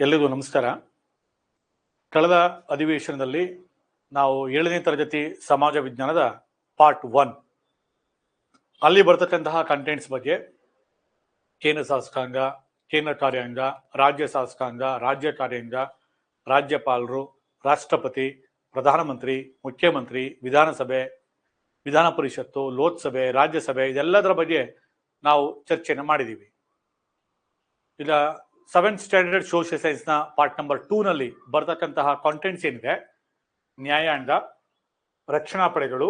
ಎಲ್ಲರಿಗೂ ನಮಸ್ಕಾರ. ಕಳೆದ ಅಧಿವೇಶನದಲ್ಲಿ ನಾವು 7ನೇ ತರಗತಿ ಸಮಾಜ ವಿಜ್ಞಾನದ ಪಾರ್ಟ್ 1 ಅಲ್ಲಿ ಬರ್ತಕ್ಕಂತಹ ಕಂಟೆಂಟ್ಸ್ ಬಗ್ಗೆ ಕೇಂದ್ರ ಶಾಸಕಾಂಗ, ಕೇಂದ್ರ ಕಾರ್ಯಾಂಗ, ರಾಜ್ಯ ಶಾಸಕಾಂಗ, ರಾಜ್ಯ ಕಾರ್ಯಾಂಗ, ರಾಜ್ಯಪಾಲರು, ರಾಷ್ಟ್ರಪತಿ, ಪ್ರಧಾನಮಂತ್ರಿ, ಮುಖ್ಯಮಂತ್ರಿ, ವಿಧಾನಸಭೆ, ವಿಧಾನ ಪರಿಷತ್ತು, ಲೋಕಸಭೆ, ರಾಜ್ಯಸಭೆ ಇದೆಲ್ಲದರ ಬಗ್ಗೆ ನಾವು ಚರ್ಚೆಯನ್ನು ಮಾಡಿದ್ದೀವಿ. ಈಗ 7th ಸ್ಟ್ಯಾಂಡರ್ಡ್ ಸೋಷಿಯಲ್ ಸೈನ್ಸ್ ನ ಪಾರ್ಟ್ ನಂಬರ್ 2 ನಲ್ಲಿ ಬರ್ತಕ್ಕಂತಹ ಕಾಂಟೆಂಟ್ಸ್ ಏನಿದೆ, ನ್ಯಾಯಾಂಗ, ರಕ್ಷಣಾ ಪಡೆಗಳು,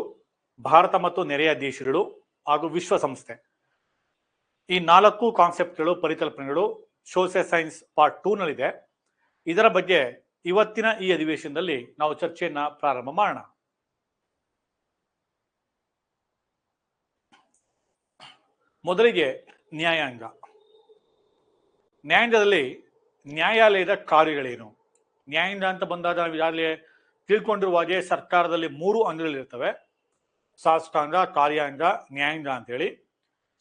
ಭಾರತ ಮತ್ತು ನೆರೆಯ ದೇಶಗಳು ಹಾಗೂ ವಿಶ್ವಸಂಸ್ಥೆ, ಈ 4 ಕಾನ್ಸೆಪ್ಟ್ಗಳು, ಪರಿಕಲ್ಪನೆಗಳು ಸೋಷಿಯಲ್ ಸೈನ್ಸ್ ಪಾರ್ಟ್ 2 ನಲ್ಲಿದೆ. ಇದರ ಬಗ್ಗೆ ಇವತ್ತಿನ ಈ ಅಧಿವೇಶನದಲ್ಲಿ ನಾವು ಚರ್ಚೆಯನ್ನ ಪ್ರಾರಂಭ ಮಾಡೋಣ. ಮೊದಲಿಗೆ ನ್ಯಾಯಾಂಗ. ನ್ಯಾಯಾಂಗದಲ್ಲಿ ನ್ಯಾಯಾಲಯದ ಕಾರ್ಯಗಳೇನು? ನ್ಯಾಯಾಂಗ ಅಂತ ಬಂದಾಗ ನಾವು ಈಗಾಗಲೇ ತಿಳ್ಕೊಂಡಿರುವ ಹಾಗೆ ಸರ್ಕಾರದಲ್ಲಿ 3 ಅಂಗಗಳಿರ್ತವೆ: ಶಾಸಕಾಂಗ, ಕಾರ್ಯಾಂಗ, ನ್ಯಾಯಾಂಗ ಅಂತೇಳಿ.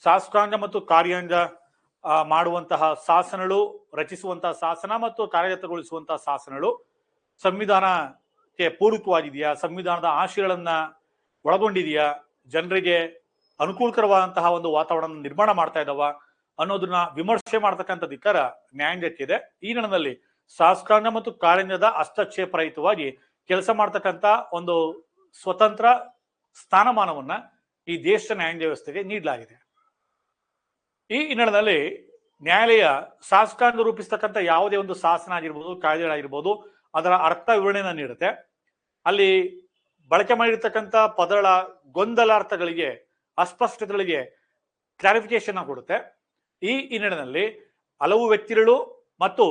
ಶಾಸಕಾಂಗ ಮತ್ತು ಕಾರ್ಯಾಂಗ ಮಾಡುವಂತಹ ಶಾಸನಗಳು, ರಚಿಸುವಂತಹ ಶಾಸನ ಮತ್ತು ಕಾರ್ಯಗತಗೊಳಿಸುವಂತಹ ಶಾಸನಗಳು ಸಂವಿಧಾನಕ್ಕೆ ಪೂರಕವಾಗಿದೆಯಾ, ಸಂವಿಧಾನದ ಆಶಯಗಳನ್ನ ಒಳಗೊಂಡಿದೆಯಾ, ಜನರಿಗೆ ಅನುಕೂಲಕರವಾದಂತಹ ಒಂದು ವಾತಾವರಣ ನಿರ್ಮಾಣ ಮಾಡ್ತಾ ಇದ್ದಾವ ಅನ್ನೋದನ್ನ ವಿಮರ್ಶೆ ಮಾಡ್ತಕ್ಕಂಥ ಅಧಿಕಾರ ನ್ಯಾಯಾಂಗಕ್ಕಿದೆ. ಈ ನಿಟ್ಟಿನಲ್ಲಿ ಶಾಸಕಾಂಗ ಮತ್ತು ಕಾರ್ಯಾಂಗದ ಹಸ್ತಕ್ಷೇಪರಹಿತವಾಗಿ ಕೆಲಸ ಮಾಡ್ತಕ್ಕಂಥ ಒಂದು ಸ್ವತಂತ್ರ ಸ್ಥಾನಮಾನವನ್ನ ಈ ದೇಶದ ನ್ಯಾಯಾಂಗ ವ್ಯವಸ್ಥೆಗೆ ನೀಡಲಾಗಿದೆ. ಈ ಹಿನ್ನೆಲೆಯಲ್ಲಿ ನ್ಯಾಯಾಲಯ ಶಾಸಕಾಂಗ ರೂಪಿಸ್ತಕ್ಕಂಥ ಯಾವುದೇ ಒಂದು ಶಾಸನ ಆಗಿರ್ಬೋದು, ಕಾಯ್ದೆಗಳಾಗಿರ್ಬೋದು, ಅದರ ಅರ್ಥ ವಿವರಣೆಯನ್ನು ನೀಡುತ್ತೆ. ಅಲ್ಲಿ ಬಳಕೆ ಮಾಡಿರ್ತಕ್ಕಂಥ ಪದಗಳ ಗೊಂದಲಾರ್ಥಗಳಿಗೆ, ಅಸ್ಪಷ್ಟತೆಗಳಿಗೆ ಕ್ಲಾರಿಫಿಕೇಶನ್ ಕೊಡುತ್ತೆ. ಈ ಹಿನ್ನೆಲೆಯಲ್ಲಿ ಹಲವು ವ್ಯಕ್ತಿಗಳು ಮತ್ತು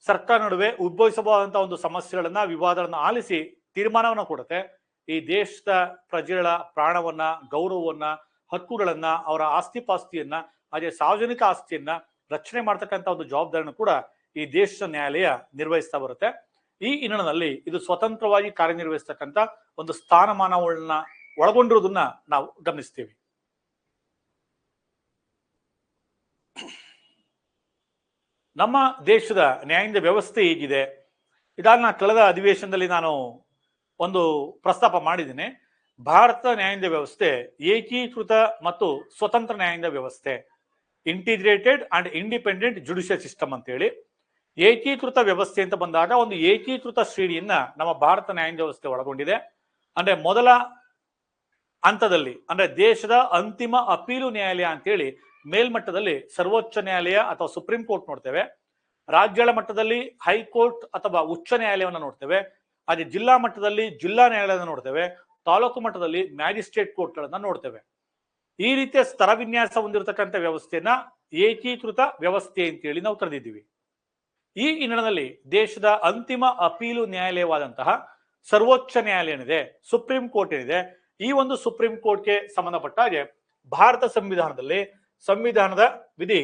ಸರ್ಕಾರ ನಡುವೆ ಉದ್ಭವಿಸಬಹುದಂತಹ ಒಂದು ಸಮಸ್ಯೆಗಳನ್ನ, ವಿವಾದಗಳನ್ನ ಆಲಿಸಿ ತೀರ್ಮಾನವನ್ನ ಕೊಡುತ್ತೆ. ಈ ದೇಶದ ಪ್ರಜೆಗಳ ಪ್ರಾಣವನ್ನ, ಗೌರವವನ್ನ, ಹಕ್ಕುಗಳನ್ನ, ಅವರ ಆಸ್ತಿಪಾಸ್ತಿಯನ್ನ, ಹಾಗೆ ಸಾರ್ವಜನಿಕ ಆಸ್ತಿಯನ್ನ ರಕ್ಷಣೆ ಮಾಡ್ತಕ್ಕಂಥ ಒಂದು ಜವಾಬ್ದಾರಿಯನ್ನು ಕೂಡ ಈ ದೇಶದ ನ್ಯಾಯಾಲಯ ನಿರ್ವಹಿಸ್ತಾ ಬರುತ್ತೆ. ಈ ಹಿನ್ನೆಲೆಯಲ್ಲಿ ಇದು ಸ್ವತಂತ್ರವಾಗಿ ಕಾರ್ಯನಿರ್ವಹಿಸ್ತಕ್ಕಂಥ ಒಂದು ಸ್ಥಾನಮಾನಗಳನ್ನ ಒಳಗೊಂಡಿರುವುದನ್ನ ನಾವು ಗಮನಿಸ್ತೀವಿ. ನಮ್ಮ ದೇಶದ ನ್ಯಾಯಾಂಗ ವ್ಯವಸ್ಥೆ ಹೇಗಿದೆ? ಇದನ್ನ ಕಳೆದ ಅಧಿವೇಶನದಲ್ಲಿ ನಾನು ಒಂದು ಪ್ರಸ್ತಾಪ ಮಾಡಿದ್ದೇನೆ. ಭಾರತ ನ್ಯಾಯಾಂಗ ವ್ಯವಸ್ಥೆ ಏಕೀಕೃತ ಮತ್ತು ಸ್ವತಂತ್ರ ನ್ಯಾಯಾಂಗ ವ್ಯವಸ್ಥೆ, integrated and independent judicial system ಅಂತ ಹೇಳಿ. ಏಕೀಕೃತ ವ್ಯವಸ್ಥೆ ಅಂತ ಬಂದಾಗ ಒಂದು ಏಕೀಕೃತ ಶ್ರೇಣಿಯನ್ನ ನಮ್ಮ ಭಾರತ ನ್ಯಾಯಾಂಗ ವ್ಯವಸ್ಥೆ ಒಳಗೊಂಡಿದೆ. ಅಂದ್ರೆ ಮೊದಲ ಹಂತದಲ್ಲಿ, ಅಂದ್ರೆ ದೇಶದ ಅಂತಿಮ ಅಪೀಲು ನ್ಯಾಯಾಲಯ ಅಂತೇಳಿ ಮೇಲ್ಮಟ್ಟದಲ್ಲಿ ಸರ್ವೋಚ್ಚ ನ್ಯಾಯಾಲಯ ಅಥವಾ ಸುಪ್ರೀಂ ಕೋರ್ಟ್ ನೋಡ್ತೇವೆ. ರಾಜ್ಯಗಳ ಮಟ್ಟದಲ್ಲಿ ಹೈಕೋರ್ಟ್ ಅಥವಾ ಉಚ್ಚ ನ್ಯಾಯಾಲಯವನ್ನು ನೋಡ್ತೇವೆ. ಹಾಗೆ ಜಿಲ್ಲಾ ಮಟ್ಟದಲ್ಲಿ ಜಿಲ್ಲಾ ನ್ಯಾಯಾಲಯವನ್ನು ನೋಡ್ತೇವೆ. ತಾಲೂಕು ಮಟ್ಟದಲ್ಲಿ ಮ್ಯಾಜಿಸ್ಟ್ರೇಟ್ ಕೋರ್ಟ್ಗಳನ್ನ ನೋಡ್ತೇವೆ. ಈ ರೀತಿಯ ಸ್ತರ ವಿನ್ಯಾಸ ಹೊಂದಿರತಕ್ಕಂಥ ವ್ಯವಸ್ಥೆಯನ್ನ ಏಕೀಕೃತ ವ್ಯವಸ್ಥೆ ಅಂತೇಳಿ ನಾವು ಕರೆದಿದ್ದೀವಿ. ಈ ಹಿನ್ನೆಲೆಯಲ್ಲಿ ದೇಶದ ಅಂತಿಮ ಅಪೀಲು ನ್ಯಾಯಾಲಯವಾದಂತಹ ಸರ್ವೋಚ್ಚ ನ್ಯಾಯಾಲಯ ಏನಿದೆ, ಸುಪ್ರೀಂ ಕೋರ್ಟ್ ಏನಿದೆ, ಈ ಒಂದು ಸುಪ್ರೀಂ ಕೋರ್ಟ್ಗೆ ಸಂಬಂಧಪಟ್ಟ ಹಾಗೆ ಭಾರತ ಸಂವಿಧಾನದಲ್ಲಿ ಸಂವಿಧಾನದ ವಿಧಿ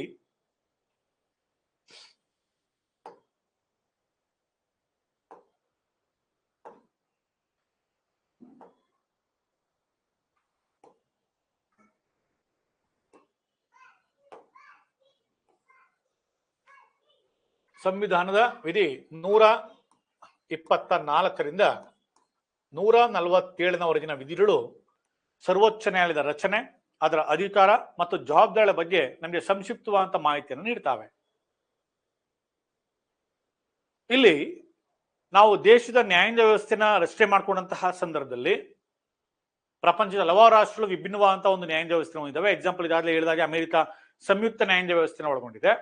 ಸಂವಿಧಾನದ ವಿಧಿ 124ರಿಂದ 147ನವರೆಗಿನ ವಿಧಿಗಳು ಸರ್ವೋಚ್ಚ ನ್ಯಾಯಾಲಯದ ರಚನೆ, ಅದರ ಅಧಿಕಾರ ಮತ್ತು ಜವಾಬ್ದಾರಿಗಳ ಬಗ್ಗೆ ನಮಗೆ ಸಂಕ್ಷಿಪ್ತವಾದಂತ ಮಾಹಿತಿಯನ್ನು ನೀಡ್ತಾವೆ. ಇಲ್ಲಿ ನಾವು ದೇಶದ ನ್ಯಾಯಾಂಗ ವ್ಯವಸ್ಥೆನ ರಚನೆ ಮಾಡಿಕೊಂಡಂತಹ ಸಂದರ್ಭದಲ್ಲಿ ಪ್ರಪಂಚದ ಹಲವಾರು ರಾಷ್ಟ್ರಗಳು ವಿಭಿನ್ನವಾದಂತಹ ಒಂದು ನ್ಯಾಯಾಂಗ ವ್ಯವಸ್ಥೆ ಹೊಂದಿದ್ದಾವೆ. ಎಕ್ಸಾಂಪಲ್ ಈಗಾಗಲೇ ಹೇಳಿದಾಗೆ ಅಮೆರಿಕ ಸಂಯುಕ್ತ ನ್ಯಾಯಾಂಗ ವ್ಯವಸ್ಥೆನ ಒಳಗೊಂಡಿದೆ.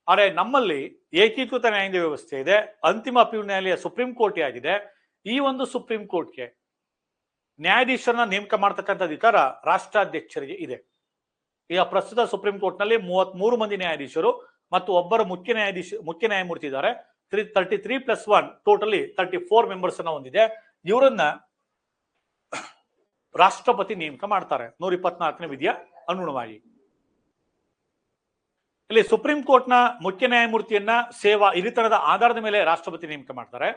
ಆದರೆ ನಮ್ಮಲ್ಲಿ ಏಕೀಕೃತ ನ್ಯಾಯಾಂಗ ವ್ಯವಸ್ಥೆ ಇದೆ. ಅಂತಿಮ ಅಪೀಲು ನ್ಯಾಯಾಲಯ ಸುಪ್ರೀಂ ಕೋರ್ಟ್ ಆಗಿದೆ. ಈ ಒಂದು ಸುಪ್ರೀಂ ಕೋರ್ಟ್ಗೆ ನ್ಯಾಯಾಧೀಶರನ್ನ ನೇಮಕ ಮಾಡತಕ್ಕಂಥ ಅಧಿಕಾರ ರಾಷ್ಟ್ರಾಧ್ಯಕ್ಷರಿಗೆ ಇದೆ. ಈಗ ಪ್ರಸ್ತುತ ಸುಪ್ರೀಂ ಕೋರ್ಟ್ ನಲ್ಲಿ 33 ಮಂದಿ ನ್ಯಾಯಾಧೀಶರು ಮತ್ತು ಒಬ್ಬರು ಮುಖ್ಯ ನ್ಯಾಯಮೂರ್ತಿ ಇದ್ದಾರೆ. 33+1 ಟೋಟಲಿ 34 ಮೆಂಬರ್ಸ್ ಅನ್ನ ಹೊಂದಿದೆ. ಇವರನ್ನ ರಾಷ್ಟ್ರಪತಿ ನೇಮಕ ಮಾಡ್ತಾರೆ 124ನೇ ವಿಧಿಯ ಅನುಗುಣವಾಗಿ. ಇಲ್ಲಿ ಸುಪ್ರೀಂ ಕೋರ್ಟ್ ನ ಮುಖ್ಯ ನ್ಯಾಯಮೂರ್ತಿಯನ್ನ ಸೇವಾ ಹಿರಿತನದ ಆಧಾರದ ಮೇಲೆ ರಾಷ್ಟ್ರಪತಿ ನೇಮಕ ಮಾಡ್ತಾರೆ.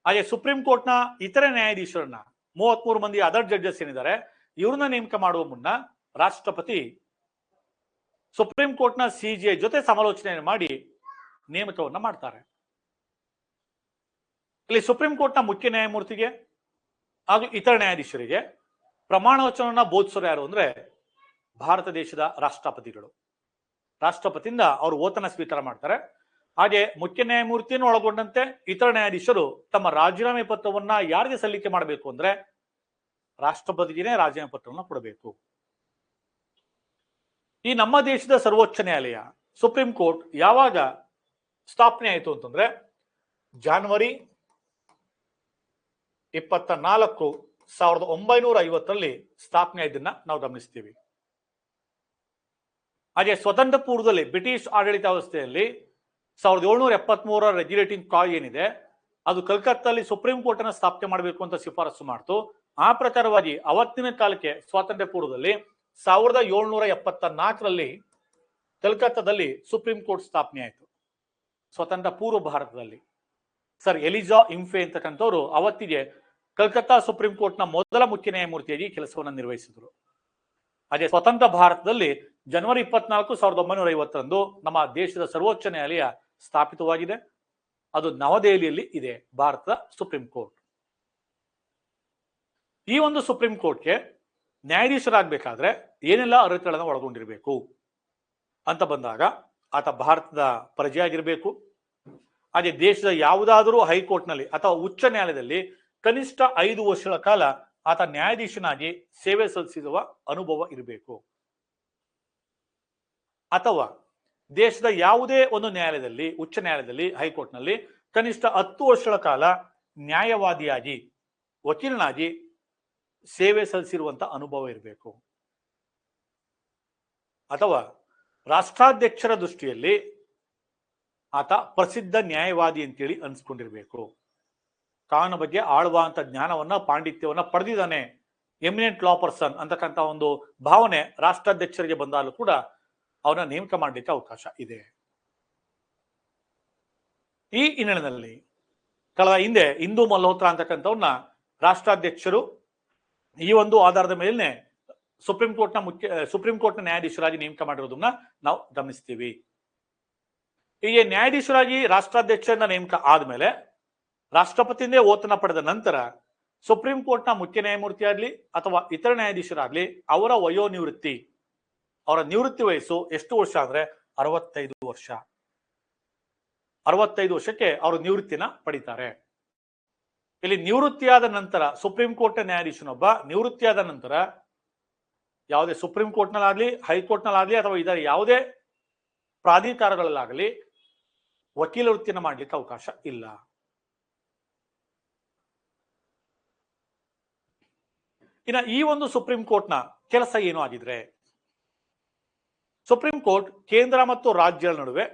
ಹಾಗೆ ಸುಪ್ರೀಂ ಕೋರ್ಟ್ ನ ಇತರೆ ನ್ಯಾಯಾಧೀಶರನ್ನ 33 ಮಂದಿ ಅದರ್ ಜಡ್ಜಸ್ ಏನಿದ್ದಾರೆ ಇವ್ರನ್ನ ನೇಮಕ ಮಾಡುವ ಮುನ್ನ ರಾಷ್ಟ್ರಪತಿ ಸುಪ್ರೀಂ ಕೋರ್ಟ್ ನ ಸಿಜೆ ಜೊತೆ ಸಮಾಲೋಚನೆ ಮಾಡಿ ನೇಮಕವನ್ನ ಮಾಡ್ತಾರೆ. ಇಲ್ಲಿ ಸುಪ್ರೀಂ ಕೋರ್ಟ್ನ ಮುಖ್ಯ ನ್ಯಾಯಮೂರ್ತಿಗೆ ಹಾಗೂ ಇತರ ನ್ಯಾಯಾಧೀಶರಿಗೆ ಪ್ರಮಾಣ ವಚನವನ್ನ ಬೋಧಿಸೋರು ಯಾರು ಅಂದ್ರೆ ಭಾರತ ದೇಶದ ರಾಷ್ಟ್ರಪತಿಗಳು. ರಾಷ್ಟ್ರಪತಿಯಿಂದ ಅವರು ಓತನ್ನ ಸ್ವೀಕಾರ ಮಾಡ್ತಾರೆ. ಹಾಗೆ ಮುಖ್ಯ ನ್ಯಾಯಮೂರ್ತಿಯನ್ನು ಒಳಗೊಂಡಂತೆ ಇತರ ನ್ಯಾಯಾಧೀಶರು ತಮ್ಮ ರಾಜೀನಾಮೆ ಪತ್ರವನ್ನ ಯಾರಿಗೆ ಸಲ್ಲಿಕೆ ಮಾಡಬೇಕು ಅಂದ್ರೆ ರಾಷ್ಟ್ರಪತಿಗೆ ರಾಜೀನಾಮೆ ಪತ್ರವನ್ನು ಕೊಡಬೇಕು. ಈ ನಮ್ಮ ದೇಶದ ಸರ್ವೋಚ್ಚ ನ್ಯಾಯಾಲಯ ಸುಪ್ರೀಂ ಕೋರ್ಟ್ ಯಾವಾಗ ಸ್ಥಾಪನೆ ಆಯಿತು ಅಂತಂದ್ರೆ ಜನವರಿ 24, 1950ರಲ್ಲಿ ಸ್ಥಾಪನೆ ಆಯ್ದನ್ನ ನಾವು ಗಮನಿಸ್ತೀವಿ. ಹಾಗೆ ಸ್ವತಂತ್ರ ಪೂರ್ವದಲ್ಲಿ ಬ್ರಿಟಿಷ್ ಆಡಳಿತಾವಸ್ಥೆಯಲ್ಲಿ 1773 ರೆಗ್ಯುಲೇಟಿಂಗ್ ಕಾಯ್ ಏನಿದೆ ಅದು ಕಲ್ಕತ್ತಾದಲ್ಲಿ ಸುಪ್ರೀಂ ಕೋರ್ಟ್ ಅನ್ನು ಸ್ಥಾಪನೆ ಮಾಡಬೇಕು ಅಂತ ಶಿಫಾರಸು ಮಾಡ್ತು. ಆ ಪ್ರಕಾರವಾಗಿ ಅವತ್ತಿನ ಕಾಲಕ್ಕೆ ಸ್ವಾತಂತ್ರ್ಯ ಪೂರ್ವದಲ್ಲಿ 1774ರಲ್ಲಿ ಕಲ್ಕತ್ತಾದಲ್ಲಿ ಸುಪ್ರೀಂ ಕೋರ್ಟ್ ಸ್ಥಾಪನೆ ಆಯಿತು. ಸ್ವತಂತ್ರ ಪೂರ್ವ ಭಾರತದಲ್ಲಿ ಸರ್ ಎಲಿಜಾ ಇಂಫೆ ಅಂತಕ್ಕಂಥವ್ರು ಅವತ್ತಿಗೆ ಕಲ್ಕತ್ತಾ ಸುಪ್ರೀಂ ಕೋರ್ಟ್ನ ಮೊದಲ ಮುಖ್ಯ ನ್ಯಾಯಮೂರ್ತಿಯಾಗಿ ಕೆಲಸವನ್ನು ನಿರ್ವಹಿಸಿದರು. ಹಾಗೆ ಸ್ವತಂತ್ರ ಭಾರತದಲ್ಲಿ ಜನವರಿ 24, 1950ರಂದು ನಮ್ಮ ದೇಶದ ಸರ್ವೋಚ್ಚ ನ್ಯಾಯಾಲಯ ಸ್ಥಾಪಿತವಾಗಿದೆ. ಅದು ನವದೆಹಲಿಯಲ್ಲಿ ಇದೆ, ಭಾರತದ ಸುಪ್ರೀಂ ಕೋರ್ಟ್. ಈ ಒಂದು ಸುಪ್ರೀಂ ಕೋರ್ಟ್ಗೆ ನ್ಯಾಯಾಧೀಶರಾಗಬೇಕಾದ್ರೆ ಏನೆಲ್ಲ ಅರ್ಹತೆಗಳನ್ನು ಒಳಗೊಂಡಿರಬೇಕು ಅಂತ ಬಂದಾಗ ಆತ ಭಾರತದ ಪ್ರಜೆಯಾಗಿರಬೇಕು. ಹಾಗೆ ದೇಶದ ಯಾವುದಾದರೂ ಹೈಕೋರ್ಟ್ನಲ್ಲಿ ಅಥವಾ ಉಚ್ಚ ನ್ಯಾಯಾಲಯದಲ್ಲಿ ಕನಿಷ್ಠ 5 ವರ್ಷಗಳ ಕಾಲ ಆತ ನ್ಯಾಯಾಧೀಶನಾಗಿ ಸೇವೆ ಸಲ್ಲಿಸಿರುವ ಅನುಭವ ಇರಬೇಕು. ಅಥವಾ ದೇಶದ ಯಾವುದೇ ಒಂದು ನ್ಯಾಯಾಲಯದಲ್ಲಿ, ಉಚ್ಚ ನ್ಯಾಯಾಲಯದಲ್ಲಿ, ಹೈಕೋರ್ಟ್ನಲ್ಲಿ ಕನಿಷ್ಠ 10 ವರ್ಷಗಳ ಕಾಲ ನ್ಯಾಯವಾದಿಯಾಗಿ, ವಕೀಲನಾಗಿ ಸೇವೆ ಸಲ್ಲಿಸಿರುವಂತ ಅನುಭವ ಇರಬೇಕು. ಅಥವಾ ರಾಷ್ಟ್ರಾಧ್ಯಕ್ಷರ ದೃಷ್ಟಿಯಲ್ಲಿ ಆತ ಪ್ರಸಿದ್ಧ ನ್ಯಾಯವಾದಿ ಅಂತೇಳಿ ಅನ್ಸ್ಕೊಂಡಿರ್ಬೇಕು. ಕಾನೂನು ಬಗ್ಗೆ ಆಳುವಂತ ಜ್ಞಾನವನ್ನ, ಪಾಂಡಿತ್ಯವನ್ನ ಪಡೆದಿದ್ದಾನೆ, ಎಮಿನೆಂಟ್ ಲಾ ಪರ್ಸನ್ ಅಂತಕ್ಕಂಥ ಒಂದು ಭಾವನೆ ರಾಷ್ಟ್ರಾಧ್ಯಕ್ಷರಿಗೆ ಬಂದಾಗಲೂ ಕೂಡ ಅವನ ನೇಮಕ ಮಾಡಲಿಕ್ಕೆ ಅವಕಾಶ ಇದೆ. ಈ ಹಿನ್ನೆಲೆಯಲ್ಲಿ ಕಳೆದ ಹಿಂದೆ ಇಂದು ಮಲ್ಹೋತ್ರಾ ಅಂತಕ್ಕಂಥವ್ರನ್ನ ರಾಷ್ಟ್ರಾಧ್ಯಕ್ಷರು ಈ ಒಂದು ಆಧಾರದ ಮೇಲೆ ಸುಪ್ರೀಂ ಕೋರ್ಟ್ನ ನ್ಯಾಯಾಧೀಶರಾಗಿ ನೇಮಕ ಮಾಡಿರೋದನ್ನ ನಾವು ಗಮನಿಸ್ತೀವಿ. ಹೀಗೆ ನ್ಯಾಯಾಧೀಶರಾಗಿ ರಾಷ್ಟ್ರಾಧ್ಯಕ್ಷರನ್ನ ನೇಮಕ ಆದ್ಮೇಲೆ ರಾಷ್ಟ್ರಪತಿಯಿಂದ ಓತನ್ನ ಪಡೆದ ನಂತರ ಸುಪ್ರೀಂ ಕೋರ್ಟ್ನ ಮುಖ್ಯ ನ್ಯಾಯಮೂರ್ತಿ ಆಗ್ಲಿ ಅಥವಾ ಇತರ ನ್ಯಾಯಾಧೀಶರಾಗ್ಲಿ ಅವರ ವಯೋನಿವೃತ್ತಿ, ಅವರ ನಿವೃತ್ತಿ ವಯಸ್ಸು ಎಷ್ಟು ವರ್ಷ ಅಂದ್ರೆ 65 ವರ್ಷ. 65 ವರ್ಷಕ್ಕೆ ಅವರು ನಿವೃತ್ತಿನ ಪಡಿತಾರೆ. ಇಲ್ಲಿ ನಿವೃತ್ತಿಯಾದ ನಂತರ ಸುಪ್ರೀಂ ಕೋರ್ಟ್ ನ್ಯಾಯಾಧೀಶನೊಬ್ಬ ನಿವೃತ್ತಿಯಾದ ನಂತರ ಯಾವುದೇ ಸುಪ್ರೀಂ ಕೋರ್ಟ್ನಲ್ಲಾಗ್ಲಿ, ಹೈಕೋರ್ಟ್ನಲ್ಲಾಗ್ಲಿ ಅಥವಾ ಇದರ ಯಾವುದೇ ಪ್ರಾಧಿಕಾರಗಳಲ್ಲಾಗಲಿ ವಕೀಲ ವೃತ್ತಿಯನ್ನು ಮಾಡ್ಲಿಕ್ಕೆ ಅವಕಾಶ ಇಲ್ಲ. ಇನ್ನು ಈ ಒಂದು ಸುಪ್ರೀಂ ಕೋರ್ಟ್ನ ಕೆಲಸ ಏನು ಆಗಿದ್ರೆ, ಸುಪ್ರೀಂ ಕೋರ್ಟ್ ಕೇಂದ್ರ ಮತ್ತು ರಾಜ್ಯಗಳ ನಡುವೆ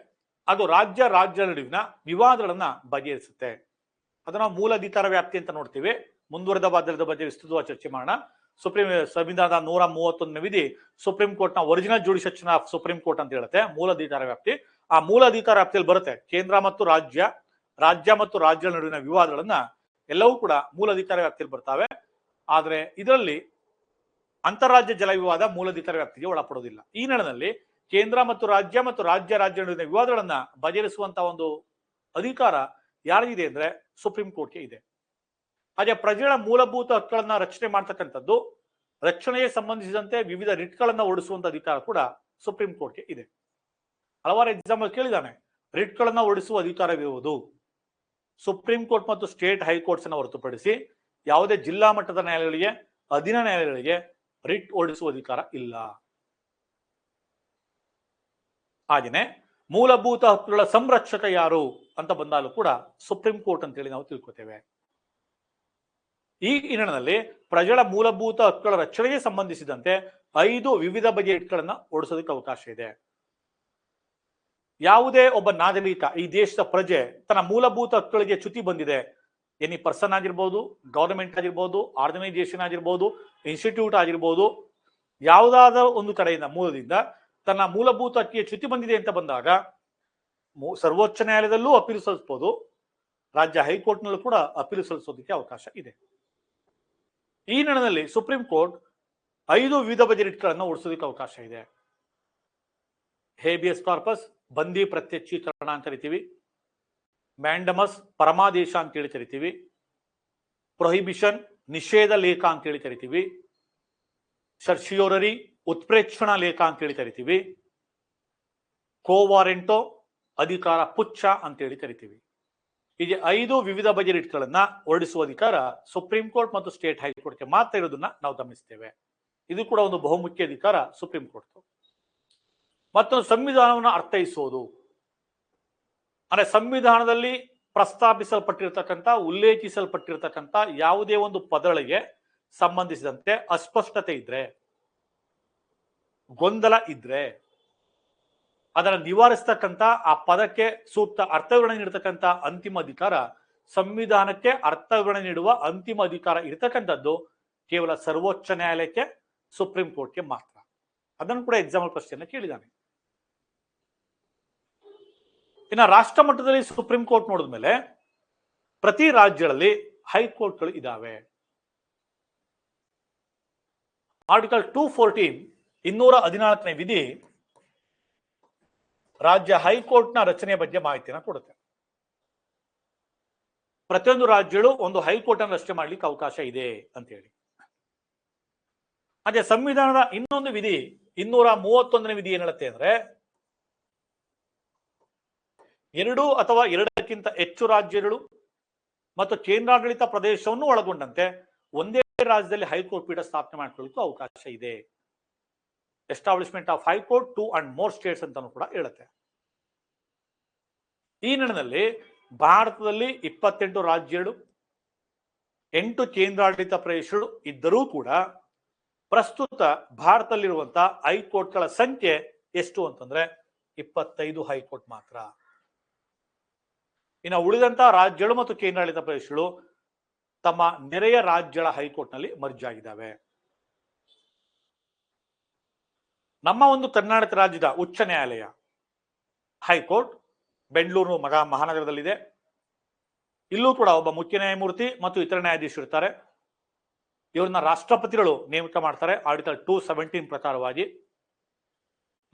ಅದು ರಾಜ್ಯ ನಡುವಿನ ವಿವಾದಗಳನ್ನ ಬಗೆಹರಿಸುತ್ತೆ. ಅದನ್ನ ಮೂಲಾಧಿಕಾರ ವ್ಯಾಪ್ತಿ ಅಂತ ನೋಡ್ತೀವಿ. ಮುಂದುವರೆದ ವಾದದ ಬಗ್ಗೆ ವಿಸ್ತೃತವಾಗಿ ಚರ್ಚೆ ಮಾಡೋಣ. ಸಂವಿಧಾನದ 131ನೇ ವಿಧಿ ಸುಪ್ರೀಂ ಕೋರ್ಟ್ನ ಒರಿಜಿನಲ್ ಜುಡಿಷನ್ ಆಫ್ ಸುಪ್ರೀಂ ಕೋರ್ಟ್ ಅಂತ ಹೇಳುತ್ತೆ ಮೂಲಾಧಿಕಾರ ವ್ಯಾಪ್ತಿ. ಆ ಮೂಲಾಧಿಕಾರ ವ್ಯಾಪ್ತಿಯಲ್ಲಿ ಬರುತ್ತೆ ಕೇಂದ್ರ ಮತ್ತು ರಾಜ್ಯ ಮತ್ತು ರಾಜ್ಯಗಳ ನಡುವಿನ ವಿವಾದಗಳನ್ನ ಎಲ್ಲವೂ ಕೂಡ ಮೂಲಾಧಿಕಾರ ವ್ಯಾಪ್ತಿಯಲ್ಲಿ ಬರ್ತಾವೆ. ಆದ್ರೆ ಇದರಲ್ಲಿ ಅಂತಾರಾಜ್ಯ ಜಲ ವಿವಾದ ಮೂಲಾಧಿಕಾರ ವ್ಯಾಪ್ತಿಗೆ ಒಳಪಡೋದಿಲ್ಲ. ಈ ನಿಟ್ಟಿನಲ್ಲಿ ಕೇಂದ್ರ ಮತ್ತು ರಾಜ್ಯ ನಡುವಿನ ವಿವಾದಗಳನ್ನ ಬಗೆಹರಿಸುವಂತಹ ಒಂದು ಅಧಿಕಾರ ಯಾರಿಗಿದೆ ಅಂದ್ರೆ ಸುಪ್ರೀಂ ಕೋರ್ಟ್ಗೆ ಇದೆ. ಹಾಗೆ ಪ್ರಜೆಗಳ ಮೂಲಭೂತ ಹಕ್ಕುಗಳನ್ನ ರಕ್ಷಣೆ ಮಾಡ್ತಕ್ಕಂಥದ್ದು, ರಕ್ಷಣೆಗೆ ಸಂಬಂಧಿಸಿದಂತೆ ವಿವಿಧ ರಿಟ್ಗಳನ್ನ ಹೊರಡಿಸುವಂತ ಅಧಿಕಾರ ಕೂಡ ಸುಪ್ರೀಂ ಕೋರ್ಟ್ಗೆ ಇದೆ. ಹಲವಾರು ಎಕ್ಸಾಂಪಲ್ ಕೇಳಿದಾನೆ. ರಿಟ್ಗಳನ್ನ ಹೊರಡಿಸುವ ಅಧಿಕಾರವಿರುವುದು ಸುಪ್ರೀಂ ಕೋರ್ಟ್ ಮತ್ತು ಸ್ಟೇಟ್ ಹೈಕೋರ್ಟ್ಸ್ ಅನ್ನು ಹೊರತುಪಡಿಸಿ ಯಾವುದೇ ಜಿಲ್ಲಾ ಮಟ್ಟದ ನ್ಯಾಯಾಲಯಗಳಿಗೆ, ಅಧೀನ ನ್ಯಾಯಾಲಯಗಳಿಗೆ ರಿಟ್ ಹೊರಡಿಸುವ ಅಧಿಕಾರ ಇಲ್ಲ. ಹಾಗೆಯೇ ಮೂಲಭೂತ ಹಕ್ಕುಗಳ ಸಂರಕ್ಷಕ ಯಾರು ಅಂತ ಬಂದಾಗಲೂ ಕೂಡ ಸುಪ್ರೀಂ ಕೋರ್ಟ್ ಅಂತೇಳಿ ನಾವು ತಿಳ್ಕೊತೇವೆ. ಈ ಹಿನ್ನೆಲೆಯಲ್ಲಿ ಪ್ರಜೆಗಳ ಮೂಲಭೂತ ಹಕ್ಕುಗಳ ರಕ್ಷಣೆಗೆ ಸಂಬಂಧಿಸಿದಂತೆ 5 ವಿವಿಧ ಬಗೆಯ ರಿಟ್ಗಳನ್ನ ಹೊರಡಿಸೋದಕ್ಕೆ ಅವಕಾಶ ಇದೆ. ಯಾವುದೇ ಒಬ್ಬ ನಾಗರಿಕ, ಈ ದೇಶದ ಪ್ರಜೆ ತನ್ನ ಮೂಲಭೂತ ಹಕ್ಕುಗಳಿಗೆ ಚ್ಯುತಿ ಬಂದಿದೆ, ಎನಿ ಪರ್ಸನ್ ಆಗಿರ್ಬೋದು, ಗವರ್ಮೆಂಟ್ ಆಗಿರ್ಬೋದು, ಆರ್ಗನೈಸೇಷನ್ ಆಗಿರ್ಬೋದು, ಇನ್ಸ್ಟಿಟ್ಯೂಟ್ ಆಗಿರ್ಬೋದು, ಯಾವುದಾದ್ರೂ ಒಂದು ಕಡೆಯಿಂದ ಮೂಲದಿಂದ ತನ್ನ ಮೂಲಭೂತ ಹಕ್ಕಿಗೆ ಚ್ಯುತಿ ಬಂದಿದೆ ಅಂತ ಬಂದಾಗ ಸರ್ವೋಚ್ಚ ನ್ಯಾಯಾಲಯದಲ್ಲೂ ಅಪೀಲು ಸಲ್ಲಿಸಬಹುದು, ರಾಜ್ಯ ಹೈಕೋರ್ಟ್ನಲ್ಲೂ ಕೂಡ ಅಪೀಲು ಸಲ್ಲಿಸೋದಕ್ಕೆ ಅವಕಾಶ ಇದೆ. ಈ ನಿಟ್ಟಿನಲ್ಲಿ ಸುಪ್ರೀಂ ಕೋರ್ಟ್ 5 ವಿವಿಧ ಬಗೆಯ ರಿಟ್ಗಳನ್ನು ಹೊರಡಿಸೋದಕ್ಕೆ ಅವಕಾಶ ಇದೆ. ಹೇಬಿಯಸ್ ಕಾರ್ಪಸ್, ಬಂದಿ ಪ್ರತ್ಯಕ್ಷೀಕರಣ ಅಂತ ಕರಿತೀವಿ, ಮ್ಯಾಂಡಮಸ್ ಪರಮಾದೇಶ ಅಂತೇಳಿ ಕರಿತೀವಿ, ಪ್ರೊಹಿಬಿಷನ್ ನಿಷೇಧ ಲೇಖ ಅಂತೇಳಿ ಕರಿತೀವಿ, ಸರ್ಶಿಯೋರರಿ ಉತ್ಪ್ರೇಕ್ಷಣಾ ಲೇಖ ಅಂತೇಳಿ ಕರಿತೀವಿ, ಕೋವಾರೆಂಟೋ ಅಧಿಕಾರ ಪುಚ್ಛ ಅಂತೇಳಿ ಕರಿತೀವಿ. ಹೀಗೆ 5 ವಿವಿಧ ಬಗೆಯ ರಿಟ್ಗಳನ್ನ ಹೊರಡಿಸುವ ಅಧಿಕಾರ ಸುಪ್ರೀಂ ಕೋರ್ಟ್ ಮತ್ತು ಸ್ಟೇಟ್ ಹೈಕೋರ್ಟ್ಗೆ ಮಾತ್ರ ಇರೋದನ್ನ ನಾವು ಗಮನಿಸ್ತೇವೆ. ಇದು ಕೂಡ ಒಂದು ಬಹುಮುಖ್ಯ ಅಧಿಕಾರ ಸುಪ್ರೀಂ ಕೋರ್ಟ್. ಮತ್ತೊಂದು ಸಂವಿಧಾನವನ್ನು ಅರ್ಥೈಸುವುದು, ಅಂದ್ರೆ ಸಂವಿಧಾನದಲ್ಲಿ ಪ್ರಸ್ತಾಪಿಸಲ್ಪಟ್ಟಿರ್ತಕ್ಕಂಥ ಉಲ್ಲೇಖಿಸಲ್ಪಟ್ಟಿರ್ತಕ್ಕಂಥ ಯಾವುದೇ ಒಂದು ಪದಗಳಿಗೆ ಸಂಬಂಧಿಸಿದಂತೆ ಅಸ್ಪಷ್ಟತೆ ಇದ್ರೆ, ಗೊಂದಲ ಇದ್ರೆ ಅದನ್ನು ನಿವಾರಿಸ್ತಕ್ಕಂಥ ಆ ಪದಕ್ಕೆ ಸೂಕ್ತ ಅರ್ಥವಿವರಣೆ ನೀಡತಕ್ಕಂಥ ಅಂತಿಮ ಅಧಿಕಾರ, ಸಂವಿಧಾನಕ್ಕೆ ಅರ್ಥವಿವರಣೆ ನೀಡುವ ಅಂತಿಮ ಅಧಿಕಾರ ಇರತಕ್ಕಂಥದ್ದು ಕೇವಲ ಸರ್ವೋಚ್ಚ ನ್ಯಾಯಾಲಯಕ್ಕೆ, ಸುಪ್ರೀಂ ಕೋರ್ಟ್ಗೆ ಮಾತ್ರ. ಅದನ್ನು ಕೂಡ ಎಕ್ಸಾಂಪಲ್ ಪ್ರಶ್ನೆಯನ್ನು ಕೇಳಿದ್ದಾನೆ. ಇನ್ನು ರಾಷ್ಟ್ರ ಮಟ್ಟದಲ್ಲಿ ಸುಪ್ರೀಂ ಕೋರ್ಟ್ ನೋಡಿದ್ಮೇಲೆ ಪ್ರತಿ ರಾಜ್ಯಗಳಲ್ಲಿ ಹೈಕೋರ್ಟ್ಗಳು ಇದಾವೆ. ಆರ್ಟಿಕಲ್ 214 214ನೇ ವಿಧಿ ರಾಜ್ಯ ಹೈಕೋರ್ಟ್ನ ರಚನೆ ಬಗ್ಗೆ ಮಾಹಿತಿಯನ್ನು ಕೊಡುತ್ತೆ. ಪ್ರತಿಯೊಂದು ರಾಜ್ಯಗಳು ಒಂದು ಹೈಕೋರ್ಟ್ ಅನ್ನು ರಚನೆ ಮಾಡ್ಲಿಕ್ಕೆ ಅವಕಾಶ ಇದೆ ಅಂತ ಹೇಳಿ. ಅದೇ ಸಂವಿಧಾನದ ಇನ್ನೊಂದು ವಿಧಿ 231ನೇ ವಿಧಿ ಏನ್ ಹೇಳುತ್ತೆ ಅಂದ್ರೆ, 2 ಅಥವಾ 2ಕ್ಕಿಂತ ಹೆಚ್ಚು ರಾಜ್ಯಗಳು ಮತ್ತು ಕೇಂದ್ರಾಡಳಿತ ಪ್ರದೇಶವನ್ನು ಒಳಗೊಂಡಂತೆ ಒಂದೇ ರಾಜ್ಯದಲ್ಲಿ ಹೈಕೋರ್ಟ್ ಪೀಠ ಸ್ಥಾಪನೆ ಮಾಡ್ಕೊಳ್ಳಿಕ್ಕೂ ಅವಕಾಶ ಇದೆ. Establishment of high court 2 and more states ಅಂತಾನು ಕೂಡ ಹೇಳುತ್ತೆ. ಈ ನಿಟ್ಟಿನಲ್ಲಿ ಭಾರತದಲ್ಲಿ 28 ರಾಜ್ಯಗಳು, 8 ಕೇಂದ್ರಾಡಳಿತ ಪ್ರದೇಶಗಳು ಇದ್ದರೂ ಕೂಡ ಪ್ರಸ್ತುತ ಭಾರತದಲ್ಲಿರುವಂತಹ ಹೈಕೋರ್ಟ್ಗಳ ಸಂಖ್ಯೆ ಎಷ್ಟು ಅಂತಂದ್ರೆ 25 ಹೈಕೋರ್ಟ್ ಮಾತ್ರ. ಇನ್ನು ಉಳಿದಂತಹ ರಾಜ್ಯಗಳು ಮತ್ತು ಕೇಂದ್ರಾಡಳಿತ ಪ್ರದೇಶಗಳು ತಮ್ಮ ನೆರೆಯ ರಾಜ್ಯಗಳ ಹೈಕೋರ್ಟ್ನಲ್ಲಿ ಮರ್ಜ್ ಆಗಿದ್ದಾವೆ. ನಮ್ಮ ಒಂದು ಕರ್ನಾಟಕ ರಾಜ್ಯದ ಉಚ್ಚ ನ್ಯಾಯಾಲಯ ಹೈಕೋರ್ಟ್ ಬೆಂಗಳೂರು ಮಹಾನಗರದಲ್ಲಿದೆ. ಇಲ್ಲೂ ಕೂಡ ಒಬ್ಬ ಮುಖ್ಯ ನ್ಯಾಯಮೂರ್ತಿ ಮತ್ತು ಇತರ ನ್ಯಾಯಾಧೀಶರು ಇರ್ತಾರೆ. ಇವ್ರನ್ನ ರಾಷ್ಟ್ರಪತಿಗಳು ನೇಮಕ ಮಾಡ್ತಾರೆ ಆರ್ಟಿಕಲ್ 217 ಪ್ರಕಾರವಾಗಿ.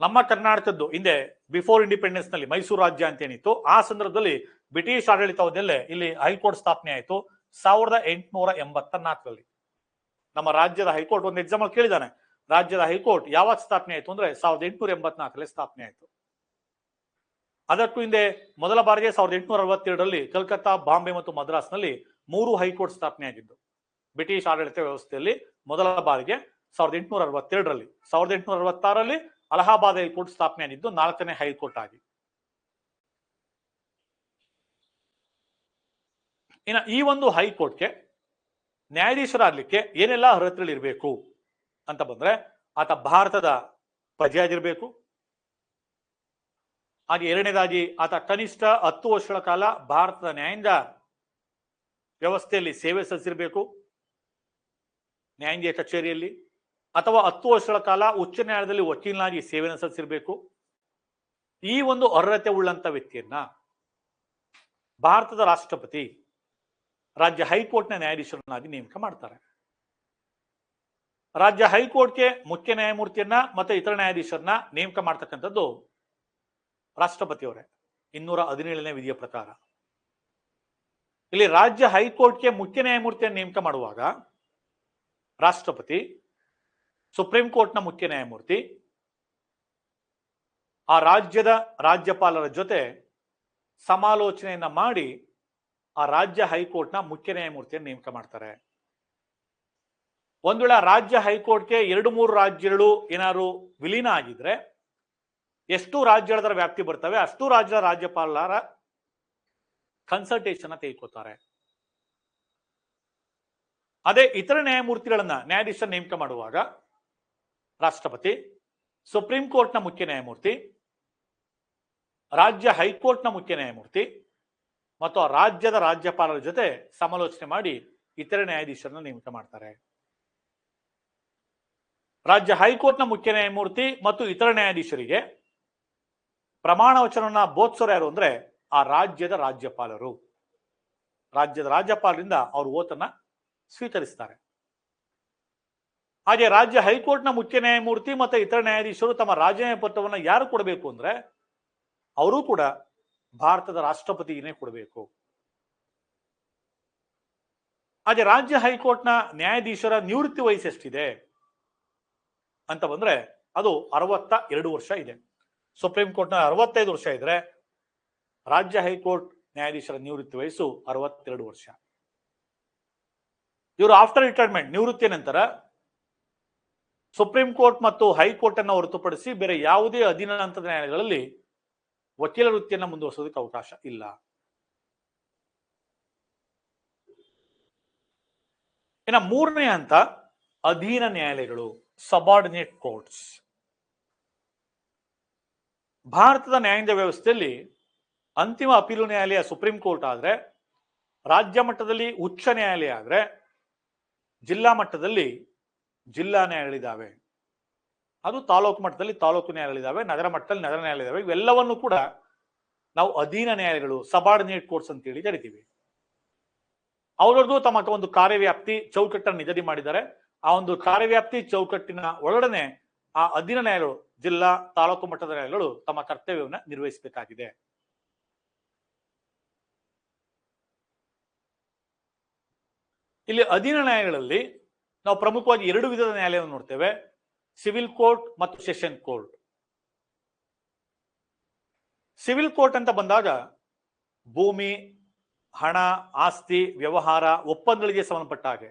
ನಮ್ಮ ಕರ್ನಾಟಕದ್ದು ಹಿಂದೆ ಬಿಫೋರ್ ಇಂಡಿಪೆಂಡೆನ್ಸ್ ನಲ್ಲಿ ಮೈಸೂರು ರಾಜ್ಯ ಅಂತ ಏನಿತ್ತು, ಆ ಸಂದರ್ಭದಲ್ಲಿ ಬ್ರಿಟಿಷ್ ಆಡಳಿತವನ್ನೆಲ್ಲೇ ಇಲ್ಲಿ ಹೈಕೋರ್ಟ್ ಸ್ಥಾಪನೆ ಆಯಿತು 1884ರಲ್ಲಿ. ನಮ್ಮ ರಾಜ್ಯದ ಹೈಕೋರ್ಟ್ ಒಂದು ಎಕ್ಸಾಂಪಲ್ ಕೇಳಿದಾನೆ, ರಾಜ್ಯದ ಹೈಕೋರ್ಟ್ ಯಾವಾಗ ಸ್ಥಾಪನೆ ಆಯಿತು ಅಂದ್ರೆ 1884ರಲ್ಲಿ ಸ್ಥಾಪನೆ ಆಯಿತು. ಅದಕ್ಕೂ ಹಿಂದೆ ಮೊದಲ ಬಾರಿಗೆ 1862ರಲ್ಲಿ ಕಲ್ಕತ್ತಾ, ಬಾಂಬೆ ಮತ್ತು ಮದ್ರಾಸ್ನಲ್ಲಿ 3 ಹೈಕೋರ್ಟ್ ಸ್ಥಾಪನೆ ಆಗಿದ್ದು. ಬ್ರಿಟಿಷ್ ಆಡಳಿತ ವ್ಯವಸ್ಥೆಯಲ್ಲಿ ಮೊದಲ ಬಾರಿಗೆ 1862ರಲ್ಲಿ. 1866ರಲ್ಲಿ ಅಲಹಾಬಾದ್ ಹೈಕೋರ್ಟ್ ಸ್ಥಾಪನೆ ಆಗಿದ್ದು 4ನೇ ಹೈಕೋರ್ಟ್ ಆಗಿ. ಇನ್ನು ಈ ಒಂದು ಹೈಕೋರ್ಟ್ಗೆ ನ್ಯಾಯಾಧೀಶರಾಗ್ಲಿಕ್ಕೆ ಏನೆಲ್ಲ ಅರ್ಹತೆಗಳು ಇರಬೇಕು ಅಂತ ಬಂದ್ರೆ, ಆತ ಭಾರತದ ಪ್ರಜೆಯಾಗಿರ್ಬೇಕು. ಹಾಗೆ ಎರಡನೇದಾಗಿ ಆತ ಕನಿಷ್ಠ 10 ವರ್ಷಗಳ ಕಾಲ ಭಾರತದ ನ್ಯಾಯಾಂಗ ವ್ಯವಸ್ಥೆಯಲ್ಲಿ ಸೇವೆ ಸಲ್ಲಿಸಿರ್ಬೇಕು, ನ್ಯಾಯಾಂಗೀಯ ಕಚೇರಿಯಲ್ಲಿ, ಅಥವಾ 10 ವರ್ಷಗಳ ಕಾಲ ಉಚ್ಚ ನ್ಯಾಯಾಲಯದಲ್ಲಿ ವಕೀಲನಾಗಿ ಸೇವೆಯನ್ನು ಸಲ್ಲಿಸಿರ್ಬೇಕು. ಈ ಒಂದು ಅರ್ಹತೆ ಉಳ್ಳಂತ ವ್ಯಕ್ತಿಯನ್ನ ಭಾರತದ ರಾಷ್ಟ್ರಪತಿ ರಾಜ್ಯ ಹೈಕೋರ್ಟ್ನ ನ್ಯಾಯಾಧೀಶರನ್ನಾಗಿ ನೇಮಕ ಮಾಡ್ತಾರೆ. ರಾಜ್ಯ ಹೈಕೋರ್ಟ್ಗೆ ಮುಖ್ಯ ನ್ಯಾಯಮೂರ್ತಿಯನ್ನ ಮತ್ತು ಇತರ ನ್ಯಾಯಾಧೀಶರನ್ನ ನೇಮಕ ಮಾಡ್ತಕ್ಕಂಥದ್ದು ರಾಷ್ಟ್ರಪತಿಯವರೇ 217ನೇ ವಿಧಿಯ ಪ್ರಕಾರ. ಇಲ್ಲಿ ರಾಜ್ಯ ಹೈಕೋರ್ಟ್ಗೆ ಮುಖ್ಯ ನ್ಯಾಯಮೂರ್ತಿಯನ್ನು ನೇಮಕ ಮಾಡುವಾಗ ರಾಷ್ಟ್ರಪತಿ, ಸುಪ್ರೀಂ ಕೋರ್ಟ್ನ ಮುಖ್ಯ ನ್ಯಾಯಮೂರ್ತಿ ಆ ರಾಜ್ಯದ ರಾಜ್ಯಪಾಲರ ಜೊತೆ ಸಮಾಲೋಚನೆಯನ್ನ ಮಾಡಿ ಆ ರಾಜ್ಯ ಹೈಕೋರ್ಟ್ನ ಮುಖ್ಯ ನ್ಯಾಯಮೂರ್ತಿಯನ್ನು ನೇಮಕ ಮಾಡ್ತಾರೆ. ಒಂದ್ ವೇಳೆ ರಾಜ್ಯ ಹೈಕೋರ್ಟ್ಗೆ 2-3 ರಾಜ್ಯಗಳು ಏನಾದ್ರು ವಿಲೀನ ಆಗಿದ್ರೆ ಎಷ್ಟು ರಾಜ್ಯಗಳ ವ್ಯಾಪ್ತಿ ಬರ್ತವೆ ಅಷ್ಟು ರಾಜ್ಯದ ರಾಜ್ಯಪಾಲರ ಕನ್ಸಲ್ಟೇಷನ್ ತೆಗೆದುಕೊತಾರೆ. ಅದೇ ಇತರ ನ್ಯಾಯಮೂರ್ತಿಗಳನ್ನ ನ್ಯಾಯಾಧೀಶ ನೇಮಕ ಮಾಡುವಾಗ ರಾಷ್ಟ್ರಪತಿ, ಸುಪ್ರೀಂ ಕೋರ್ಟ್ನ ಮುಖ್ಯ ನ್ಯಾಯಮೂರ್ತಿ, ರಾಜ್ಯ ಹೈಕೋರ್ಟ್ನ ಮುಖ್ಯ ನ್ಯಾಯಮೂರ್ತಿ ಮತ್ತು ಆ ರಾಜ್ಯದ ರಾಜ್ಯಪಾಲರ ಜೊತೆ ಸಮಾಲೋಚನೆ ಮಾಡಿ ಇತರ ನ್ಯಾಯಾಧೀಶರನ್ನ ನೇಮಕ ಮಾಡ್ತಾರೆ. ರಾಜ್ಯ ಹೈಕೋರ್ಟ್ನ ಮುಖ್ಯ ನ್ಯಾಯಮೂರ್ತಿ ಮತ್ತು ಇತರ ನ್ಯಾಯಾಧೀಶರಿಗೆ ಪ್ರಮಾಣ ವಚನವನ್ನ ಬೋಧಿಸೋರು ಯಾರು ಅಂದ್ರೆ ಆ ರಾಜ್ಯದ ರಾಜ್ಯಪಾಲರು. ರಾಜ್ಯದ ರಾಜ್ಯಪಾಲರಿಂದ ಅವರು ಓತನ್ನ ಸ್ವೀಕರಿಸ್ತಾರೆ. ಹಾಗೆ ರಾಜ್ಯ ಹೈಕೋರ್ಟ್ನ ಮುಖ್ಯ ನ್ಯಾಯಮೂರ್ತಿ ಮತ್ತು ಇತರ ನ್ಯಾಯಾಧೀಶರು ತಮ್ಮ ರಾಜೀನಾಮೆ ಪತ್ರವನ್ನು ಯಾರು ಕೊಡಬೇಕು ಅಂದ್ರೆ ಅವರು ಕೂಡ ಭಾರತದ ರಾಷ್ಟ್ರಪತಿಗೆ ಕೊಡಬೇಕು. ಹಾಗೆ ರಾಜ್ಯ ಹೈಕೋರ್ಟ್ನ ನ್ಯಾಯಾಧೀಶರ ನಿವೃತ್ತಿ ವಯಸ್ಸು ಎಷ್ಟಿದೆ ಅಂತ ಬಂದ್ರೆ ಅದು 62 ವರ್ಷ ಇದೆ. ಸುಪ್ರೀಂ ಕೋರ್ಟ್ನ 65 ವರ್ಷ ಇದ್ರೆ ರಾಜ್ಯ ಹೈಕೋರ್ಟ್ ನ್ಯಾಯಾಧೀಶರ ನಿವೃತ್ತಿ ವಯಸ್ಸು 62 ವರ್ಷ. ಇವರು ಆಫ್ಟರ್ ರಿಟೈರ್ಮೆಂಟ್, ನಿವೃತ್ತಿಯ ನಂತರ ಸುಪ್ರೀಂ ಕೋರ್ಟ್ ಮತ್ತು ಹೈಕೋರ್ಟ್ ಅನ್ನು ಹೊರತುಪಡಿಸಿ ಬೇರೆ ಯಾವುದೇ ಅಧೀನ ಹಂತದ ನ್ಯಾಯಾಲಯಗಳಲ್ಲಿ ವಕೀಲ ವೃತ್ತಿಯನ್ನು ಮುಂದುವರಿಸೋದಕ್ಕೆ ಅವಕಾಶ ಇಲ್ಲ. ಇನ್ನು ಮೂರನೇ ಹಂತ ಅಧೀನ ನ್ಯಾಯಾಲಯಗಳು, ಸಬಾರ್ಡಿನೇಟ್ ಕೋರ್ಟ್ಸ್. ಭಾರತದ ನ್ಯಾಯಾಂಗ ವ್ಯವಸ್ಥೆಯಲ್ಲಿ ಅಂತಿಮ ಅಪೀಲು ನ್ಯಾಯಾಲಯ ಸುಪ್ರೀಂ ಕೋರ್ಟ್ ಆದ್ರೆ, ರಾಜ್ಯ ಮಟ್ಟದಲ್ಲಿ ಉಚ್ಚ ನ್ಯಾಯಾಲಯ ಆದ್ರೆ, ಜಿಲ್ಲಾ ಮಟ್ಟದಲ್ಲಿ ಜಿಲ್ಲಾ ನ್ಯಾಯಾಲಯಗಳಿದ್ದಾವೆ, ಅದು ತಾಲೂಕು ಮಟ್ಟದಲ್ಲಿ ತಾಲೂಕು ನ್ಯಾಯಾಲಯಗಳಿದ್ದಾವೆ, ನಗರ ಮಟ್ಟದಲ್ಲಿ ನಗರ ನ್ಯಾಯಾಲಯ ಇದಾವೆ. ಇವೆಲ್ಲವನ್ನು ಕೂಡ ನಾವು ಅಧೀನ ನ್ಯಾಯಾಲಯಗಳು, ಸಬಾರ್ಡಿನೇಟ್ ಕೋರ್ಟ್ಸ್ ಅಂತ ಹೇಳಿ ಕರಿತೀವಿ. ಅವರದ್ದು ತಮ್ಮ ಒಂದು ಕಾರ್ಯವ್ಯಾಪ್ತಿ ಚೌಕಟ್ಟನ್ನು ನಿಗದಿ ಮಾಡಿದ್ದಾರೆ. ಆ ಒಂದು ಕಾರ್ಯವ್ಯಾಪ್ತಿ ಚೌಕಟ್ಟಿನ ಒಳಗಡೆ ಆ ಅಧೀನ ನ್ಯಾಯಾಲಯಗಳು, ಜಿಲ್ಲಾ ತಾಲೂಕು ಮಟ್ಟದ ನ್ಯಾಯಾಲಯಗಳು ತಮ್ಮ ಕರ್ತವ್ಯವನ್ನು ನಿರ್ವಹಿಸಬೇಕಾಗಿದೆ. ಇಲ್ಲಿ ಅಧೀನ ನ್ಯಾಯಾಲಯಗಳಲ್ಲಿ ನಾವು ಪ್ರಮುಖವಾಗಿ 2 ವಿಧದ ನ್ಯಾಯಾಲಯವನ್ನು ನೋಡ್ತೇವೆ, ಸಿವಿಲ್ ಕೋರ್ಟ್ ಮತ್ತು ಸೆಷನ್ ಕೋರ್ಟ್. ಸಿವಿಲ್ ಕೋರ್ಟ್ ಅಂತ ಬಂದಾಗ ಭೂಮಿ, ಹಣ, ಆಸ್ತಿ, ವ್ಯವಹಾರ, ಒಪ್ಪಂದಗಳಿಗೆ ಸಂಬಂಧಪಟ್ಟ ಹಾಗೆ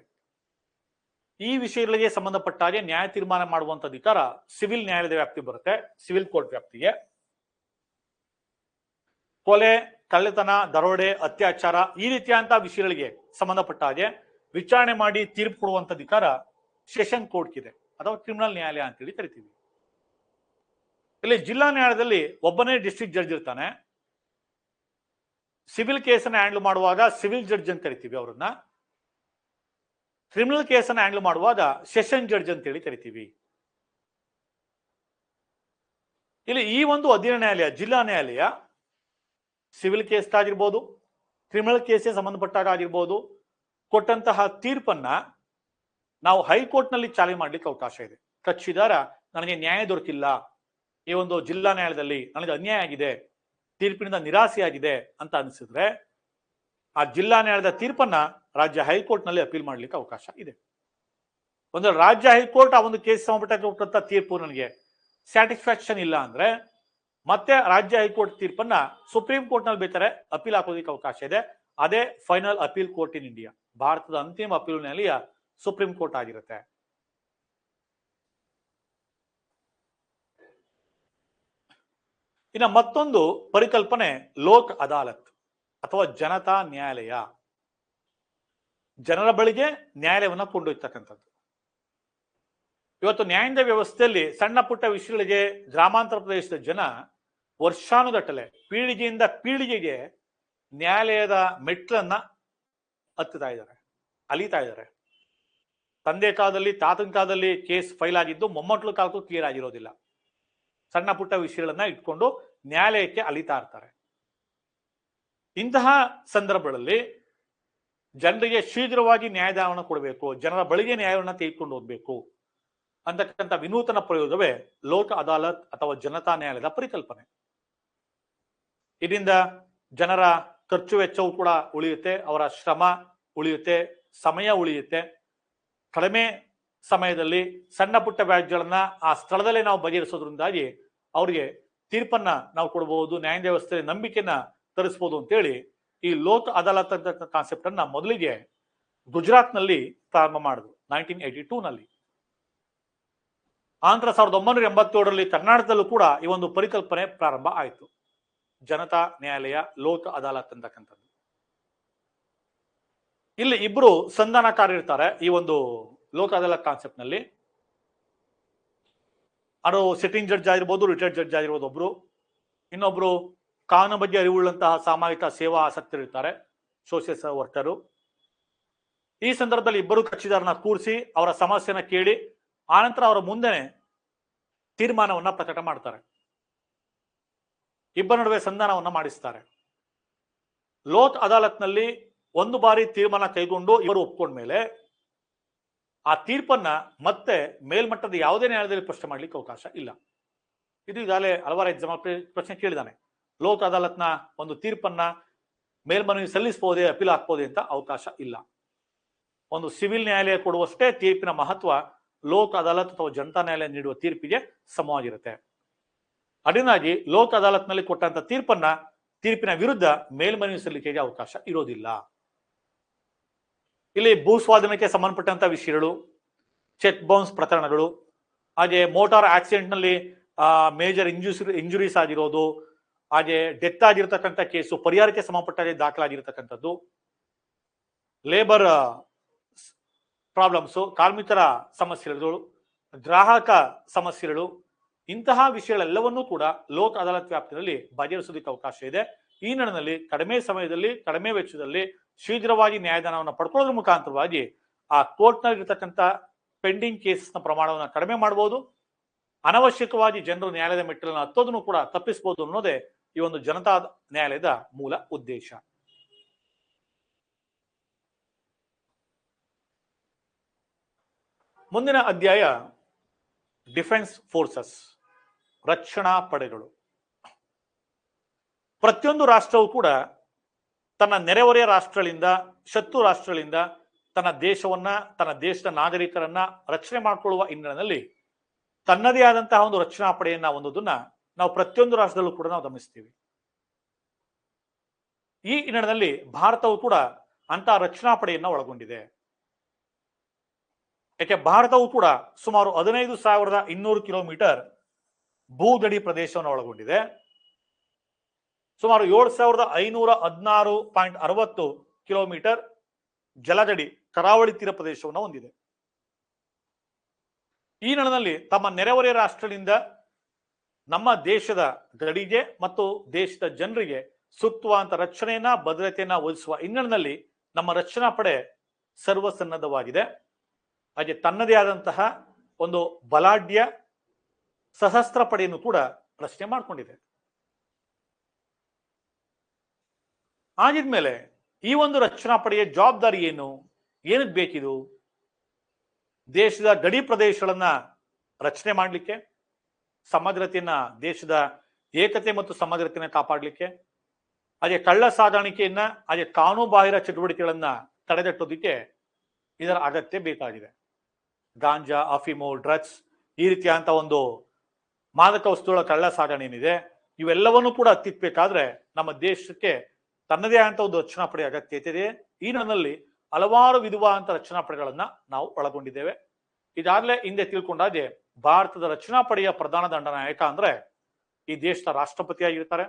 ಈ ವಿಷಯಗಳಿಗೆ ಸಂಬಂಧಪಟ್ಟ ಹಾಗೆ ನ್ಯಾಯ ತೀರ್ಮಾನ ಮಾಡುವಂತ ಅಧಿಕಾರ ಸಿವಿಲ್ ನ್ಯಾಯಾಲಯದ ವ್ಯಾಪ್ತಿ ಬರುತ್ತೆ, ಸಿವಿಲ್ ಕೋರ್ಟ್ ವ್ಯಾಪ್ತಿಗೆ. ಕೊಲೆ, ಕಳ್ಳತನ, ದರೋಡೆ, ಅತ್ಯಾಚಾರ ಈ ರೀತಿಯಾದಂತಹ ವಿಷಯಗಳಿಗೆ ಸಂಬಂಧಪಟ್ಟ ಹಾಗೆ ವಿಚಾರಣೆ ಮಾಡಿ ತೀರ್ಪು ಕೊಡುವಂತ ಅಧಿಕಾರ ಸೆಷನ್ ಕೋರ್ಟ್ಗಿದೆ, ಅಥವಾ ಕ್ರಿಮಿನಲ್ ನ್ಯಾಯಾಲಯ ಅಂತೇಳಿ ಕರಿತೀವಿ. ಇಲ್ಲಿ ಜಿಲ್ಲಾ ನ್ಯಾಯಾಲಯದಲ್ಲಿ ಒಬ್ಬನೇ ಡಿಸ್ಟ್ರಿಕ್ಟ್ ಜಡ್ಜ್ ಇರ್ತಾನೆ. ಸಿವಿಲ್ ಕೇಸನ್ನು ಹ್ಯಾಂಡಲ್ ಮಾಡುವಾಗ ಸಿವಿಲ್ ಜಡ್ಜ್ ಅಂತ ಕರಿತೀವಿ ಅವರನ್ನ. ಕ್ರಿಮಿನಲ್ ಕೇಸನ್ನು ಹ್ಯಾಂಡಲ್ ಮಾಡುವಾಗ ಸೆಷನ್ ಜಡ್ಜ್ ಅಂತೇಳಿ ಕರಿತೀವಿ. ಇಲ್ಲಿ ಈ ಒಂದು ಅಧೀನ ನ್ಯಾಯಾಲಯ, ಜಿಲ್ಲಾ ನ್ಯಾಯಾಲಯ ಸಿವಿಲ್ ಕೇಸ್ ಆಗಿರ್ಬೋದು, ಕ್ರಿಮಿನಲ್ ಕೇಸ್ಗೆ ಸಂಬಂಧಪಟ್ಟಾಗ ಆಗಿರ್ಬೋದು, ಕೊಟ್ಟಂತಹ ತೀರ್ಪನ್ನ ನಾವು ಹೈಕೋರ್ಟ್ ನಲ್ಲಿ ಚಾಲನೆ ಮಾಡ್ಲಿಕ್ಕೆ ಅವಕಾಶ ಇದೆ. ಕಕ್ಷಿದಾರ ನನಗೆ ನ್ಯಾಯ ದೊರಕಿಲ್ಲ, ಈ ಒಂದು ಜಿಲ್ಲಾ ನ್ಯಾಯಾಲಯದಲ್ಲಿ ನನಗೆ ಅನ್ಯಾಯ ಆಗಿದೆ, ತೀರ್ಪಿನಿಂದ ನಿರಾಸೆಯಾಗಿದೆ ಅಂತ ಅನಿಸಿದ್ರೆ ಆ ಜಿಲ್ಲಾ ನ್ಯಾಯಾಲಯದ ತೀರ್ಪನ್ನ ರಾಜ್ಯ ಹೈಕೋರ್ಟ್ ನಲ್ಲಿ ಅಪೀಲ್ ಮಾಡ್ಲಿಕ್ಕೆ ಅವಕಾಶ ಇದೆ. ಒಂದು ರಾಜ್ಯ ಹೈಕೋರ್ಟ್ ಆ ಒಂದು ಕೇಸ್ ಸಂಬಂಧಪಟ್ಟ ತೀರ್ಪು ನನಗೆ ಸ್ಯಾಟಿಸ್ಫ್ಯಾಕ್ಷನ್ ಇಲ್ಲ ಅಂದ್ರೆ ಮತ್ತೆ ರಾಜ್ಯ ಹೈಕೋರ್ಟ್ ತೀರ್ಪನ್ನ ಸುಪ್ರೀಂ ಕೋರ್ಟ್ ನಲ್ಲಿ ಬೇಕಾದ್ರೆ ಅಪೀಲ್ ಹಾಕೋದಕ್ಕೆ ಅವಕಾಶ ಇದೆ. ಅದೇ final appeal court in India. ಭಾರತದ ಅಂತಿಮ ಅಪೀಲ್ ನ್ಯಾಯಾಲಯ ಸುಪ್ರೀಂ ಕೋರ್ಟ್ ಆಗಿರುತ್ತೆ. ಇನ್ನು ಮತ್ತೊಂದು ಪರಿಕಲ್ಪನೆ ಲೋಕ್ ಅದಾಲತ್ ಅಥವಾ ಜನತಾ ನ್ಯಾಯಾಲಯ. ಜನರ ಬಳಿಗೆ ನ್ಯಾಯಾಲಯವನ್ನ ಕೊಂಡೊಯ್ತಕ್ಕಂಥದ್ದು. ಇವತ್ತು ನ್ಯಾಯಾಂಗ ವ್ಯವಸ್ಥೆಯಲ್ಲಿ ಸಣ್ಣ ಪುಟ್ಟ ವಿಷಯಗಳಿಗೆ ಗ್ರಾಮಾಂತರ ಪ್ರದೇಶದ ಜನ ವರ್ಷಾನುಗಟ್ಟಲೆ ಪೀಳಿಗೆಯಿಂದ ಪೀಳಿಗೆಗೆ ನ್ಯಾಯಾಲಯದ ಮೆಟ್ಲನ್ನ ಹತ್ತುತ್ತಾ ಇದ್ದಾರೆ, ಅಲಿತಾ ಇದ್ದಾರೆ. ತಂದೆ ಕಾಲದಲ್ಲಿ, ತಾತನ ಕಾಲದಲ್ಲಿ ಕೇಸ್ ಫೈಲ್ ಆಗಿದ್ದು ಮೊಮ್ಮಕ್ಕಳ ಕಾಲಕ್ಕೂ ಕ್ಲಿಯರ್ ಆಗಿರೋದಿಲ್ಲ. ಸಣ್ಣ ಪುಟ್ಟ ವಿಷಯಗಳನ್ನ ಇಟ್ಕೊಂಡು ನ್ಯಾಯಾಲಯಕ್ಕೆ ಅಲಿತಾ ಇರ್ತಾರೆ. ಇಂತಹ ಸಂದರ್ಭಗಳಲ್ಲಿ ಜನರಿಗೆ ಶೀಘ್ರವಾಗಿ ನ್ಯಾಯದಾನವನ್ನು ಕೊಡಬೇಕು, ಜನರ ಬಳಿಗೆ ನ್ಯಾಯವನ್ನು ತೆಗೆದುಕೊಂಡು ಹೋಗ್ಬೇಕು ಅಂತಕ್ಕಂಥ ವಿನೂತನ ಪ್ರಯೋಗವೇ ಲೋಕ ಅದಾಲತ್ ಅಥವಾ ಜನತಾ ನ್ಯಾಯಾಲಯದ ಪರಿಕಲ್ಪನೆ. ಇದರಿಂದ ಜನರ ಖರ್ಚು ವೆಚ್ಚವೂ ಕೂಡ ಉಳಿಯುತ್ತೆ, ಅವರ ಶ್ರಮ ಉಳಿಯುತ್ತೆ, ಸಮಯ ಉಳಿಯುತ್ತೆ. ಕಡಿಮೆ ಸಮಯದಲ್ಲಿ ಸಣ್ಣ ಪುಟ್ಟ ವ್ಯಾಜ್ಯಗಳನ್ನ ಆ ಸ್ಥಳದಲ್ಲೇ ನಾವು ಬಗೆಹರಿಸೋದ್ರಿಂದಾಗಿ ಅವ್ರಿಗೆ ತೀರ್ಪನ್ನ ನಾವು ಕೊಡಬಹುದು, ನ್ಯಾಯಾಂಗ ವ್ಯವಸ್ಥೆ ನಂಬಿಕೆಯನ್ನ ತರಿಸಬಹುದು ಅಂತೇಳಿ ಈ ಲೋಕ್ ಅದಾಲತ್ ಅಂತ ಕಾನ್ಸೆಪ್ಟ್ ಅನ್ನ ಮೊದಲಿಗೆ ಗುಜರಾತ್ ನಲ್ಲಿ ಪ್ರಾರಂಭ ಮಾಡಿದ್ರು 1982 ನಲ್ಲಿ. ಆನಂತರ 1987ರಲ್ಲಿ ಕರ್ನಾಟಕದಲ್ಲೂ ಕೂಡ ಈ ಒಂದು ಪರಿಕಲ್ಪನೆ ಪ್ರಾರಂಭ ಆಯಿತು, ಜನತಾ ನ್ಯಾಯಾಲಯ, ಲೋಕ್ ಅದಾಲತ್ ಅಂತಕ್ಕಂಥದ್ದು. ಇಲ್ಲಿ ಇಬ್ರು ಸಂಧಾನಕಾರರು ಈ ಒಂದು ಲೋಕ್ ಅದಾಲತ್ ಕಾನ್ಸೆಪ್ಟ್ ನಲ್ಲಿ. ಅದು ಸಿಟ್ಟಿಂಗ್ ಜಡ್ಜ್ ಆಗಿರ್ಬೋದು, ರಿಟೈರ್ಡ್ ಜಡ್ಜ್ ಆಗಿರ್ಬೋದು ಒಬ್ರು, ಇನ್ನೊಬ್ರು ಕಾನೂನು ಬಗ್ಗೆ ಅರಿವುಳ್ಳಂತಹ ಸಾಮಾಜಿಕ ಸೇವಾ ಆಸಕ್ತರಿರ್ತಾರೆ, ಸೋಷಿಯಲ್ ವರ್ಕರು. ಈ ಸಂದರ್ಭದಲ್ಲಿ ಇಬ್ಬರು ಕಕ್ಷಿದಾರನ ಕೂರಿಸಿ ಅವರ ಸಮಸ್ಯೆನ ಕೇಳಿ ಆನಂತರ ಅವರ ಮುಂದೆ ತೀರ್ಮಾನವನ್ನ ಪ್ರಕಟ ಮಾಡ್ತಾರೆ, ಇಬ್ಬರ ನಡುವೆ ಸಂಧಾನವನ್ನ ಮಾಡಿಸ್ತಾರೆ. ಲೋಕ್ ಅದಾಲತ್ನಲ್ಲಿ ಒಂದು ಬಾರಿ ತೀರ್ಮಾನ ಕೈಗೊಂಡು ಇವರು ಒಪ್ಕೊಂಡ್ಮೇಲೆ ಆ ತೀರ್ಪನ್ನ ಮತ್ತೆ ಮೇಲ್ಮಟ್ಟದ ಯಾವುದೇ ನ್ಯಾಯಾಲಯದಲ್ಲಿ ಪ್ರಶ್ನೆ ಮಾಡ್ಲಿಕ್ಕೆ ಅವಕಾಶ ಇಲ್ಲ. ಇದು ಈಗಾಗಲೇ ಹಲವಾರು ಎಕ್ಸಾಮ್ ಪ್ರಶ್ನೆ ಕೇಳಿದಾನೆ. ಲೋಕ ಅದಾಲತ್ನ ಒಂದು ತೀರ್ಪನ್ನ ಮೇಲ್ಮನವಿ ಸಲ್ಲಿಸಬಹುದೇ, ಅಪೀಲ್ ಹಾಕ್ಬೋದೇ ಅಂತ ಅವಕಾಶ ಇಲ್ಲ. ಒಂದು ಸಿವಿಲ್ ನ್ಯಾಯಾಲಯ ಕೊಡುವಷ್ಟೇ ತೀರ್ಪಿನ ಮಹತ್ವ ಲೋಕ ಅದಾಲತ್ ಅಥವಾ ಜನತಾ ನ್ಯಾಯಾಲಯ ನೀಡುವ ತೀರ್ಪಿಗೆ ಸಮವಾಗಿರುತ್ತೆ. ಅದರಿಂದಾಗಿ ಲೋಕ ಅದಾಲತ್ನಲ್ಲಿ ಕೊಟ್ಟಂತ ತೀರ್ಪಿನ ವಿರುದ್ಧ ಮೇಲ್ಮನವಿ ಸಲ್ಲಿಕೆಗೆ ಅವಕಾಶ ಇರೋದಿಲ್ಲ. ಇಲ್ಲಿ ಭೂ ಸ್ವಾಧೀನಕ್ಕೆ ಸಂಬಂಧಪಟ್ಟಂತ ವಿಷಯಗಳು, ಚೆಕ್ ಬೌನ್ಸ್ ಪ್ರಕರಣಗಳು, ಹಾಗೆ ಮೋಟಾರ್ ಆಕ್ಸಿಡೆಂಟ್ ನಲ್ಲಿ ಮೇಜರ್ ಇಂಜುರೀಸ್ ಆಗಿರೋದು, ಹಾಗೆ ಡೆತ್ ಆಗಿರತಕ್ಕಂಥ ಕೇಸು ಪರಿಹಾರಕ್ಕೆ ಸಂಬಂಧಪಟ್ಟ ದಾಖಲಾಗಿರತಕ್ಕಂಥದ್ದು, ಲೇಬರ್ ಪ್ರಾಬ್ಲಮ್ಸು, ಕಾರ್ಮಿಕರ ಸಮಸ್ಯೆಗಳು, ಗ್ರಾಹಕ ಸಮಸ್ಯೆಗಳು, ಇಂತಹ ವಿಷಯಗಳೆಲ್ಲವನ್ನೂ ಕೂಡ ಲೋಕ ಅದಾಲತ್ ವ್ಯಾಪ್ತಿಯಲ್ಲಿ ಬಗೆಹರಿಸೋದಕ್ಕೆ ಅವಕಾಶ ಇದೆ. ಈ ನಿಟ್ಟಿನಲ್ಲಿ ಕಡಿಮೆ ಸಮಯದಲ್ಲಿ, ಕಡಿಮೆ ವೆಚ್ಚದಲ್ಲಿ ಶೀಘ್ರವಾಗಿ ನ್ಯಾಯದಾನವನ್ನು ಪಡ್ಕೊಳ್ಳೋದ್ರ ಮುಖಾಂತರವಾಗಿ ಆ ಕೋರ್ಟ್ನಲ್ಲಿ ಇರತಕ್ಕಂಥ ಪೆಂಡಿಂಗ್ ಕೇಸ್ನ ಪ್ರಮಾಣವನ್ನು ಕಡಿಮೆ ಮಾಡಬಹುದು, ಅನವಶ್ಯಕವಾಗಿ ಜನರು ನ್ಯಾಯಾಲಯದ ಮೆಟ್ಟಿಲನ್ನು ಹತ್ತೋದನ್ನು ಕೂಡ ತಪ್ಪಿಸಬಹುದು ಅನ್ನೋದೇ ಈ ಒಂದು ಜನತಾ ನ್ಯಾಯಾಲಯದ ಮೂಲ ಉದ್ದೇಶ. ಮುಂದಿನ ಅಧ್ಯಾಯ ಡಿಫೆನ್ಸ್ ಫೋರ್ಸಸ್, ರಕ್ಷಣಾ ಪಡೆಗಳು. ಪ್ರತಿಯೊಂದು ರಾಷ್ಟ್ರವು ಕೂಡ ತನ್ನ ನೆರೆಹೊರೆಯ ರಾಷ್ಟ್ರಗಳಿಂದ, ಶತ್ರು ರಾಷ್ಟ್ರಗಳಿಂದ ತನ್ನ ದೇಶವನ್ನ, ತನ್ನ ದೇಶದ ನಾಗರಿಕರನ್ನ ರಕ್ಷಣೆ ಮಾಡಿಕೊಳ್ಳುವ ಹಿನ್ನೆಲೆಯಲ್ಲಿ ತನ್ನದೇ ಆದಂತಹ ಒಂದು ರಕ್ಷಣಾ ಪಡೆಯನ್ನ ಹೊಂದೋದನ್ನ ನಾವು ಪ್ರತಿಯೊಂದು ರಾಷ್ಟ್ರದಲ್ಲೂ ಕೂಡ ನಾವು ಗಮನಿಸ್ತೀವಿ. ಈ ಹಿನ್ನೆಲೆಯಲ್ಲಿ ಭಾರತವು ಕೂಡ ಅಂತಹ ರಕ್ಷಣಾ ಪಡೆಯನ್ನ ಒಳಗೊಂಡಿದೆ. ಯಾಕೆ ಭಾರತವು ಕೂಡ ಸುಮಾರು 15,200 ಕಿಲೋಮೀಟರ್ ಭೂಗಡಿ ಪ್ರದೇಶವನ್ನು ಒಳಗೊಂಡಿದೆ. ಸುಮಾರು 7,516.60 ಕಿಲೋಮೀಟರ್ ಜಲಗಡಿ ಕರಾವಳಿ ತೀರ ಪ್ರದೇಶವನ್ನು ಹೊಂದಿದೆ. ಈ ನಿಟ್ಟಿನಲ್ಲಿ ತಮ್ಮ ನೆರೆಹೊರೆಯ ರಾಷ್ಟ್ರದಿಂದ ನಮ್ಮ ದೇಶದ ಗಡಿಗೆ ಮತ್ತು ದೇಶದ ಜನರಿಗೆ ಸೂಕ್ತವಾದಂತ ರಕ್ಷಣೆಯನ್ನ, ಭದ್ರತೆಯನ್ನ ಒದಗಿಸುವ ಹಿನ್ನೆಲೆಯಲ್ಲಿ ನಮ್ಮ ರಕ್ಷಣಾ ಪಡೆ ಸರ್ವಸನ್ನದ್ಧವಾಗಿದೆ. ಹಾಗೆ ತನ್ನದೇ ಆದಂತಹ ಒಂದು ಬಲಾಢ್ಯ ಸಶಸ್ತ್ರ ಪಡೆಯನ್ನು ಕೂಡ ರಚನೆ ಮಾಡಿಕೊಂಡಿದೆ. ಆಗಿದ್ಮೇಲೆ ಈ ಒಂದು ರಕ್ಷಣಾ ಪಡೆಯ ಜವಾಬ್ದಾರಿ ಏನು, ಏನಕ್ಕೆ ಬೇಕಿದು? ದೇಶದ ಗಡಿ ಪ್ರದೇಶಗಳನ್ನ ರಕ್ಷಣೆ ಮಾಡಲಿಕ್ಕೆ, ಸಮಗ್ರತೆಯನ್ನ, ದೇಶದ ಏಕತೆ ಮತ್ತು ಸಮಗ್ರತೆಯನ್ನ ಕಾಪಾಡಲಿಕ್ಕೆ, ಹಾಗೆ ಕಳ್ಳ ಸಾಗಾಣಿಕೆಯನ್ನ, ಹಾಗೆ ಕಾನೂನುಬಾಹಿರ ಚಟುವಟಿಕೆಗಳನ್ನ ತಡೆಗಟ್ಟೋದಕ್ಕೆ ಇದರ ಅಗತ್ಯ ಬೇಕಾಗಿದೆ. ಗಾಂಜಾ, ಅಫೀಮು, ಡ್ರಗ್ಸ್, ಈ ರೀತಿಯಾದಂತಹ ಒಂದು ಮಾದಕ ವಸ್ತುಗಳ ಕಳ್ಳ ಸಾಗಣೆ ಏನಿದೆ, ಇವೆಲ್ಲವನ್ನೂ ಕೂಡ ಹತ್ತಿಕ್ಕಬೇಕಾದ್ರೆ ನಮ್ಮ ದೇಶಕ್ಕೆ ತನ್ನದೇ ಆದಂತಹ ಒಂದು ರಕ್ಷಣಾ ಪಡೆಯ ಅಗತ್ಯತೆ ಇದೆ. ಈ ನಿಟ್ಟಿನಲ್ಲಿ ಹಲವಾರು ವಿಧವಾದಂತಹ ರಕ್ಷಣಾ ಪಡೆಗಳನ್ನ ನಾವು ಒಳಗೊಂಡಿದ್ದೇವೆ. ಇದಾಗಲೇ ಹಿಂದೆ ತಿಳ್ಕೊಂಡಾಗೆ ಭಾರತದ ರಕ್ಷಣಾ ಪಡೆಯ ಪ್ರಧಾನ ದಂಡನಾಯಕ ಅಂದ್ರೆ ಈ ದೇಶದ ರಾಷ್ಟ್ರಪತಿ ಆಗಿರ್ತಾರೆ.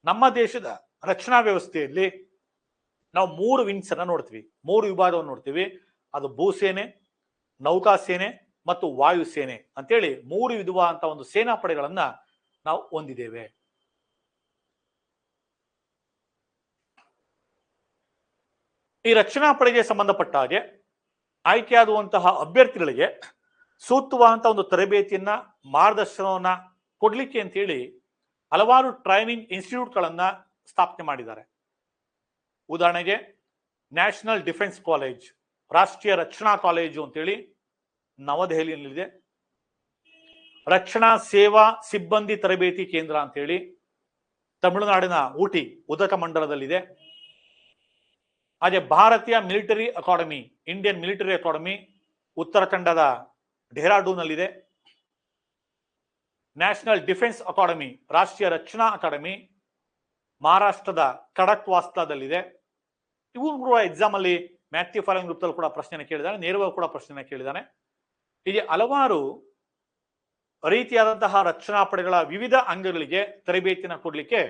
ನಮ್ಮ ದೇಶದ ರಕ್ಷಣಾ ವ್ಯವಸ್ಥೆಯಲ್ಲಿ ನಾವು 3 ವಿಂಗ್ಸ್ ಅನ್ನ ನೋಡ್ತೀವಿ, 3 ವಿಭಾಗವನ್ನು ನೋಡ್ತೀವಿ. ಅದು ಭೂಸೇನೆ, ನೌಕಾಸೇನೆ ಮತ್ತು ವಾಯುಸೇನೆ ಅಂತೇಳಿ 3 ವಿಧವಾದಂತಹ ಒಂದು ಸೇನಾ ಪಡೆಗಳನ್ನ ನಾವು ಹೊಂದಿದ್ದೇವೆ. ಈ ರಕ್ಷಣಾ ಪಡೆಗೆ ಸಂಬಂಧಪಟ್ಟ ಹಾಗೆ ಆಯ್ಕೆಯಾಗುವಂತಹ ಅಭ್ಯರ್ಥಿಗಳಿಗೆ ಸೂಕ್ತವಾದಂತಹ ಒಂದು ತರಬೇತಿಯನ್ನ, ಮಾರ್ಗದರ್ಶನವನ್ನ ಕೊಡ್ಲಿಕ್ಕೆ ಅಂತೇಳಿ ಹಲವಾರು ಟ್ರೈನಿಂಗ್ ಇನ್ಸ್ಟಿಟ್ಯೂಟ್ಗಳನ್ನ ಸ್ಥಾಪನೆ ಮಾಡಿದ್ದಾರೆ. ಉದಾಹರಣೆಗೆ ನ್ಯಾಷನಲ್ ಡಿಫೆನ್ಸ್ ಕಾಲೇಜ್, ರಾಷ್ಟ್ರೀಯ ರಕ್ಷಣಾ ಕಾಲೇಜು ಅಂತೇಳಿ ನವದೆಹಲಿಯಲ್ಲಿದೆ. ರಕ್ಷಣಾ ಸೇವಾ ಸಿಬ್ಬಂದಿ ತರಬೇತಿ ಕೇಂದ್ರ ಅಂತೇಳಿ ತಮಿಳುನಾಡಿನ ಊಟಿ ಉದಕಮಂಡಲದಲ್ಲಿದೆ. ಹಾಗೆ ಭಾರತೀಯ military academy, Indian military academy ಉತ್ತರಾಖಂಡದ ಡೆಹ್ರಾಡೂನ್ನಲ್ಲಿದೆ. ನ್ಯಾಷನಲ್ ಡಿಫೆನ್ಸ್ ಅಕಾಡೆಮಿ, ರಾಷ್ಟ್ರೀಯ ರಕ್ಷಣಾ ಅಕಾಡೆಮಿ ಮಹಾರಾಷ್ಟ್ರದ ಖಡಕ್ವಾಸ್ಲಾದಲ್ಲಿದೆ. ಇವು ಕೂಡ ಎಕ್ಸಾಮ್ ಅಲ್ಲಿ ಮ್ಯಾಥ್ಯೂ ಫಾಲೋಯಿಂಗ್ ಗ್ರೂಪ್ ಕೂಡ ಪ್ರಶ್ನೆ ಕೇಳಿದಾನೆ, ನೇರವಾಗಿ ಕೂಡ ಪ್ರಶ್ನೆ ಕೇಳಿದಾನೆ. ಹೀಗೆ ಹಲವಾರು ರೀತಿಯಾದಂತಹ ರಕ್ಷಣಾ ಪಡೆಗಳ ವಿವಿಧ ಅಂಗಗಳಿಗೆ ತರಬೇತಿಯನ್ನು ಕೊಡ್ಲಿಕ್ಕೆ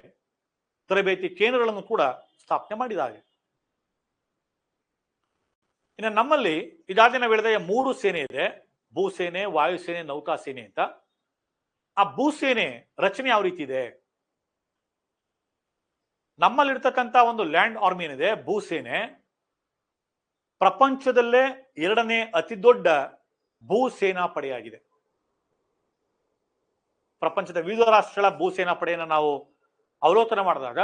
ತರಬೇತಿ ಕೇಂದ್ರಗಳನ್ನು ಕೂಡ ಸ್ಥಾಪನೆ ಮಾಡಿದ್ದಾರೆ. ಇನ್ನು ನಮ್ಮಲ್ಲಿ ಇದಾದ ನಾವು ಹೇಳಿದ 3 ಸೇನೆ ಇದೆ, ಭೂಸೇನೆ, ವಾಯುಸೇನೆ, ನೌಕಾಸೇನೆ ಅಂತ. ಆ ಭೂಸೇನೆ ರಚನೆ ಯಾವ ರೀತಿ ಇದೆ? ನಮ್ಮಲ್ಲಿರ್ತಕ್ಕಂಥ ಒಂದು ಲ್ಯಾಂಡ್ ಆರ್ಮಿ ಏನಿದೆ, ಭೂಸೇನೆ ಪ್ರಪಂಚದಲ್ಲೇ 2ನೇ ಅತಿ ದೊಡ್ಡ ಭೂಸೇನಾ ಪಡೆಯಾಗಿದೆ. ಪ್ರಪಂಚದ ವಿವಿಧ ರಾಷ್ಟ್ರಗಳ ಭೂಸೇನಾ ಪಡೆಯನ್ನು ನಾವು ಅವಲೋಕನ ಮಾಡಿದಾಗ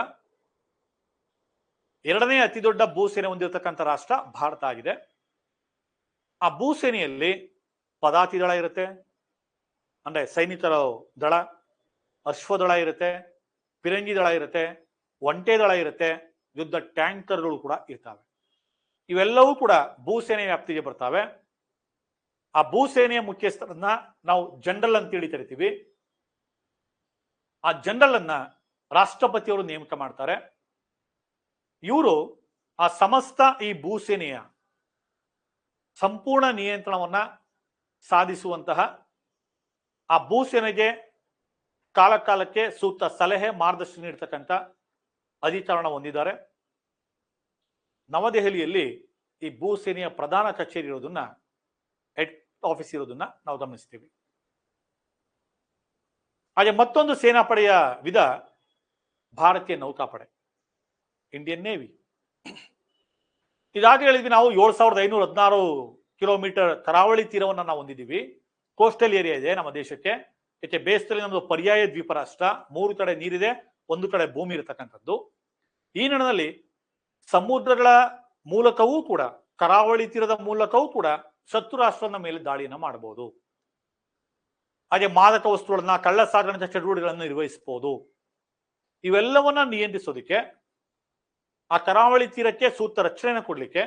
2ನೇ ಅತಿ ದೊಡ್ಡ ಭೂಸೇನೆ ಹೊಂದಿರತಕ್ಕಂಥ ರಾಷ್ಟ್ರ ಭಾರತ ಆಗಿದೆ. ಆ ಭೂಸೇನೆಯಲ್ಲಿ ಪದಾತಿ ದಳ ಇರುತ್ತೆ, ಅಂದ್ರೆ ಸೈನಿಕರ ದಳ, ಅಶ್ವದಳ ಇರುತ್ತೆ, ಫಿರಂಗಿ ದಳ ಇರುತ್ತೆ, ಒಂಟೆ ದಳ ಇರುತ್ತೆ, ಯುದ್ಧ ಟ್ಯಾಂಕರ್ಗಳು ಕೂಡ ಇರ್ತವೆ. ಇವೆಲ್ಲವೂ ಕೂಡ ಭೂಸೇನೆ ವ್ಯಾಪ್ತಿಗೆ ಬರ್ತವೆ. ಆ ಭೂಸೇನೆಯ ಮುಖ್ಯಸ್ಥರನ್ನ ನಾವು ಜನರಲ್ ಅಂತೇಳಿ ಕರಿತೀವಿ. ಆ ಜನರಲ್ ಅನ್ನ ರಾಷ್ಟ್ರಪತಿಯವರು ನೇಮಕ ಮಾಡ್ತಾರೆ. ಇವರು ಆ ಸಮಸ್ತ ಈ ಭೂಸೇನೆಯ ಸಂಪೂರ್ಣ ನಿಯಂತ್ರಣವನ್ನ ಸಾಧಿಸುವಂತಹ, ಆ ಭೂಸೇನೆಗೆ ಕಾಲ ಕಾಲಕ್ಕೆ ಸೂಕ್ತ ಸಲಹೆ ಮಾರ್ಗದರ್ಶನ ನೀಡತಕ್ಕಂಥ ಅಧಿಕಾರಣ ಹೊಂದಿದ್ದಾರೆ. ನವದೆಹಲಿಯಲ್ಲಿ ಈ ಭೂಸೇನೆಯ ಪ್ರಧಾನ ಕಚೇರಿ ಇರೋದನ್ನ, ಹೆಡ್ ಆಫೀಸ್ ಇರೋದನ್ನ ನಾವು ಗಮನಿಸ್ತೀವಿ. ಹಾಗೆ ಮತ್ತೊಂದು ಸೇನಾಪಡೆಯ ವಿಧ ಭಾರತೀಯ ನೌಕಾಪಡೆ, ಇಂಡಿಯನ್ ನೇವಿ. ಇದಾಗಿ ಹೇಳಿದ್ವಿ ನಾವು 7516 ಕಿಲೋಮೀಟರ್ ಕರಾವಳಿ ತೀರವನ್ನು ನಾವು ಹೊಂದಿದ್ದೀವಿ. ಕೋಸ್ಟಲ್ ಏರಿಯಾ ಇದೆ ನಮ್ಮ ದೇಶಕ್ಕೆ. ಯಾಕೆ ಬೇಸ್ದಲ್ಲಿ ನಮ್ಮದು ಪರ್ಯಾಯ ದ್ವೀಪ ರಾಷ್ಟ್ರ, 3 ಕಡೆ ನೀರಿದೆ, 1 ಕಡೆ ಭೂಮಿ ಇರತಕ್ಕಂಥದ್ದು. ಈ ನಿಟ್ಟಿನಲ್ಲಿ ಸಮುದ್ರಗಳ ಮೂಲಕವೂ ಕೂಡ, ಕರಾವಳಿ ತೀರದ ಮೂಲಕವೂ ಕೂಡ ಶತ್ರು ರಾಷ್ಟ್ರದ ಮೇಲೆ ದಾಳಿಯನ್ನ ಮಾಡಬಹುದು. ಹಾಗೆ ಮಾದಕ ವಸ್ತುಗಳನ್ನ, ಕಳ್ಳ ಸಾಗಾಣಿಕೆ ಚಟುವಟಿಕೆಗಳನ್ನು ನಿರ್ವಹಿಸಬಹುದು. ಇವೆಲ್ಲವನ್ನ ನಿಯಂತ್ರಿಸೋದಕ್ಕೆ, ಆ ಕರಾವಳಿ ತೀರಕ್ಕೆ ಸೂಕ್ತ ರಕ್ಷಣೆಯನ್ನು ಕೊಡ್ಲಿಕ್ಕೆ,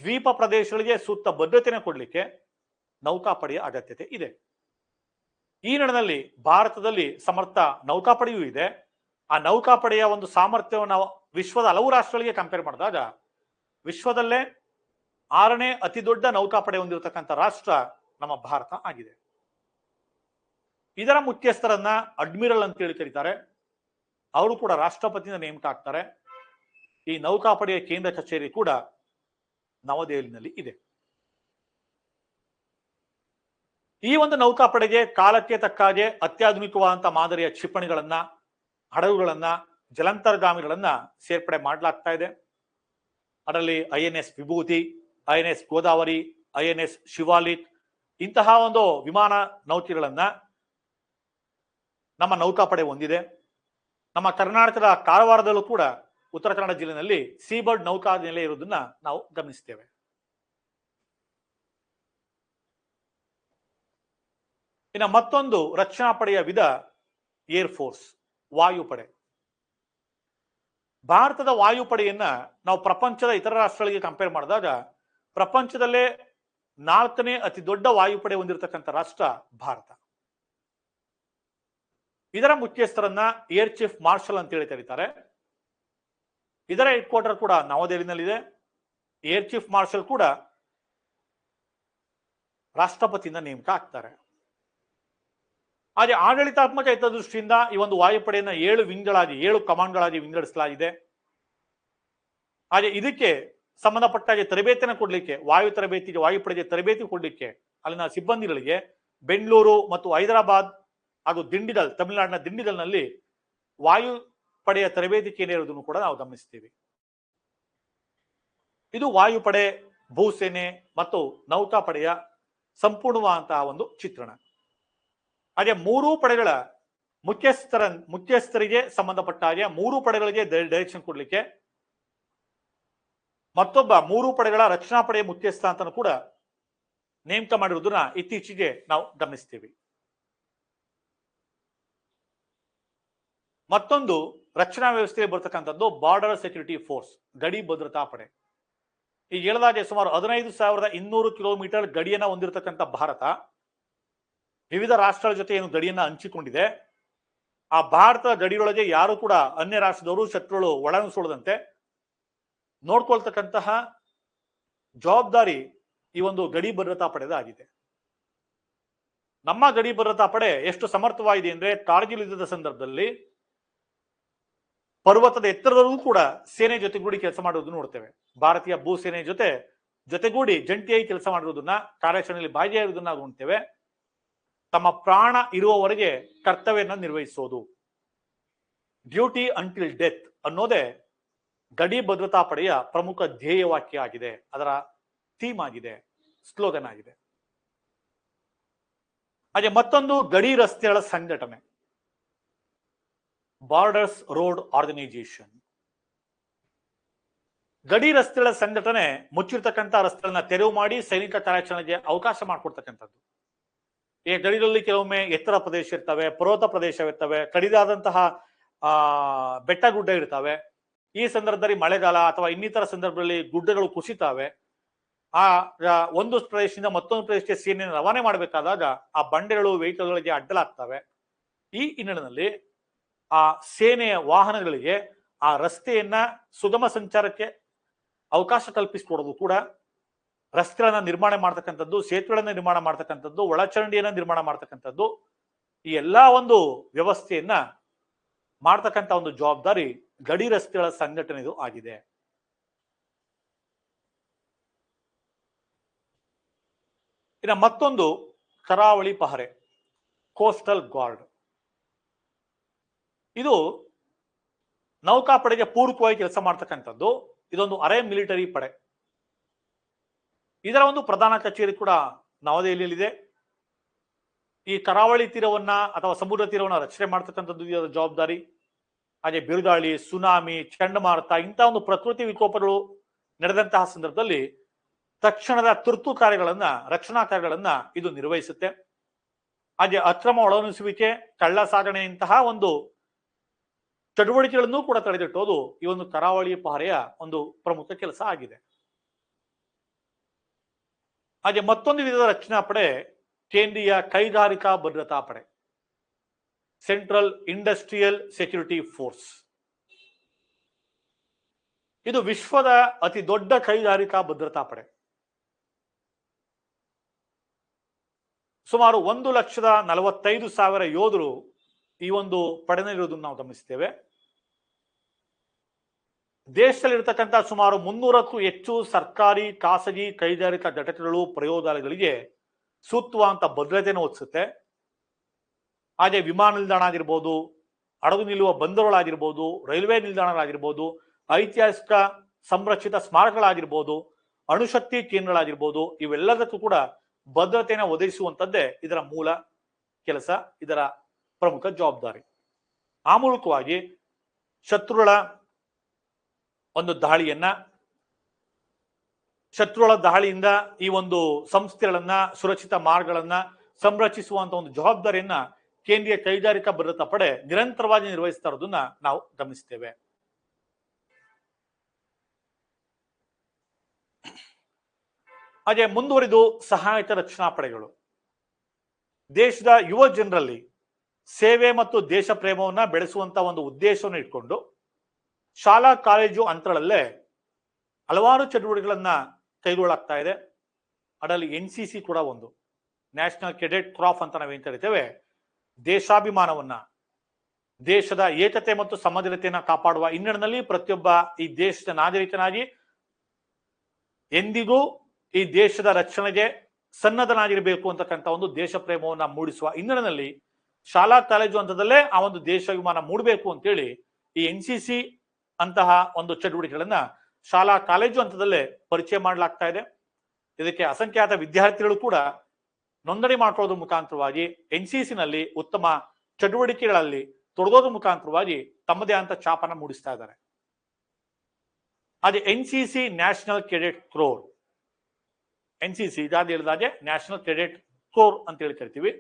ದ್ವೀಪ ಪ್ರದೇಶಗಳಿಗೆ ಸೂಕ್ತ ಭದ್ರತೆಯನ್ನು ಕೊಡ್ಲಿಕ್ಕೆ ನೌಕಾಪಡೆಯ ಅಗತ್ಯತೆ ಇದೆ. ಈ ನಿಟ್ಟಿನಲ್ಲಿ ಭಾರತದಲ್ಲಿ ಸಮರ್ಥ ನೌಕಾಪಡೆಯೂ ಇದೆ. ಆ ನೌಕಾಪಡೆಯ ಒಂದು ಸಾಮರ್ಥ್ಯವನ್ನು ವಿಶ್ವದ ಹಲವು ರಾಷ್ಟ್ರಗಳಿಗೆ ಕಂಪೇರ್ ಮಾಡಿದಾಗ ವಿಶ್ವದಲ್ಲೇ 6ನೇ ಅತಿ ದೊಡ್ಡ ನೌಕಾಪಡೆ ಹೊಂದಿರತಕ್ಕಂಥ ರಾಷ್ಟ್ರ ನಮ್ಮ ಭಾರತ ಆಗಿದೆ. ಇದರ ಮುಖ್ಯಸ್ಥರನ್ನ ಅಡ್ಮಿರಲ್ ಅಂತೇಳಿ ಕರೀತಾರೆ. ಅವರು ಕೂಡ ರಾಷ್ಟ್ರಪತಿಯಿಂದ ನೇಮಕ ಆಗ್ತಾರೆ. ಈ ನೌಕಾಪಡೆಯ ಕೇಂದ್ರ ಕಚೇರಿ ಕೂಡ ನವದೆಹಲಿನಲ್ಲಿ ಇದೆ. ಈ ಒಂದು ನೌಕಾಪಡೆಗೆ ಕಾಲಕ್ಕೆ ತಕ್ಕ ಹಾಗೆ ಅತ್ಯಾಧುನಿಕವಾದಂತಹ ಮಾದರಿಯ ಕ್ಷಿಪಣಿಗಳನ್ನ, ಹಡಗುಗಳನ್ನ, ಜಲಾಂತರ್ಗಾಮಿಗಳನ್ನ ಸೇರ್ಪಡೆ ಮಾಡಲಾಗ್ತಾ ಇದೆ. ಅದರಲ್ಲಿ INS ವಿಭೂತಿ, INS ಗೋದಾವರಿ, INS ಶಿವಾಲಿಕ್ ಇಂತಹ ಒಂದು ವಿಮಾನ ನೌಕೆಗಳನ್ನ ನಮ್ಮ ನೌಕಾಪಡೆ ಹೊಂದಿದೆ. ನಮ್ಮ ಕರ್ನಾಟಕದ ಕಾರವಾರದಲ್ಲೂ ಕೂಡ, ಉತ್ತರ ಕನ್ನಡ ಜಿಲ್ಲೆಯಲ್ಲಿ ಸೀಬರ್ಡ್ ನೌಕಾ ನೆಲೆ ಇರುವುದನ್ನ ನಾವು ಗಮನಿಸ್ತೇವೆ. ಇನ್ನು ಮತ್ತೊಂದು ರಕ್ಷಣಾ ಪಡೆಯ ವಿಧ ಏರ್ ಫೋರ್ಸ್, ವಾಯುಪಡೆ. ಭಾರತದ ವಾಯುಪಡೆಯನ್ನ ನಾವು ಪ್ರಪಂಚದ ಇತರ ರಾಷ್ಟ್ರಗಳಿಗೆ ಕಂಪೇರ್ ಮಾಡಿದಾಗ ಪ್ರಪಂಚದಲ್ಲೇ 4ನೇ ಅತಿ ದೊಡ್ಡ ವಾಯುಪಡೆ ಹೊಂದಿರತಕ್ಕಂಥ ರಾಷ್ಟ್ರ ಭಾರತ. ಇದರ ಮುಖ್ಯಸ್ಥರನ್ನ ಏರ್ ಚೀಫ್ ಮಾರ್ಷಲ್ ಅಂತೇಳಿ ಕರೀತಾರೆ. ಇದರ ಹೆಡ್ ಕ್ವಾರ್ಟರ್ ಕೂಡ ನವದೆಹಲಿನಲ್ಲಿದೆ. ಏರ್ ಚೀಫ್ ಮಾರ್ಷಲ್ ಕೂಡ ರಾಷ್ಟ್ರಪತಿಯಿಂದ ನೇಮಕ ಆಗ್ತಾರೆ. ಹಾಗೆ ಆಡಳಿತಾತ್ಮಕ ಹಿತದೃಷ್ಟಿಯಿಂದ ಈ ಒಂದು ವಾಯುಪಡೆಯನ್ನ 7 ವಿಂಗ್ಗಳಾಗಿ, 7 ಕಮಾಂಡ್ಗಳಾಗಿ ವಿಂಗಡಿಸಲಾಗಿದೆ. ಹಾಗೆ ಇದಕ್ಕೆ ಸಂಬಂಧಪಟ್ಟಾಗೆ ತರಬೇತಿಯನ್ನು ಕೊಡ್ಲಿಕ್ಕೆ, ವಾಯುಪಡೆಗೆ ತರಬೇತಿ ಕೊಡ್ಲಿಕ್ಕೆ ಅಲ್ಲಿನ ಸಿಬ್ಬಂದಿಗಳಿಗೆ ಬೆಂಗಳೂರು ಮತ್ತು ಹೈದರಾಬಾದ್ ಹಾಗೂ ದಿಂಡಿಗಲ್, ತಮಿಳುನಾಡಿನ ದಿಂಡಿಗಲ್ನಲ್ಲಿ ವಾಯುಪಡೆಯ ತರಬೇತಿ ಕೇಂದ್ರ ಇರುವುದನ್ನು ಕೂಡ ನಾವು ಗಮನಿಸ್ತೀವಿ. ಇದು ವಾಯುಪಡೆ, ಭೂಸೇನೆ ಮತ್ತು ನೌಕಾಪಡೆಯ ಸಂಪೂರ್ಣವಾದಂತಹ ಒಂದು ಚಿತ್ರಣ. ಹಾಗೆ 3 ಪಡೆಗಳ ಮುಖ್ಯಸ್ಥರಿಗೆ ಸಂಬಂಧಪಟ್ಟ ಹಾಗೆ 3 ಪಡೆಗಳಿಗೆ ಡೈರೆಕ್ಷನ್ ಕೊಡ್ಲಿಕ್ಕೆ ಮತ್ತೊಬ್ಬ 3 ಪಡೆಗಳ ರಕ್ಷಣಾ ಪಡೆಯ ಮುಖ್ಯಸ್ಥ ಅಂತ ಕೂಡ ನೇಮಕ ಮಾಡಿರುವುದನ್ನ ಇತ್ತೀಚೆಗೆ ನಾವು ಗಮನಿಸ್ತೀವಿ. ಮತ್ತೊಂದು ರಕ್ಷಣಾ ವ್ಯವಸ್ಥೆಗೆ ಬರ್ತಕ್ಕಂಥದ್ದು ಬಾರ್ಡರ್ ಸೆಕ್ಯೂರಿಟಿ ಫೋರ್ಸ್, ಗಡಿ ಭದ್ರತಾ ಪಡೆ. ಈಗ ಹೇಳಿದಾಗೆ ಸುಮಾರು 15,200 ಕಿಲೋಮೀಟರ್ ಗಡಿಯನ್ನ ಹೊಂದಿರತಕ್ಕಂಥ ಭಾರತ ವಿವಿಧ ರಾಷ್ಟ್ರಗಳ ಜೊತೆ ಏನು ಗಡಿಯನ್ನ ಹಂಚಿಕೊಂಡಿದೆ. ಆ ಭಾರತದ ಗಡಿಯೊಳಗೆ ಯಾರು ಕೂಡ ಅನ್ಯ ರಾಷ್ಟ್ರದವರು, ಶತ್ರುಗಳು ಒಳನುಸುಳದಂತೆ ನೋಡ್ಕೊಳ್ತಕ್ಕಂತಹ ಜವಾಬ್ದಾರಿ ಈ ಒಂದು ಗಡಿ ಭದ್ರತಾ ಪಡೆದಾಗಿದೆ. ನಮ್ಮ ಗಡಿ ಭದ್ರತಾ ಪಡೆ ಎಷ್ಟು ಸಮರ್ಥವಾಗಿದೆ ಅಂದ್ರೆ, ಕಾರ್ಗಿಲ್ ಯುದ್ಧದ ಸಂದರ್ಭದಲ್ಲಿ ಪರ್ವತದ ಎತ್ತರದಲ್ಲೂ ಕೂಡ ಸೇನೆ ಜೊತೆಗೂಡಿ ಕೆಲಸ ಮಾಡುವುದನ್ನು ನೋಡ್ತೇವೆ. ಭಾರತೀಯ ಭೂಸೇನೆ ಜೊತೆಗೂಡಿ ಜಂಟಿಯಾಗಿ ಕೆಲಸ ಮಾಡಿರುವುದನ್ನ, ಕಾರ್ಯಾಚರಣೆಯಲ್ಲಿ ಭಾಗಿಯಾಗಿರುವುದನ್ನ ನೋಡ್ತೇವೆ. ತಮ್ಮ ಪ್ರಾಣ ಇರುವವರೆಗೆ ಕರ್ತವ್ಯನ ನಿರ್ವಹಿಸೋದು, ಡ್ಯೂಟಿ ಅಂಟಿಲ್ ಡೆತ್ ಅನ್ನೋದೇ ಗಡಿ ಭದ್ರತಾ ಪಡೆಯ ಪ್ರಮುಖ ಧ್ಯೇಯವಾಕ್ಯ ಆಗಿದೆ, ಅದರ ಥೀಮ್ ಆಗಿದೆ, ಸ್ಲೋಗನ್ ಆಗಿದೆ. ಹಾಗೆ ಮತ್ತೊಂದು ಗಡಿ ರಸ್ತೆಗಳ ಸಂಘಟನೆ, ಬಾರ್ಡರ್ಸ್ ರೋಡ್ ಆರ್ಗನೈಸೇಷನ್. ಗಡಿ ರಸ್ತೆಗಳ ಸಂಘಟನೆ ಮುಚ್ಚಿರ್ತಕ್ಕಂಥ ರಸ್ತೆಗಳನ್ನ ತೆರವು ಮಾಡಿ ಸೈನಿಕ ಕಾರ್ಯಾಚರಣೆಗೆ ಅವಕಾಶ ಮಾಡಿಕೊಡ್ತಕ್ಕಂಥದ್ದು. ಈ ಗಡಿಗಳಲ್ಲಿ ಕೆಲವೊಮ್ಮೆ ಎತ್ತರ ಪ್ರದೇಶ ಇರ್ತವೆ, ಪರ್ವತ ಪ್ರದೇಶವಿರ್ತವೆ, ಕಡಿದಾದಂತಹ ಬೆಟ್ಟ ಗುಡ್ಡ ಇರ್ತವೆ. ಈ ಸಂದರ್ಭದಲ್ಲಿ ಮಳೆಗಾಲ ಅಥವಾ ಇನ್ನಿತರ ಸಂದರ್ಭದಲ್ಲಿ ಗುಡ್ಡಗಳು ಕುಸಿತಾವೆ. ಆ ಒಂದು ಪ್ರದೇಶದಿಂದ ಮತ್ತೊಂದು ಪ್ರದೇಶಕ್ಕೆ ಸೇನೆಯನ್ನು ರವಾನೆ ಮಾಡಬೇಕಾದಾಗ ಆ ಬಂಡೆಗಳು ವೆಹಿಕಲ್ಗಳಿಗೆ ಅಡ್ಡಲಾಗ್ತವೆ. ಈ ಹಿನ್ನೆಲೆಯಲ್ಲಿ ಆ ಸೇನೆಯ ವಾಹನಗಳಿಗೆ ಆ ರಸ್ತೆಯನ್ನ ಸುಗಮ ಸಂಚಾರಕ್ಕೆ ಅವಕಾಶ ಕಲ್ಪಿಸಿಕೊಡೋದು ಕೂಡ, ರಸ್ತೆಗಳನ್ನ ನಿರ್ಮಾಣ ಮಾಡ್ತಕ್ಕಂಥದ್ದು, ಸೇತುವೆಗಳನ್ನ ನಿರ್ಮಾಣ ಮಾಡ್ತಕ್ಕಂಥದ್ದು, ಒಳಚರಂಡಿಯನ್ನ ನಿರ್ಮಾಣ ಮಾಡ್ತಕ್ಕಂಥದ್ದು, ಈ ಎಲ್ಲಾ ಒಂದು ವ್ಯವಸ್ಥೆಯನ್ನ ಮಾಡ್ತಕ್ಕಂಥ ಒಂದು ಜವಾಬ್ದಾರಿ ಗಡಿ ರಸ್ತೆಗಳ ಸಂಘಟನೆದು ಆಗಿದೆ. ಇನ್ನು ಮತ್ತೊಂದು ಕರಾವಳಿ ಪಹರೆ, ಕೋಸ್ಟಲ್ ಗಾರ್ಡ್. ಇದು ನೌಕಾಪಡೆಗೆ ಪೂರಕವಾಗಿ ಕೆಲಸ ಮಾಡ್ತಕ್ಕಂಥದ್ದು. ಇದೊಂದು ಅರೆ ಮಿಲಿಟರಿ ಪಡೆ. ಇದರ ಒಂದು ಪ್ರಧಾನ ಕಚೇರಿ ಕೂಡ ನವದೆಹಲಿಯಲ್ಲಿದೆ. ಈ ಕರಾವಳಿ ತೀರವನ್ನ ಅಥವಾ ಸಮುದ್ರ ತೀರವನ್ನ ರಕ್ಷಣೆ ಮಾಡ್ತಕ್ಕಂಥದ್ದು ಇದರ ಜವಾಬ್ದಾರಿ. ಹಾಗೆ ಬಿರುಗಾಳಿ, ಸುನಾಮಿ, ಚಂಡಮಾರುತ ಇಂತಹ ಒಂದು ಪ್ರಕೃತಿ ವಿಕೋಪಗಳು ನಡೆದಂತಹ ಸಂದರ್ಭದಲ್ಲಿ ತಕ್ಷಣದ ತುರ್ತು ಕಾರ್ಯಗಳನ್ನ, ರಕ್ಷಣಾ ಕಾರ್ಯಗಳನ್ನ ಇದು ನಿರ್ವಹಿಸುತ್ತೆ. ಹಾಗೆ ಅಕ್ರಮ ಒಳನುಸುವಿಕೆ, ಕಳ್ಳ ಸಾಗಣೆಯಂತಹ ಒಂದು ಚಟುವಟಿಕೆಗಳನ್ನು ಕೂಡ ತಡೆದಿಟ್ಟೋದು ಈ ಒಂದು ಕರಾವಳಿ ಪಹರೆಯ ಒಂದು ಪ್ರಮುಖ ಕೆಲಸ ಆಗಿದೆ. ಹಾಗೆ ಮತ್ತೊಂದು ವಿಧದ ರಕ್ಷಣಾ ಪಡೆ ಕೇಂದ್ರೀಯ ಕೈಗಾರಿಕಾ ಭದ್ರತಾ ಪಡೆ, ಸೆಂಟ್ರಲ್ ಇಂಡಸ್ಟ್ರಿಯಲ್ ಸೆಕ್ಯೂರಿಟಿ ಫೋರ್ಸ್. ಇದು ವಿಶ್ವದ ಅತಿ ದೊಡ್ಡ ಕೈಗಾರಿಕಾ ಭದ್ರತಾ ಪಡೆ. ಸುಮಾರು 1,45,000 ಯೋಧರು ಈ ಒಂದು ಪಡೆನಲ್ಲಿರುವುದನ್ನು ನಾವು ಗಮನಿಸ್ತೇವೆ. ದೇಶದಲ್ಲಿರ್ತಕ್ಕಂಥ ಸುಮಾರು 300ಕ್ಕೂ ಹೆಚ್ಚು ಸರ್ಕಾರಿ, ಖಾಸಗಿ ಕೈಗಾರಿಕಾ ಘಟಕಗಳು, ಪ್ರಯೋಗಾಲಯಗಳಿಗೆ ಸೂಕ್ತವಾದಂತ ಭದ್ರತೆಯನ್ನು ಒದಗಿಸುತ್ತೆ. ಹಾಗೆ ವಿಮಾನ ನಿಲ್ದಾಣ ಆಗಿರ್ಬೋದು, ಹಡಗು ನಿಲ್ಲುವ ಬಂದರುಗಳಾಗಿರ್ಬೋದು, ರೈಲ್ವೆ ನಿಲ್ದಾಣಗಳಾಗಿರ್ಬೋದು, ಐತಿಹಾಸಿಕ ಸಂರಕ್ಷಿತ ಸ್ಮಾರಕಗಳಾಗಿರ್ಬೋದು, ಅಣುಶಕ್ತಿ ಕೇಂದ್ರಗಳಾಗಿರ್ಬೋದು, ಇವೆಲ್ಲದಕ್ಕೂ ಕೂಡ ಭದ್ರತೆಯನ್ನು ಒದಗಿಸುವಂತದ್ದೇ ಇದರ ಮೂಲ ಕೆಲಸ, ಇದರ ಪ್ರಮುಖ ಜವಾಬ್ದಾರಿ. ಆ ಮೂಲಕವಾಗಿ ಶತ್ರುಗಳ ಒಂದು ಶತ್ರುಗಳ ದಾಳಿಯಿಂದ ಈ ಒಂದು ಸಂಸ್ಥೆಗಳನ್ನ, ಸುರಕ್ಷಿತ ಮಾರ್ಗಗಳನ್ನ ಸಂರಕ್ಷಿಸುವಂತ ಒಂದು ಜವಾಬ್ದಾರಿಯನ್ನ ಕೇಂದ್ರೀಯ ಕೈಗಾರಿಕಾ ಭದ್ರತಾ ಪಡೆ ನಿರಂತರವಾಗಿ ನಿರ್ವಹಿಸ್ತಾ ಇರೋದನ್ನ ನಾವು ಗಮನಿಸ್ತೇವೆ. ಹಾಗೆ ಮುಂದುವರಿದು ಸಹಾಯಕ ರಕ್ಷಣಾ ಪಡೆಗಳು. ದೇಶದ ಯುವ ಜನರಲ್ಲಿ ಸೇವೆ ಮತ್ತು ದೇಶ ಪ್ರೇಮವನ್ನ ಬೆಳೆಸುವಂತ ಒಂದು ಉದ್ದೇಶವನ್ನು ಇಟ್ಕೊಂಡು ಶಾಲಾ ಕಾಲೇಜು ಅಂತರಲ್ಲೇ ಹಲವಾರು ಚಟುವಟಿಕೆಗಳನ್ನ ಕೈಗೊಳ್ಳಲಾಗ್ತಾ ಇದೆ. ಅದರಲ್ಲಿ NCC ಕೂಡ ಒಂದು, ನ್ಯಾಷನಲ್ ಕೆಡೆಟ್ ಕ್ರಾಪ್ ಅಂತ ನಾವೇನ್ ಕರಿತೇವೆ. ದೇಶಾಭಿಮಾನವನ್ನ, ದೇಶದ ಏಕತೆ ಮತ್ತು ಸಮಗ್ರತೆಯನ್ನ ಕಾಪಾಡುವ ಹಿನ್ನೆಲೆಯಲ್ಲಿ ಪ್ರತಿಯೊಬ್ಬ ಈ ದೇಶದ ನಾಗರಿಕನಾಗಿ ಎಂದಿಗೂ ಈ ದೇಶದ ರಕ್ಷಣೆಗೆ ಸನ್ನದ್ಧನಾಗಿರಬೇಕು ಅಂತಕ್ಕಂಥ ಒಂದು ದೇಶ ಪ್ರೇಮವನ್ನ ಮೂಡಿಸುವ ಹಿನ್ನೆಲೆಯಲ್ಲಿ ಶಾಲಾ ಕಾಲೇಜು ಹಂತದಲ್ಲೇ ಆ ಒಂದು ದೇಶಾಭಿಮಾನ ಮೂಡಬೇಕು ಅಂತೇಳಿ ಈ NCC ಅಂತಹ ಒಂದು ಚಟುವಟಿಕೆಗಳನ್ನ ಶಾಲಾ ಕಾಲೇಜು ಹಂತದಲ್ಲೇ ಪರಿಚಯ ಮಾಡಲಾಗ್ತಾ ಇದೆ. ಇದಕ್ಕೆ ಅಸಂಖ್ಯಾತ ವಿದ್ಯಾರ್ಥಿಗಳು ಕೂಡ ನೋಂದಣಿ ಮಾಡ್ಕೊಳ್ಳೋದ್ರ ಮುಖಾಂತರವಾಗಿ NCC ನಲ್ಲಿ ಉತ್ತಮ ಚಟುವಟಿಕೆಗಳಲ್ಲಿ ತೊಡಗೋದ್ರ ಮುಖಾಂತರವಾಗಿ ತಮ್ಮದೇ ಅಂತ ಛಾಪನ ಮೂಡಿಸ್ತಾ ಇದ್ದಾರೆ. ಹಾಗೆ NCC national cadet corps, NCC ಇದಾದ ಹೇಳಿದಾಗೆ ನ್ಯಾಷನಲ್ ಕೆಡೆಟ್ ಕೋರ್ ಅಂತ ಹೇಳಿ ಕರಿತೀವಿ.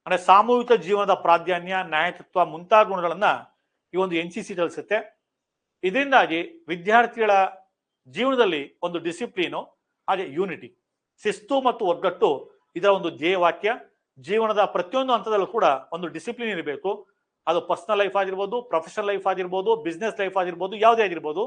ಅಂದ್ರೆ ಸಾಮೂಹಿಕ ಜೀವನದ ಪ್ರಾಧಾನ್ಯ, ನಾಯಕತ್ವ ಮುಂತಾದ ಗುಣಗಳನ್ನ ಈ ಒಂದು NCC ತಿಳಿಸುತ್ತೆ. ಇದರಿಂದಾಗಿ ವಿದ್ಯಾರ್ಥಿಗಳ ಜೀವನದಲ್ಲಿ ಒಂದು ಡಿಸಿಪ್ಲಿನು, ಹಾಗೆ ಯೂನಿಟಿ, ಶಿಸ್ತು ಮತ್ತು ಒಗ್ಗಟ್ಟು ಇದರ ಒಂದು ಧ್ಯೇಯವಾಕ್ಯ. ಜೀವನದ ಪ್ರತಿಯೊಂದು ಹಂತದಲ್ಲೂ ಕೂಡ ಒಂದು ಡಿಸಿಪ್ಲಿನ್ ಇರಬೇಕು. ಅದು ಪರ್ಸನಲ್ ಲೈಫ್ ಆಗಿರ್ಬೋದು, ಪ್ರೊಫೆಷನಲ್ ಲೈಫ್ ಆಗಿರ್ಬೋದು, ಬಿಸ್ನೆಸ್ ಲೈಫ್ ಆಗಿರ್ಬೋದು, ಯಾವುದೇ ಆಗಿರ್ಬೋದು.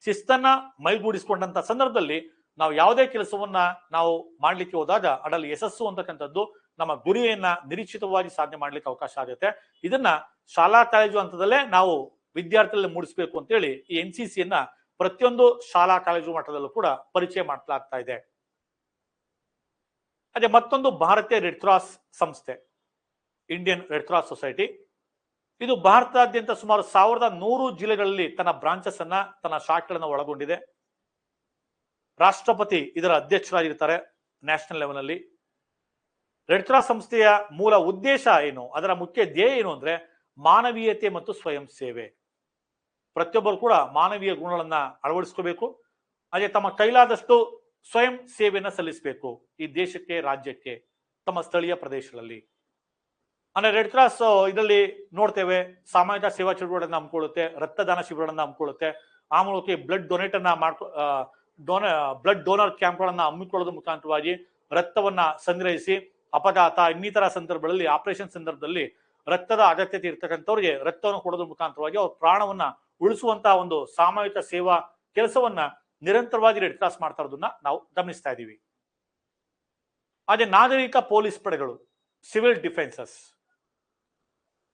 ಶಿಸ್ತನ್ನ ಮೈಗೂಡಿಸಿಕೊಂಡಂತ ಸಂದರ್ಭದಲ್ಲಿ ನಾವು ಯಾವುದೇ ಕೆಲಸವನ್ನ ನಾವು ಮಾಡ್ಲಿಕ್ಕೆ ಹೋದಾಗ ಅದರಲ್ಲಿ ಯಶಸ್ಸು ಅಂತಕ್ಕಂಥದ್ದು ನಮ್ಮ ಗುರಿಯನ್ನ ನಿರೀಕ್ಷಿತವಾಗಿ ಸಾಧನೆ ಮಾಡ್ಲಿಕ್ಕೆ ಅವಕಾಶ ಆಗುತ್ತೆ. ಇದನ್ನ ಶಾಲಾ ಕಾಲೇಜು ಹಂತದಲ್ಲೇ ನಾವು ವಿದ್ಯಾರ್ಥಿಗಳಲ್ಲಿ ಮೂಡಿಸಬೇಕು ಅಂತೇಳಿ ಈ NCCಯನ್ನ ಪ್ರತಿಯೊಂದು ಶಾಲಾ ಕಾಲೇಜು ಮಟ್ಟದಲ್ಲೂ ಕೂಡ ಪರಿಚಯ ಮಾಡಲಾಗ್ತಾ ಇದೆ. ಅದೇ ಮತ್ತೊಂದು ಭಾರತೀಯ ರೆಡ್ ಕ್ರಾಸ್ ಸಂಸ್ಥೆ, ಇಂಡಿಯನ್ ರೆಡ್ ಕ್ರಾಸ್ ಸೊಸೈಟಿ. ಇದು ಭಾರತದಾದ್ಯಂತ ಸುಮಾರು 1100 ಜಿಲ್ಲೆಗಳಲ್ಲಿ ತನ್ನ ಬ್ರಾಂಚಸ್ ಅನ್ನ, ತನ್ನ ಶಾಖೆಗಳನ್ನು ಒಳಗೊಂಡಿದೆ. ರಾಷ್ಟ್ರಪತಿ ಇದರ ಅಧ್ಯಕ್ಷರಾಗಿರ್ತಾರೆ ನ್ಯಾಷನಲ್ ಲೆವೆಲ್ ಅಲ್ಲಿ. ರೆಡ್ ಕ್ರಾಸ್ ಸಂಸ್ಥೆಯ ಮೂಲ ಉದ್ದೇಶ ಏನು, ಅದರ ಮುಖ್ಯ ಧ್ಯೇಯ ಏನು ಅಂದ್ರೆ ಮಾನವೀಯತೆ ಮತ್ತು ಸ್ವಯಂ ಸೇವೆ. ಪ್ರತಿಯೊಬ್ಬರು ಕೂಡ ಮಾನವೀಯ ಗುಣಗಳನ್ನ ಅಳವಡಿಸ್ಕೋಬೇಕು. ಹಾಗೆ ತಮ್ಮ ಕೈಲಾದಷ್ಟು ಸ್ವಯಂ ಸೇವೆಯನ್ನ ಸಲ್ಲಿಸಬೇಕು ಈ ದೇಶಕ್ಕೆ, ರಾಜ್ಯಕ್ಕೆ, ತಮ್ಮ ಸ್ಥಳೀಯ ಪ್ರದೇಶಗಳಲ್ಲಿ. ಅಂದ್ರೆ ರೆಡ್ ಕ್ರಾಸ್ ಇದರಲ್ಲಿ ನೋಡ್ತೇವೆ, ಸಾಮಾಜಿಕ ಸೇವಾ ಚಟುವಟಿಕೆಗಳನ್ನ ಹಮ್ಮಿಕೊಳ್ಳುತ್ತೆ, ರಕ್ತದಾನ ಶಿಬಿರಗಳನ್ನ ಹಮ್ಮಿಕೊಳ್ಳುತ್ತೆ, ಆ ಮೂಲಕ ಬ್ಲಡ್ ಡೊನೇಟ್ ಅನ್ನ ಬ್ಲಡ್ ಡೋನರ್ ಕ್ಯಾಂಪ್ಗಳನ್ನ ಹಮ್ಮಿಕೊಳ್ಳೋದ್ರ ಮುಖಾಂತರವಾಗಿ ರಕ್ತವನ್ನ ಸಂಗ್ರಹಿಸಿ ಅಪಘಾತ ಇನ್ನಿತರ ಸಂದರ್ಭಗಳಲ್ಲಿ ಆಪರೇಷನ್ ಸಂದರ್ಭದಲ್ಲಿ ರಕ್ತದ ಅಗತ್ಯತೆ ಇರ್ತಕ್ಕಂಥವ್ರಿಗೆ ರಕ್ತವನ್ನು ಕೊಡೋದ್ರ ಮುಖಾಂತರವಾಗಿ ಅವ್ರ ಪ್ರಾಣವನ್ನ ಉಳಿಸುವಂತಹ ಒಂದು ಸಾಮಾಜಿಕ ಸೇವಾ ಕೆಲಸವನ್ನ ನಿರಂತರವಾಗಿ ರೆಡ್ ಕ್ರಾಸ್ ಮಾಡ್ತಾ ಇರೋದನ್ನ ನಾವು ಗಮನಿಸ್ತಾ ಇದ್ದೀವಿ. ಅದೇ ನಾಗರಿಕ ಪೊಲೀಸ್ ಪಡೆಗಳು, ಸಿವಿಲ್ ಡಿಫೆನ್ಸಸ್,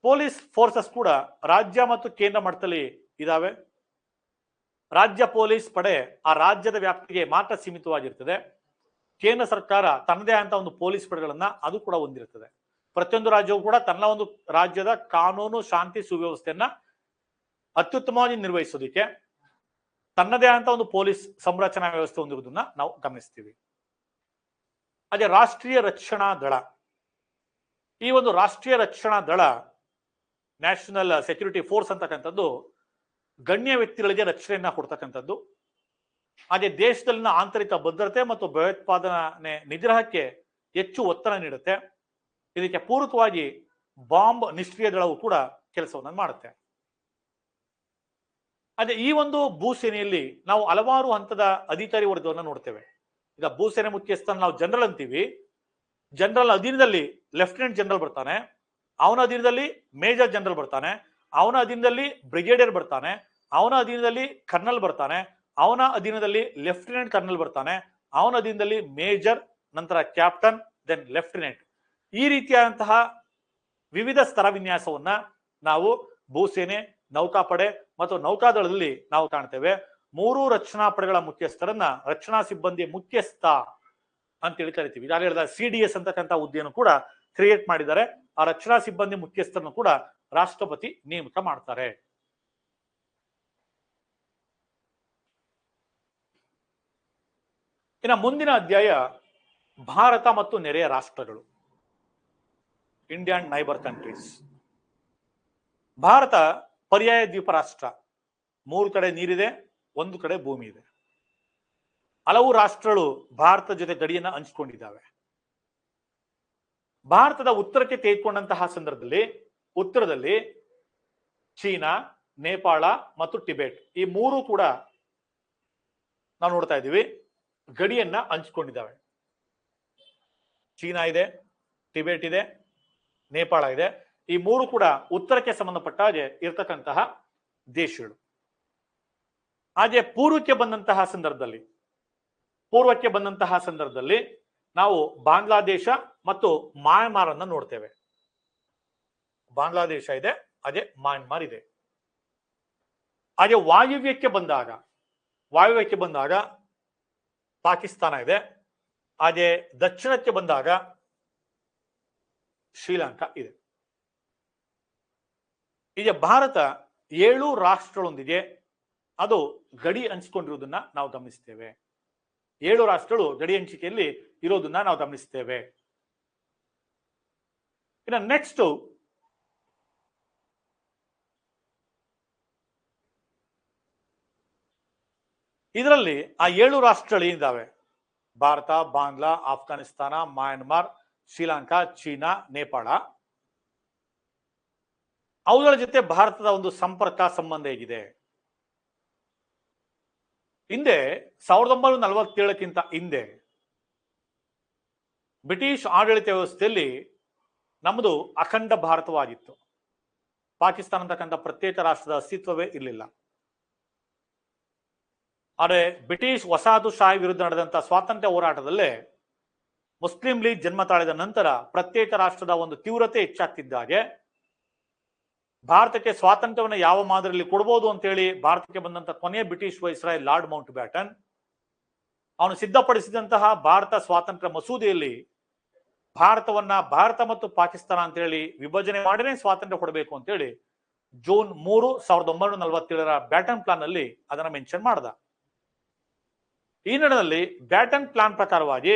ಪೊಲೀಸ್ ಫೋರ್ಸಸ್ ಕೂಡ ರಾಜ್ಯ ಮತ್ತು ಕೇಂದ್ರ ಮಟ್ಟದಲ್ಲಿ ಇದಾವೆ. ರಾಜ್ಯ ಪೊಲೀಸ್ ಪಡೆ ಆ ರಾಜ್ಯದ ವ್ಯಾಪ್ತಿಗೆ ಮಾತ್ರ ಸೀಮಿತವಾಗಿರ್ತದೆ. ಕೇಂದ್ರ ಸರ್ಕಾರ ತನ್ನದೇ ಅಂತ ಒಂದು ಪೊಲೀಸ್ ಪಡೆಗಳನ್ನ ಅದು ಕೂಡ ಹೊಂದಿರ್ತದೆ. ಪ್ರತಿಯೊಂದು ರಾಜ್ಯವು ಕೂಡ ತನ್ನ ಒಂದು ರಾಜ್ಯದ ಕಾನೂನು ಶಾಂತಿ ಸುವ್ಯವಸ್ಥೆಯನ್ನ ಅತ್ಯುತ್ತಮವಾಗಿ ನಿರ್ವಹಿಸೋದಕ್ಕೆ ತನ್ನದೇ ಅಂತ ಒಂದು ಪೊಲೀಸ್ ಸಂರಚನಾ ವ್ಯವಸ್ಥೆ ಹೊಂದಿರುವುದನ್ನ ನಾವು ಗಮನಿಸ್ತೀವಿ. ಅದೇ ರಾಷ್ಟ್ರೀಯ ರಕ್ಷಣಾ ದಳ, ಈ ಒಂದು ರಾಷ್ಟ್ರೀಯ ರಕ್ಷಣಾ ದಳ ನ್ಯಾಷನಲ್ ಸೆಕ್ಯೂರಿಟಿ ಫೋರ್ಸ್ ಅಂತಕ್ಕಂಥದ್ದು ಗಣ್ಯ ವ್ಯಕ್ತಿಗಳಿಗೆ ರಕ್ಷಣೆಯನ್ನ ಕೊಡ್ತಕ್ಕಂಥದ್ದು. ಅದೇ ದೇಶದಲ್ಲಿನ ಆಂತರಿಕ ಭದ್ರತೆ ಮತ್ತು ಭಯೋತ್ಪಾದನೆ ನಿಗ್ರಹಕ್ಕೆ ಹೆಚ್ಚು ಒತ್ತಡ ನೀಡುತ್ತೆ. ಇದಕ್ಕೆ ಪೂರಕವಾಗಿ ಬಾಂಬ್ ನಿಷ್ಕ್ರಿಯ ದಳವು ಕೂಡ ಕೆಲಸವನ್ನು ಮಾಡುತ್ತೆ. ಅದೇ ಈ ಒಂದು ಭೂಸೇನೆಯಲ್ಲಿ ನಾವು ಹಲವಾರು ಹಂತದ ಅಧಿಕಾರಿ ವರ್ಗವನ್ನು ನೋಡ್ತೇವೆ. ಈಗ ಭೂಸೇನೆ ಮುಖ್ಯಸ್ಥನ ನಾವು ಜನರಲ್ ಅಂತೀವಿ. ಜನರಲ್ ಅಧೀನದಲ್ಲಿ ಲೆಫ್ಟಿನೆಂಟ್ ಜನರಲ್ ಬರ್ತಾನೆ, ಅವನ ಅಧೀನದಲ್ಲಿ ಮೇಜರ್ ಜನರಲ್ ಬರ್ತಾನೆ, ಅವನ ಅಧೀನದಲ್ಲಿ ಬ್ರಿಗೇಡಿಯರ್ ಬರ್ತಾನೆ, ಅವನ ಅಧೀನದಲ್ಲಿ ಕರ್ನಲ್ ಬರ್ತಾನೆ, ಅವನ ಅಧೀನದಲ್ಲಿ ಲೆಫ್ಟಿನೆಂಟ್ ಕರ್ನಲ್ ಬರ್ತಾನೆ, ಅವನ ಅಧೀನದಲ್ಲಿ ಮೇಜರ್, ನಂತರ ಕ್ಯಾಪ್ಟನ್, ದೆನ್ ಲೆಫ್ಟಿನೆಂಟ್. ಈ ರೀತಿಯಾದಂತಹ ವಿವಿಧ ಸ್ತರ ವಿನ್ಯಾಸವನ್ನ ನಾವು ಭೂಸೇನೆ, ನೌಕಾಪಡೆ ಮತ್ತು ನೌಕಾದಳದಲ್ಲಿ ನಾವು ಕಾಣ್ತೇವೆ. ಮೂರು ರಕ್ಷಣಾ ಪಡೆಗಳ ಮುಖ್ಯಸ್ಥರನ್ನ ರಕ್ಷಣಾ ಸಿಬ್ಬಂದಿ ಮುಖ್ಯಸ್ಥ ಅಂತೇಳಿ ಕರಿತೀವಿ. ಈಗಾಗಲೇ ಹೇಳಿದ CDS ಅಂತಕ್ಕಂಥ ಹುದ್ದೆಯನ್ನು ಕೂಡ ಕ್ರಿಯೇಟ್ ಮಾಡಿದ್ದಾರೆ. ಆ ರಕ್ಷಣಾ ಸಿಬ್ಬಂದಿ ಮುಖ್ಯಸ್ಥರನ್ನು ಕೂಡ ರಾಷ್ಟ್ರಪತಿ ನೇಮಕ ಮಾಡ್ತಾರೆ. ಇನ್ನು ಮುಂದಿನ ಅಧ್ಯಾಯ ಭಾರತ ಮತ್ತು ನೆರೆಯ ರಾಷ್ಟ್ರಗಳು, India and neighbour countries. Bharat ಪರ್ಯಾಯ ದ್ವೀಪ ರಾಷ್ಟ್ರ. 3 ಕಡೆ ನೀರಿದೆ, 1 ಕಡೆ ಭೂಮಿ ಇದೆ. ಹಲವು ರಾಷ್ಟ್ರಗಳು ಭಾರತದ ಜೊತೆ ಗಡಿಯನ್ನ ಹಂಚಿಕೊಂಡಿದ್ದಾವೆ. ಭಾರತದ ಉತ್ತರಕ್ಕೆ ತೆಗೆದುಕೊಂಡಂತಹ ಸಂದರ್ಭದಲ್ಲಿ ಉತ್ತರದಲ್ಲಿ ಚೀನಾ, ನೇಪಾಳ ಮತ್ತು ಟಿಬೆಟ್, ಈ 3 ಕೂಡ ನಾವು ನೋಡ್ತಾ ಇದ್ದೀವಿ ಗಡಿಯನ್ನ ಹಂಚಿಕೊಂಡಿದ್ದಾವೆ. ಚೀನಾ ಇದೆ, ಟಿಬೆಟ್ ಇದೆ, ನೇಪಾಳ ಇದೆ. ಈ 3 ಕೂಡ ಉತ್ತರಕ್ಕೆ ಸಂಬಂಧಪಟ್ಟ ಹಾಗೆ ಇರ್ತಕ್ಕಂತಹ ದೇಶಗಳು. ಹಾಗೆ ಪೂರ್ವಕ್ಕೆ ಬಂದಂತಹ ಸಂದರ್ಭದಲ್ಲಿ ನಾವು ಬಾಂಗ್ಲಾದೇಶ ಮತ್ತು ಮಯನ್ಮಾರ್ ಅನ್ನ ನೋಡ್ತೇವೆ. ಬಾಂಗ್ಲಾದೇಶ ಇದೆ, ಅದೇ ಮಯನ್ಮಾರ್ ಇದೆ. ಹಾಗೆ ವಾಯುವ್ಯಕ್ಕೆ ಬಂದಾಗ ಪಾಕಿಸ್ತಾನ ಇದೆ. ಹಾಗೆ ದಕ್ಷಿಣಕ್ಕೆ ಬಂದಾಗ ಶ್ರೀಲಂಕಾ ಇದೆ. ಈಗ ಭಾರತ 7 ರಾಷ್ಟ್ರಗಳೊಂದಿಗೆ ಅದು ಗಡಿ ಹಂಚಿಕೊಂಡಿರುವುದನ್ನ ನಾವು ಗಮನಿಸ್ತೇವೆ. 7 ರಾಷ್ಟ್ರಗಳು ಗಡಿ ಹಂಚಿಕೆಯಲ್ಲಿ ಇರೋದನ್ನ ನಾವು ಗಮನಿಸ್ತೇವೆ. ಇನ್ನು ನೆಕ್ಸ್ಟ್ ಇದರಲ್ಲಿ ಆ 7 ರಾಷ್ಟ್ರಗಳು ಏನಿದ್ದಾವೆ, ಭಾರತ, ಬಾಂಗ್ಲಾ, ಆಫ್ಘಾನಿಸ್ತಾನ, ಮಯನ್ಮಾರ್, ಶ್ರೀಲಂಕಾ, ಚೀನಾ, ನೇಪಾಳ, ಅವುಗಳ ಜೊತೆ ಭಾರತದ ಒಂದು ಸಂಪರ್ಕ ಸಂಬಂಧ ಹೇಗಿದೆ? ಹಿಂದೆ 1947ಕ್ಕಿಂತ ಹಿಂದೆ ಬ್ರಿಟಿಷ್ ಆಡಳಿತ ವ್ಯವಸ್ಥೆಯಲ್ಲಿ ನಮ್ಮದು ಅಖಂಡ ಭಾರತವಾಗಿತ್ತು. ಪಾಕಿಸ್ತಾನ ಅಂತಕ್ಕಂಥ ಪ್ರತ್ಯೇಕ ರಾಷ್ಟ್ರದ ಅಸ್ತಿತ್ವವೇ ಇರಲಿಲ್ಲ. ಆದರೆ ಬ್ರಿಟಿಷ್ ವಸಾಹತುಶಾಹಿ ವಿರುದ್ಧ ನಡೆದಂತಹ ಸ್ವಾತಂತ್ರ್ಯ ಹೋರಾಟದಲ್ಲೇ ಮುಸ್ಲಿಂ ಲೀಗ್ ಜನ್ಮ ತಾಳಿದ ನಂತರ ಪ್ರತ್ಯೇಕ ರಾಷ್ಟ್ರದ ಒಂದು ತೀವ್ರತೆ ಹೆಚ್ಚಾಗ್ತಿದ್ದಾಗೆ ಭಾರತಕ್ಕೆ ಸ್ವಾತಂತ್ರ್ಯವನ್ನು ಯಾವ ಮಾದರಿಯಲ್ಲಿ ಕೊಡಬಹುದು ಅಂತೇಳಿ ಭಾರತಕ್ಕೆ ಬಂದಂತಹ ಕೊನೆಯ British viceroy lord Mount baton ಅವನು ಸಿದ್ಧಪಡಿಸಿದಂತಹ ಭಾರತ ಸ್ವಾತಂತ್ರ್ಯ ಮಸೂದೆಯಲ್ಲಿ ಭಾರತ ಮತ್ತು ಪಾಕಿಸ್ತಾನ ಅಂತೇಳಿ ವಿಭಜನೆ ಮಾಡಿನೇ ಸ್ವಾತಂತ್ರ್ಯ ಕೊಡಬೇಕು ಅಂತೇಳಿ ಜೂನ್ 3, 1947ರ ಬ್ಯಾಟನ್ ಪ್ಲಾನ್ ಅಲ್ಲಿ ಅದನ್ನ ಮೆನ್ಷನ್ ಮಾಡ್ದ. ಈ ನಿಟ್ಟಿನಲ್ಲಿ ಬ್ಯಾಟನ್ ಪ್ಲಾನ್ ಪ್ರಕಾರವಾಗಿ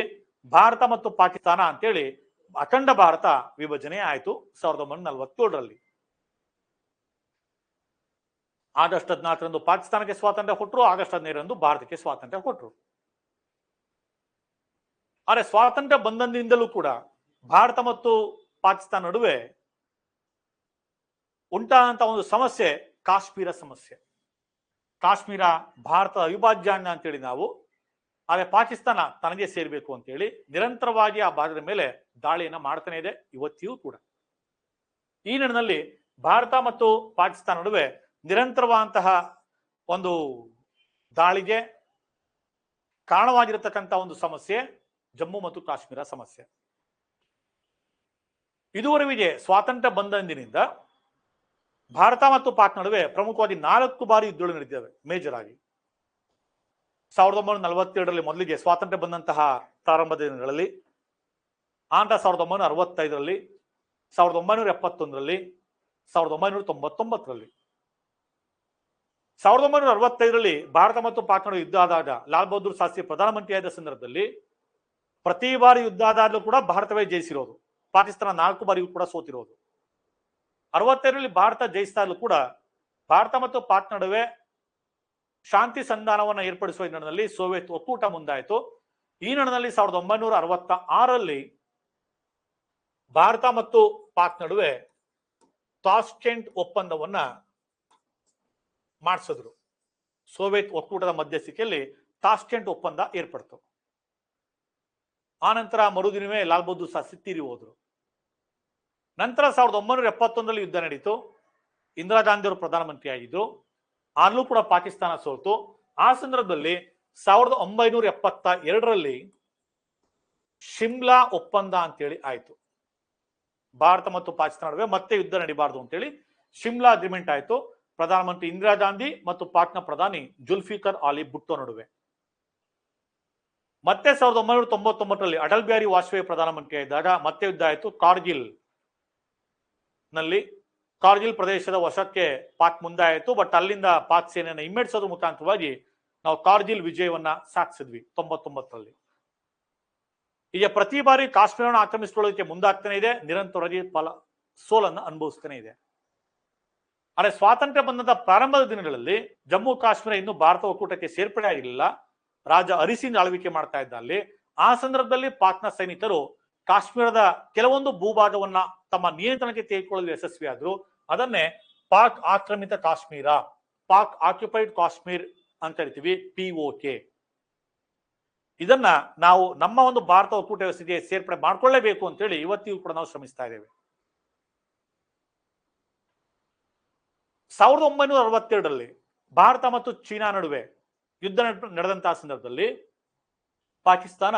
ಭಾರತ ಮತ್ತು ಪಾಕಿಸ್ತಾನ ಅಂತೇಳಿ ಅಖಂಡ ಭಾರತ ವಿಭಜನೆ ಆಯಿತು 1947ರಲ್ಲಿ. ಆಗಸ್ಟ್ 14ರಂದು ಪಾಕಿಸ್ತಾನಕ್ಕೆ ಸ್ವಾತಂತ್ರ್ಯ ಕೊಟ್ಟರು, ಆಗಸ್ಟ್ 15ರಂದು ಭಾರತಕ್ಕೆ ಸ್ವಾತಂತ್ರ್ಯ ಕೊಟ್ಟರು. ಆದರೆ ಸ್ವಾತಂತ್ರ್ಯ ಬಂದಂದಿಂದಲೂ ಕೂಡ ಭಾರತ ಮತ್ತು ಪಾಕಿಸ್ತಾನ ನಡುವೆ ಉಂಟಾದಂತ ಒಂದು ಸಮಸ್ಯೆ ಕಾಶ್ಮೀರ ಸಮಸ್ಯೆ. ಕಾಶ್ಮೀರ ಭಾರತ ಅವಿಭಾಜ್ಯ ಅಂತೇಳಿ ನಾವು, ಆದರೆ ಪಾಕಿಸ್ತಾನ ತನಗೆ ಸೇರ್ಬೇಕು ಅಂತೇಳಿ ನಿರಂತರವಾಗಿ ಆ ಭಾಗದ ಮೇಲೆ ದಾಳಿಯನ್ನ ಮಾಡ್ತಾನೆ ಇದೆ ಇವತ್ತಿಯೂ ಕೂಡ. ಈ ನಿಟ್ಟಿನಲ್ಲಿ ಭಾರತ ಮತ್ತು ಪಾಕಿಸ್ತಾನ ನಡುವೆ ನಿರಂತರವಾದಂತಹ ಒಂದು ದಾಳಿಗೆ ಕಾರಣವಾಗಿರತಕ್ಕಂಥ ಒಂದು ಸಮಸ್ಯೆ ಜಮ್ಮು ಮತ್ತು ಕಾಶ್ಮೀರ ಸಮಸ್ಯೆ. ಇದುವರೆಗೆ ಸ್ವಾತಂತ್ರ್ಯ ಬಂದಂದಿನಿಂದ ಭಾರತ ಮತ್ತು ಪಾಕ್ ನಡುವೆ ಪ್ರಮುಖವಾಗಿ 4 ಬಾರಿ ಯುದ್ಧಗಳು ನಡೆದಿವೆ ಮೇಜರ್ ಆಗಿ. 1942ರಲ್ಲಿ ಮೊದಲಿಗೆ ಸ್ವಾತಂತ್ರ್ಯ ಬಂದಂತಹ ಪ್ರಾರಂಭದ ದಿನಗಳಲ್ಲಿ, ಆನಂತರ 1965ರಲ್ಲಿ, 1971ರಲ್ಲಿ, 1999ರಲ್ಲಿ. 1965ರಲ್ಲಿ ಭಾರತ ಮತ್ತು ಪಾಕ್ ನಡುವೆ ಯುದ್ಧ ಆದಾಗ ಲಾಲ್ ಬಹದ್ದೂರ್ ಶಾಸ್ತ್ರಿ ಪ್ರಧಾನಮಂತ್ರಿಯಾದ ಸಂದರ್ಭದಲ್ಲಿ ಪ್ರತಿ ಬಾರಿ ಯುದ್ಧ ಆದಾಗಲೂ ಕೂಡ ಭಾರತವೇ ಜಯಿಸಿರೋದು, ಪಾಕಿಸ್ತಾನ 4 ಬಾರಿಯೂ ಕೂಡ ಸೋತಿರೋದು. 65ರಲ್ಲಿ ಭಾರತ ಜಯಿಸಿದಾಗಲೂ ಕೂಡ ಭಾರತ ಮತ್ತು ಪಾಕ್ ನಡುವೆ ಶಾಂತಿ ಸಂಧಾನವನ್ನು ಏರ್ಪಡಿಸುವ ನಿಟ್ಟಿನಲ್ಲಿ ಸೋವಿಯತ್ ಒಕ್ಕೂಟ ಮುಂದಾಯಿತು. ಈ ನಿಟ್ಟಿನಲ್ಲಿ 1966ರಲ್ಲಿ ಭಾರತ ಮತ್ತು ಪಾಕ್ ನಡುವೆ ತಾಷ್ಕೆಂಟ್ ಒಪ್ಪಂದವನ್ನ ಮಾಡಿಸಿದ್ರು. ಸೋವಿಯತ್ ಒಕ್ಕೂಟದ ಮಧ್ಯಸ್ಥಿಕೆಯಲ್ಲಿ ತಾಷ್ಕೆಂಟ್ ಒಪ್ಪಂದ ಏರ್ಪಡ್ತು. ಆನಂತರ ಮರುದಿನವೇ ಲಾಲ್ ಬಹದ್ದೂರ್ ಶಾಸ್ತ್ರಿ ತೀರಿ ಹೋದ್ರು. ನಂತರ 1971ರಲ್ಲಿ ಯುದ್ಧ ನಡೀತು. ಇಂದಿರಾ ಗಾಂಧಿ ಅವರು ಪ್ರಧಾನಮಂತ್ರಿ ಆಗಿದ್ರು. ಅಲ್ಲೂ ಕೂಡ ಪಾಕಿಸ್ತಾನ ಸೋತು. ಆ ಸಂದರ್ಭದಲ್ಲಿ 1972ರಲ್ಲಿ ಶಿಮ್ಲಾ ಒಪ್ಪಂದ ಅಂತೇಳಿ ಆಯ್ತು. ಭಾರತ ಮತ್ತು ಪಾಕಿಸ್ತಾನ ನಡುವೆ ಮತ್ತೆ ಯುದ್ಧ ನಡೀಬಾರ್ದು ಅಂತೇಳಿ ಶಿಮ್ಲಾ ಅಗ್ರಿಮೆಂಟ್ ಆಯ್ತು, ಪ್ರಧಾನಮಂತ್ರಿ ಇಂದಿರಾ ಗಾಂಧಿ ಮತ್ತು ಪಾಕ್ನ ಪ್ರಧಾನಿ ಜುಲ್ಫಿಕರ್ ಅಲಿ ಭುಟ್ಟೋ ನಡುವೆ. ಮತ್ತೆ 1999ರಲ್ಲಿ ಅಟಲ್ ಬಿಹಾರಿ ವಾಜಪೇಯಿ ಪ್ರಧಾನಮಂತ್ರಿ ಇದ್ದಾಗ ಮತ್ತೆ ಯುದ್ಧ ಆಯ್ತು ಕಾರ್ಗಿಲ್ ನಲ್ಲಿ. ಕಾರ್ಗಿಲ್ ಪ್ರದೇಶದ ವಶಕ್ಕೆ ಪಾಕ್ ಮುಂದಾಯಿತು. ಬಟ್ ಅಲ್ಲಿಂದ ಪಾಕ್ ಸೇನೆಯನ್ನು ಹಿಮ್ಮೆಟ್ಟಿಸೋದ್ರ ಮುಖಾಂತರವಾಗಿ ನಾವು ಕಾರ್ಗಿಲ್ ವಿಜಯವನ್ನ ಸಾಧಿಸಿದ್ವಿ 99ರಲ್ಲಿ. ಈಗ ಪ್ರತಿ ಬಾರಿ ಕಾಶ್ಮೀರವನ್ನು ಆಕ್ರಮಿಸಿಕೊಳ್ಳೋದಕ್ಕೆ ಮುಂದಾಗ್ತಾನೆ ಇದೆ, ನಿರಂತರವಾಗಿ ಸೋಲನ್ನು ಅನುಭವಿಸ್ತಾನೆ ಇದೆ. ಆದರೆ ಸ್ವಾತಂತ್ರ್ಯ ಬಂದಂತ ಪ್ರಾರಂಭದ ದಿನಗಳಲ್ಲಿ ಜಮ್ಮು ಕಾಶ್ಮೀರ ಇನ್ನು ಭಾರತ ಒಕ್ಕೂಟಕ್ಕೆ ಸೇರ್ಪಡೆ ಆಗಿರಲಿಲ್ಲ. ರಾಜ ಹರಿಸಿಂಗ್ ಆಳ್ವಿಕೆ ಮಾಡ್ತಾ ಇದ್ದ ಅಲ್ಲಿ. ಆ ಸಂದರ್ಭದಲ್ಲಿ ಪಾಕ್ನ ಸೈನಿಕರು ಕಾಶ್ಮೀರದ ಕೆಲವೊಂದು ಭೂಭಾಗವನ್ನ ತಮ್ಮ ನಿಯಂತ್ರಣಕ್ಕೆ ತೆಗೆದುಕೊಳ್ಳಲು ಯಶಸ್ವಿಯಾದ್ರು. ಅದನ್ನೇ ಪಾಕ್ ಆಕ್ರಮಿತ ಕಾಶ್ಮೀರ, ಪಾಕ್ ಆಕ್ಯುಪೈಡ್ ಕಾಶ್ಮೀರ್ ಅಂತ ಹೇಳ್ತೀವಿ, POK. ಇದನ್ನ ನಾವು ನಮ್ಮ ಒಂದು ಭಾರತ ಒಕ್ಕೂಟ ವ್ಯವಸ್ಥೆಗೆ ಸೇರ್ಪಡೆ ಮಾಡ್ಕೊಳ್ಳೇಬೇಕು ಅಂತೇಳಿ ಇವತ್ತಿಗೂ ಕೂಡ ನಾವು ಶ್ರಮಿಸ್ತಾ ಇದ್ದೇವೆ. 1962ರಲ್ಲಿ ಭಾರತ ಮತ್ತು ಚೀನಾ ನಡುವೆ ಯುದ್ಧ ನಡೆದಂತಹ ಸಂದರ್ಭದಲ್ಲಿ ಪಾಕಿಸ್ತಾನ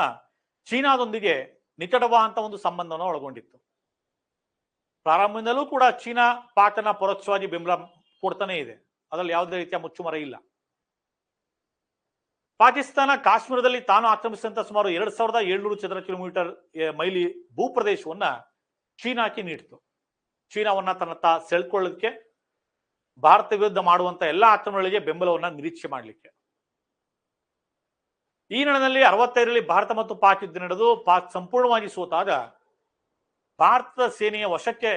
ಚೀನಾದೊಂದಿಗೆ ನಿಕಟವಾದಂತಹ ಒಂದು ಸಂಬಂಧವನ್ನು ಒಳಗೊಂಡಿತ್ತು. ಪ್ರಾರಂಭದಿಂದಲೂ ಕೂಡ ಚೀನಾ ಪಾಕ್ನ ಪರೋಕ್ಷವಾಗಿ ಬೆಂಬಲ ಕೊಡ್ತಾನೆ ಇದೆ, ಅದರಲ್ಲಿ ಯಾವುದೇ ರೀತಿಯ ಮುಚ್ಚುಮರೆ ಇಲ್ಲ. ಪಾಕಿಸ್ತಾನ ಕಾಶ್ಮೀರದಲ್ಲಿ ತಾನು ಆಕ್ರಮಿಸಿದಂತ ಸುಮಾರು 2700 ಚದರ ಕಿಲೋಮೀಟರ್ ಮೈಲಿ ಭೂಪ್ರದೇಶವನ್ನ ಚೀನಾಕ್ಕೆ ನೀಡಿತು. ಚೀನಾವನ್ನ ತನ್ನತ್ತ ಸೆಳ್ಕೊಳ್ಳೋದಕ್ಕೆ, ಭಾರತ ವಿರುದ್ಧ ಮಾಡುವಂತ ಎಲ್ಲಾ ಆಕ್ರಮಣಗಳಿಗೆ ಬೆಂಬಲವನ್ನ ನಿರೀಕ್ಷೆ ಮಾಡಲಿಕ್ಕೆ. ಈ ನಿಟ್ಟಿನಲ್ಲಿ 65ರಲ್ಲಿ ಭಾರತ ಮತ್ತು ಪಾಕ್ ಯುದ್ಧ ನಡೆದು ಪಾಕ್ ಸಂಪೂರ್ಣವಾಗಿ ಸೋತಾಗ ಭಾರತದ ಸೇನೆಯ ವಶಕ್ಕೆ,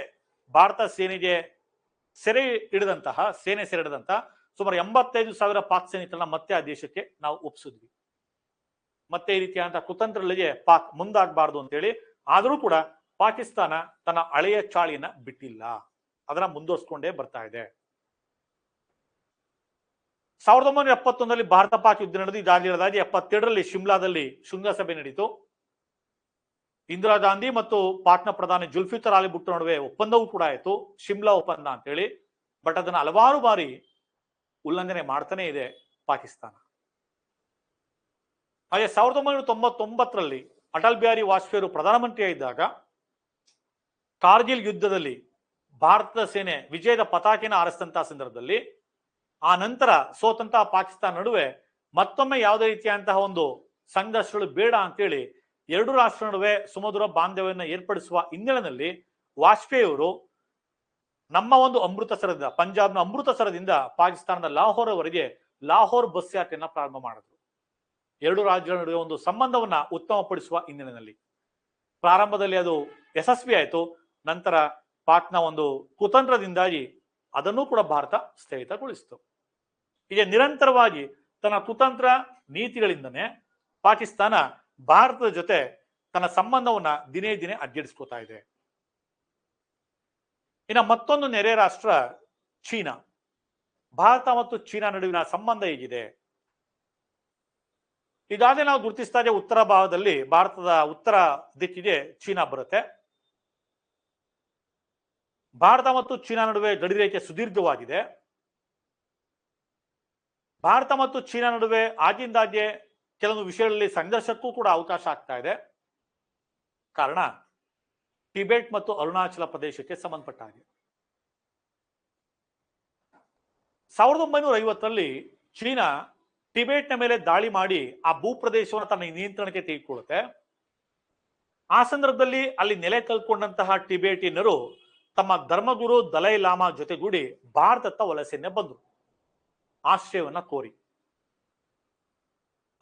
ಭಾರತ ಸೇನೆಗೆ ಸೆರೆ ಹಿಡಿದಂತಹ ಸುಮಾರು 85,000 ಪಾಕ್ ಸೈನಿಕರನ್ನ ಮತ್ತೆ ಆ ದೇಶಕ್ಕೆ ನಾವು ಒಪ್ಪಿಸಿದ್ವಿ. ಮತ್ತೆ ಈ ರೀತಿಯಾದಂತಹ ಕುತಂತ್ರಗಳಿಗೆ ಪಾಕ್ ಮುಂದಾಗಬಾರ್ದು ಅಂತೇಳಿ. ಆದರೂ ಕೂಡ ಪಾಕಿಸ್ತಾನ ತನ್ನ ಹಳೆಯ ಚಾಳಿಯನ್ನ ಬಿಟ್ಟಿಲ್ಲ, ಅದನ್ನ ಮುಂದುವರಿಸಿಕೊಂಡೇ ಬರ್ತಾ ಇದೆ. 1971ರಲ್ಲಿ ಭಾರತ ಪಾಕ್ ಯುದ್ಧ ನಡೆದು ಇದಾಗಿರೋದಾಗಿ 72ರಲ್ಲಿ ಶಿಮ್ಲಾದಲ್ಲಿ ಶೃಂಗಸಭೆ ನಡೀತು. ಇಂದಿರಾ ಗಾಂಧಿ ಮತ್ತು ಪಾಕ್ನ ಪ್ರಧಾನಿ ಜುಲ್ಫಿಕರ್ ಅಲಿ ಭುಟ್ಟೋ ನಡುವೆ ಒಪ್ಪಂದವೂ ಕೂಡ ಆಯಿತು, ಶಿಮ್ಲಾ ಒಪ್ಪಂದ ಅಂತೇಳಿ. ಬಟ್ ಅದನ್ನ ಹಲವಾರು ಬಾರಿ ಉಲ್ಲಂಘನೆ ಮಾಡ್ತಾನೆ ಇದೆ ಪಾಕಿಸ್ತಾನ. ಹಾಗೆ 1999ರಲ್ಲಿ ಅಟಲ್ ಬಿಹಾರಿ ವಾಜಪೇಯಿ ಪ್ರಧಾನಮಂತ್ರಿ ಇದ್ದಾಗ ಕಾರ್ಗಿಲ್ ಯುದ್ಧದಲ್ಲಿ ಭಾರತದ ಸೇನೆ ವಿಜಯದ ಪತಾಕೆಯನ್ನು ಹಾರಿಸಿದಂತಹ ಸಂದರ್ಭದಲ್ಲಿ ಆ ನಂತರ ಸೋತಂತಹ ಪಾಕಿಸ್ತಾನ ನಡುವೆ ಮತ್ತೊಮ್ಮೆ ಯಾವುದೇ ರೀತಿಯಾದಂತಹ ಒಂದು ಸಂಘರ್ಷಗಳು ಬೇಡ ಅಂತೇಳಿ ಎರಡು ರಾಷ್ಟ್ರ ನಡುವೆ ಸುಮಧುರ ಬಾಂಧವ್ಯವನ್ನು ಏರ್ಪಡಿಸುವ ಹಿನ್ನೆಲೆಯಲ್ಲಿ ವಾಜಪೇಯಿ ಅವರು ನಮ್ಮ ಒಂದು ಅಮೃತಸರದಿಂದ, ಪಂಜಾಬ್ನ ಅಮೃತಸರದಿಂದ ಪಾಕಿಸ್ತಾನದ ಲಾಹೋರ್ವರೆಗೆ ಲಾಹೋರ್ ಬಸ್ ಯಾತ್ರೆಯನ್ನ ಪ್ರಾರಂಭ ಮಾಡಿದ್ರು. ಎರಡು ರಾಜ್ಯಗಳ ನಡುವೆ ಒಂದು ಸಂಬಂಧವನ್ನ ಉತ್ತಮಪಡಿಸುವ ಹಿನ್ನೆಲೆಯಲ್ಲಿ ಪ್ರಾರಂಭದಲ್ಲಿ ಅದು ಯಶಸ್ವಿ ಆಯಿತು. ನಂತರ ಪಾಕ್ನ ಒಂದು ಕುತಂತ್ರದಿಂದಾಗಿ ಅದನ್ನು ಕೂಡ ಭಾರತ ಸ್ಥಗಿತಗೊಳಿಸಿತು. ಹೀಗೆ ನಿರಂತರವಾಗಿ ತನ್ನ ಕುತಂತ್ರ ನೀತಿಗಳಿಂದನೇ ಪಾಕಿಸ್ತಾನ ಭಾರತದ ಜೊತೆ ತನ್ನ ಸಂಬಂಧವನ್ನ ದಿನೇ ದಿನೇ ಅಡ್ಡಿಡಿಸ್ಕೊತಾ ಇದೆ. ಇನ್ನು ಮತ್ತೊಂದು ನೆರೆ ರಾಷ್ಟ್ರ ಚೀನಾ. ಭಾರತ ಮತ್ತು ಚೀನಾ ನಡುವಿನ ಸಂಬಂಧ ಹೇಗಿದೆ? ಇದಾದ್ರೆ ನಾವು ಗುರುತಿಸ್ತಾ ಇದ್ದೇವೆ, ಉತ್ತರ ಭಾಗದಲ್ಲಿ ಭಾರತದ ಉತ್ತರ ದಿಕ್ಕಿಗೆ ಚೀನಾ ಬರುತ್ತೆ. ಭಾರತ ಮತ್ತು ಚೀನಾ ನಡುವೆ ಗಡಿರೇಖೆ ಸುದೀರ್ಘವಾಗಿದೆ. ಭಾರತ ಮತ್ತು ಚೀನಾ ನಡುವೆ ಆಗಿಂದಾಗ್ಗೆ ಕೆಲವು ವಿಷಯಗಳಲ್ಲಿ ಸಂಘರ್ಷಕ್ಕೂ ಕೂಡ ಅವಕಾಶ ಆಗ್ತಾ ಇದೆ. ಕಾರಣ ಟಿಬೆಟ್ ಮತ್ತು ಅರುಣಾಚಲ ಪ್ರದೇಶಕ್ಕೆ ಸಂಬಂಧಪಟ್ಟ ಹಾಗೆ 1950ರಲ್ಲಿ ಚೀನಾ ಟಿಬೆಟ್ನ ಮೇಲೆ ದಾಳಿ ಮಾಡಿ ಆ ಭೂಪ್ರದೇಶವನ್ನು ತನ್ನ ನಿಯಂತ್ರಣಕ್ಕೆ ತೆಗೆದುಕೊಳ್ಳುತ್ತೆ. ಆ ಸಂದರ್ಭದಲ್ಲಿ ಅಲ್ಲಿ ನೆಲೆ ಕಲ್ಕೊಂಡಂತಹ ಟಿಬೆಟಿಯನ್ನರು ತಮ್ಮ ಧರ್ಮಗುರು ದಲೈ ಲಾಮಾ ಜೊತೆಗೂಡಿ ಭಾರತದ ವಲಸೆಯನ್ನೇ ಬಂದರು, ಆಶ್ರಯವನ್ನ ಕೋರಿ.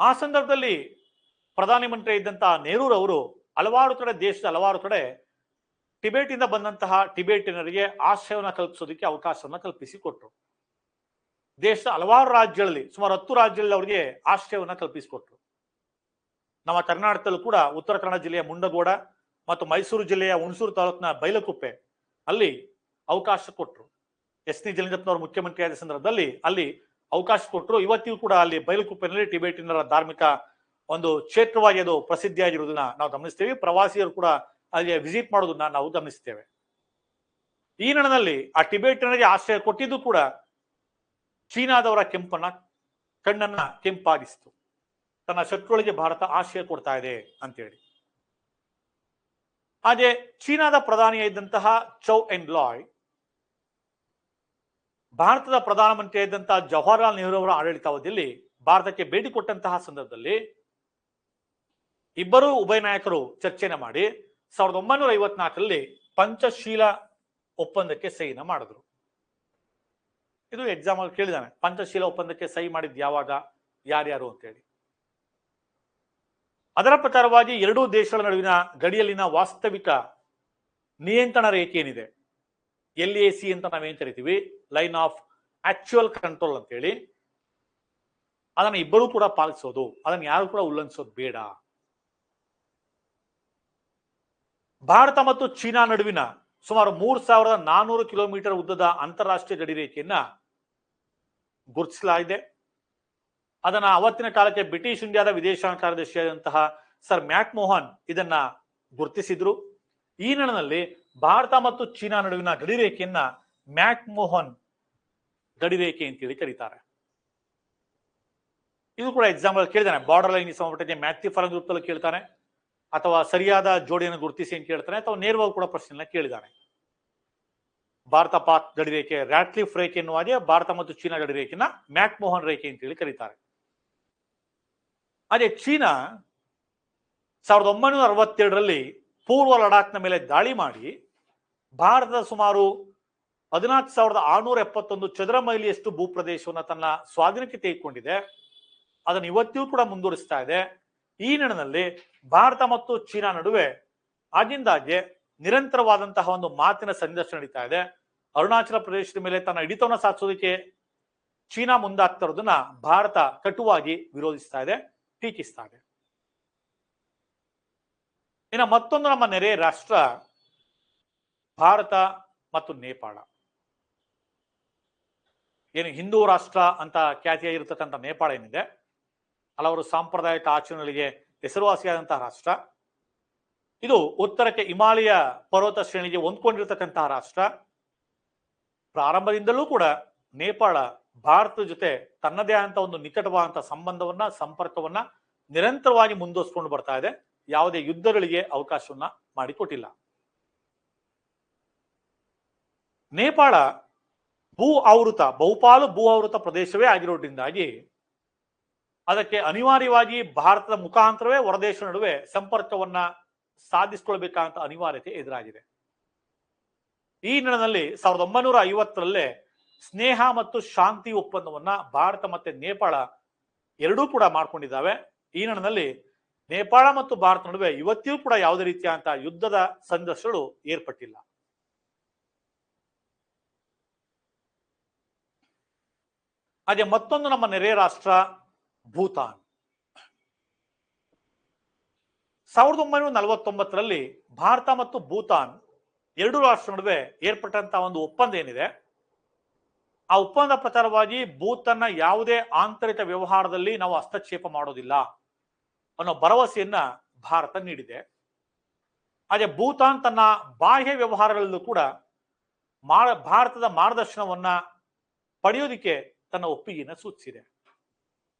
ಆ ಸಂದರ್ಭದಲ್ಲಿ ಪ್ರಧಾನಿ ಮಂತ್ರಿ ಇದ್ದಂತಹ ನೆಹರೂರವರು ಹಲವಾರು ಕಡೆ, ದೇಶದ ಹಲವಾರು ಕಡೆ ಟಿಬೆಟಿಂದ ಬಂದಂತಹ ಟಿಬೆಟಿಯನ್ನರಿಗೆ ಆಶ್ರಯವನ್ನ ಕಲ್ಪಿಸೋದಕ್ಕೆ ಅವಕಾಶವನ್ನ ಕಲ್ಪಿಸಿಕೊಟ್ರು. ದೇಶದ ಹಲವಾರು ರಾಜ್ಯಗಳಲ್ಲಿ, ಸುಮಾರು 10 ರಾಜ್ಯಗಳಲ್ಲಿ ಅವರಿಗೆ ಆಶ್ರಯವನ್ನ ಕಲ್ಪಿಸಿಕೊಟ್ರು. ನಮ್ಮ ಕರ್ನಾಟಕದಲ್ಲೂ ಕೂಡ ಉತ್ತರ ಕನ್ನಡ ಜಿಲ್ಲೆಯ ಮುಂಡಗೋಡ ಮತ್ತು ಮೈಸೂರು ಜಿಲ್ಲೆಯ ಹುಣಸೂರು ತಾಲೂಕಿನ ಬೈಲಕುಪ್ಪೆ ಅಲ್ಲಿ ಅವಕಾಶ ಕೊಟ್ಟರು. ಎಸ್ ನಿ ಜಲಂಗಪ್ಪನವರು ಮುಖ್ಯಮಂತ್ರಿ ಆದ ಸಂದರ್ಭದಲ್ಲಿ ಅಲ್ಲಿ ಅವಕಾಶ ಕೊಟ್ಟರು. ಇವತ್ತಿಗೂ ಕೂಡ ಅಲ್ಲಿ ಬೈಲಕುಪ್ಪೆನಲ್ಲಿ ಟಿಬೆಟಿನರ ಧಾರ್ಮಿಕ ಒಂದು ಕ್ಷೇತ್ರವಾಗಿ ಅದು ಪ್ರಸಿದ್ಧಿಯಾಗಿರುವುದನ್ನ ನಾವು ಗಮನಿಸ್ತೇವೆ. ಪ್ರವಾಸಿಗರು ಕೂಡ ಅಲ್ಲಿ ವಿಸಿಟ್ ಮಾಡೋದನ್ನ ನಾವು ಗಮನಿಸ್ತೇವೆ. ಈ ನಿಟ್ಟಿನಲ್ಲಿ ಆ ಟಿಬೆಟಿನರಿಗೆ ಆಶ್ರಯ ಕೊಟ್ಟಿದ್ದು ಕೂಡ ಚೀನಾದವರ ಕಣ್ಣನ್ನ ಕೆಂಪಾಗಿಸಿತು. ತನ್ನ ಶತ್ರುಗಳಿಗೆ ಭಾರತ ಆಶ್ರಯ ಕೊಡ್ತಾ ಇದೆ ಅಂತೇಳಿ. ಹಾಗೆ ಚೀನಾದ ಪ್ರಧಾನಿಯಾಗಿದ್ದಂತಹ ಚೌ ಎನ್ ಲಾಯ್ ಭಾರತದ ಪ್ರಧಾನಮಂತ್ರಿ ಆಗಿದ್ದಂತಹ ಜವಾಹರ್ಲಾಲ್ ನೆಹರು ಅವರ ಆಡಳಿತಾವಧಿಯಲ್ಲಿ ಭಾರತಕ್ಕೆ ಭೇಟಿ ಕೊಟ್ಟಂತಹ ಸಂದರ್ಭದಲ್ಲಿ ಇಬ್ಬರು ಉಭಯ ನಾಯಕರು ಚರ್ಚೆನ ಮಾಡಿ 1954ರಲ್ಲಿ ಪಂಚಶೀಲ ಒಪ್ಪಂದಕ್ಕೆ ಸಹಿನ ಮಾಡಿದ್ರು. ಇದು ಎಕ್ಸಾಮ್ ಅಲ್ಲಿ ಕೇಳಿದಾನೆ, ಪಂಚಶೀಲ ಒಪ್ಪಂದಕ್ಕೆ ಸಹಿ ಮಾಡಿದ್ ಯಾವಾಗ, ಯಾರ್ಯಾರು ಅಂತೇಳಿ. ಅದರ ಪ್ರಕಾರವಾಗಿ ಎರಡೂ ದೇಶಗಳ ನಡುವಿನ ಗಡಿಯಲ್ಲಿನ ವಾಸ್ತವಿಕ ನಿಯಂತ್ರಣ ರೇಖೆ ಏನಿದೆ, LAC ಅಂತ ನಾವೇನ್ ಕರಿತೀವಿ, ಲೈನ್ ಆಫ್ ಆಕ್ಚುಯಲ್ ಕಂಟ್ರೋಲ್ ಅಂತೇಳಿ, ಅದನ್ನ ಇಬ್ಬರೂ ಕೂಡ ಪಾಲಿಸೋದು, ಅದನ್ನ ಯಾರು ಕೂಡ ಉಲ್ಲಂಘಿಸೋದು ಬೇಡ. ಭಾರತ ಮತ್ತು ಚೀನಾ ನಡುವಿನ ಸುಮಾರು 3400 ಕಿಲೋಮೀಟರ್ ಉದ್ದದ ಅಂತಾರಾಷ್ಟ್ರೀಯ ಗಡಿ ರೇಖೆಯನ್ನ ಗುರುತಿಸಲಾಗಿದೆ. ಅದನ್ನ ಅವತ್ತಿನ ಕಾಲಕ್ಕೆ ಬ್ರಿಟಿಷ್ ಇಂಡಿಯಾದ ವಿದೇಶಾಂಗ ಕಾರ್ಯದರ್ಶಿಯಾದಂತಹ ಸರ್ ಮ್ಯಾಕ್ ಮೋಹನ್ ಇದನ್ನ ಗುರುತಿಸಿದ್ರು. ಈ ನಿಟ್ಟಿನಲ್ಲಿ ಭಾರತ ಮತ್ತು ಚೀನಾ ನಡುವಿನ ಗಡಿ ರೇಖೆಯನ್ನ ಮ್ಯಾಕ್ ಮೋಹನ್ ಗಡಿ ರೇಖೆ ಅಂತೇಳಿ ಕರೀತಾರೆ. ಇದು ಕೂಡ ಎಕ್ಸಾಂಪಲ್ ಕೇಳಿದಾನೆ. ಬಾರ್ಡರ್ ಲೈನ್ ಸಂಬಂಧಪಟ್ಟಂತೆ ಮ್ಯಾಥ್ಯೂ ಫಾರಂ ಗ್ರೂಪ್ ಕೇಳ್ತಾನೆ, ಅಥವಾ ಸರಿಯಾದ ಜೋಡಿಯನ್ನು ಗುರುತಿಸಿ ಅಂತ ಕೇಳ್ತಾನೆ, ಅಥವಾ ನೇರವಾಗಿ ಕೂಡ ಪ್ರಶ್ನೆಯನ್ನ ಕೇಳಿದಾನೆ. ಭಾರತ ಪಾಕ್ ಗಡಿ ರೇಖೆ ರ್ಯಾಟ್ಲಿಫ್ ರೇಖೆ ಎನ್ನುವ ಹಾಗೆ ಭಾರತ ಮತ್ತು ಚೀನಾ ಗಡಿ ರೇಖೆನ ಮ್ಯಾಕ್ ಮೋಹನ್ ರೇಖೆ ಅಂತೇಳಿ ಕರೀತಾರೆ. ಅದೇ ಚೀನಾ 1962ರಲ್ಲಿ ಪೂರ್ವ ಲಡಾಖ್ನ ಮೇಲೆ ದಾಳಿ ಮಾಡಿ ಭಾರತದ ಸುಮಾರು 14,671 ಚದರ ಮೈಲಿಯಷ್ಟು ಭೂಪ್ರದೇಶವನ್ನು ತನ್ನ ಸ್ವಾಧೀನಕ್ಕೆ ತೆಗೆದುಕೊಂಡಿದೆ. ಅದನ್ನು ಇವತ್ತಿಗೂ ಕೂಡ ಮುಂದುವರಿಸ್ತಾ ಇದೆ. ಈ ನಿಟ್ಟಿನಲ್ಲಿ ಭಾರತ ಮತ್ತು ಚೀನಾ ನಡುವೆ ಆಗಿಂದಾಗ್ಗೆ ನಿರಂತರವಾದಂತಹ ಒಂದು ಮಾತಿನ ಸಂಘರ್ಷ ನಡೀತಾ ಇದೆ. ಅರುಣಾಚಲ ಪ್ರದೇಶದ ಮೇಲೆ ತನ್ನ ಹಿಡಿತವನ್ನು ಸಾಧಿಸೋದಕ್ಕೆ ಚೀನಾ ಮುಂದಾಗ್ತಾ ಇರೋದನ್ನ ಭಾರತ ಕಟುವಾಗಿ ವಿರೋಧಿಸ್ತಾ ಇದೆ, ಟೀಕಿಸ್ತಾ ಇದೆ. ಇನ್ನು ಮತ್ತೊಂದು ನಮ್ಮ ನೆರೆಯ ರಾಷ್ಟ್ರ ಭಾರತ ಮತ್ತು ನೇಪಾಳ. ಏನು ಹಿಂದೂ ರಾಷ್ಟ್ರ ಅಂತ ಖ್ಯಾತಿಯಾಗಿರ್ತಕ್ಕಂಥ ನೇಪಾಳ ಏನಿದೆ, ಹಲವಾರು ಸಾಂಪ್ರದಾಯಿಕ ಆಚರಣೆಗಳಿಗೆ ಹೆಸರುವಾಸಿಯಾದಂತಹ ರಾಷ್ಟ್ರ. ಇದು ಉತ್ತರಕ್ಕೆ ಹಿಮಾಲಯ ಪರ್ವತ ಶ್ರೇಣಿಗೆ ಹೊಂದ್ಕೊಂಡಿರ್ತಕ್ಕಂತಹ ರಾಷ್ಟ್ರ. ಪ್ರಾರಂಭದಿಂದಲೂ ಕೂಡ ನೇಪಾಳ ಭಾರತದ ಜೊತೆ ತನ್ನದೇ ಆದಂತಹ ಒಂದು ನಿಕಟವಾದಂತಹ ಸಂಬಂಧವನ್ನ, ಸಂಪರ್ಕವನ್ನ ನಿರಂತರವಾಗಿ ಮುಂದುವರಿಸಿಕೊಂಡು ಬರ್ತಾ ಇದೆ. ಯಾವುದೇ ಯುದ್ಧಗಳಿಗೆ ಅವಕಾಶವನ್ನ ಮಾಡಿಕೊಟ್ಟಿಲ್ಲ. ನೇಪಾಳ ಬಹುಪಾಲು ಭೂ ಆವೃತ ಪ್ರದೇಶವೇ ಆಗಿರೋದ್ರಿಂದಾಗಿ ಅದಕ್ಕೆ ಅನಿವಾರ್ಯವಾಗಿ ಭಾರತದ ಮುಖಾಂತರವೇ ಹೊರದೇಶ ನಡುವೆ ಸಂಪರ್ಕವನ್ನ ಸಾಧಿಸಿಕೊಳ್ಬೇಕಾದಂತ ಅನಿವಾರ್ಯತೆ ಎದುರಾಗಿದೆ. ಈ ನಿಟ್ಟಿನಲ್ಲಿ 1950ರಲ್ಲೇ ಸ್ನೇಹ ಮತ್ತು ಶಾಂತಿ ಒಪ್ಪಂದವನ್ನ ಭಾರತ ಮತ್ತೆ ನೇಪಾಳ ಎರಡೂ ಕೂಡ ಮಾಡ್ಕೊಂಡಿದ್ದಾವೆ. ಈ ನಿಟ್ಟಿನಲ್ಲಿ ನೇಪಾಳ ಮತ್ತು ಭಾರತ ನಡುವೆ ಇವತ್ತಿಗೂ ಕೂಡ ಯಾವುದೇ ರೀತಿಯಾದಂತಹ ಯುದ್ಧದ ಸಂಘರ್ಷಗಳು ಏರ್ಪಟ್ಟಿಲ್ಲ. ಹಾಗೆ ಮತ್ತೊಂದು ನಮ್ಮ ನೆರೆಯ ರಾಷ್ಟ್ರ ಭೂತಾನ್. 1949ರಲ್ಲಿ ಭಾರತ ಮತ್ತು ಭೂತಾನ್ ಎರಡು ರಾಷ್ಟ್ರ ನಡುವೆ ಏರ್ಪಟ್ಟಂತಹ ಒಂದು ಒಪ್ಪಂದ ಏನಿದೆ, ಆ ಒಪ್ಪಂದ ಪ್ರಕಾರವಾಗಿ ಭೂತಾನ್ನ ಯಾವುದೇ ಆಂತರಿಕ ವ್ಯವಹಾರದಲ್ಲಿ ನಾವು ಹಸ್ತಕ್ಷೇಪ ಮಾಡೋದಿಲ್ಲ ಅನ್ನೋ ಭರವಸೆಯನ್ನ ಭಾರತ ನೀಡಿದೆ. ಹಾಗೆ ಭೂತಾನ್ ತನ್ನ ಬಾಹ್ಯ ವ್ಯವಹಾರಗಳಲ್ಲೂ ಕೂಡ ಭಾರತದ ಮಾರ್ಗದರ್ಶನವನ್ನ ಪಡೆಯೋದಿಕ್ಕೆ ತನ್ನ ಒಪ್ಪಿಗೆಯನ್ನು ಸೂಚಿಸಿದೆ.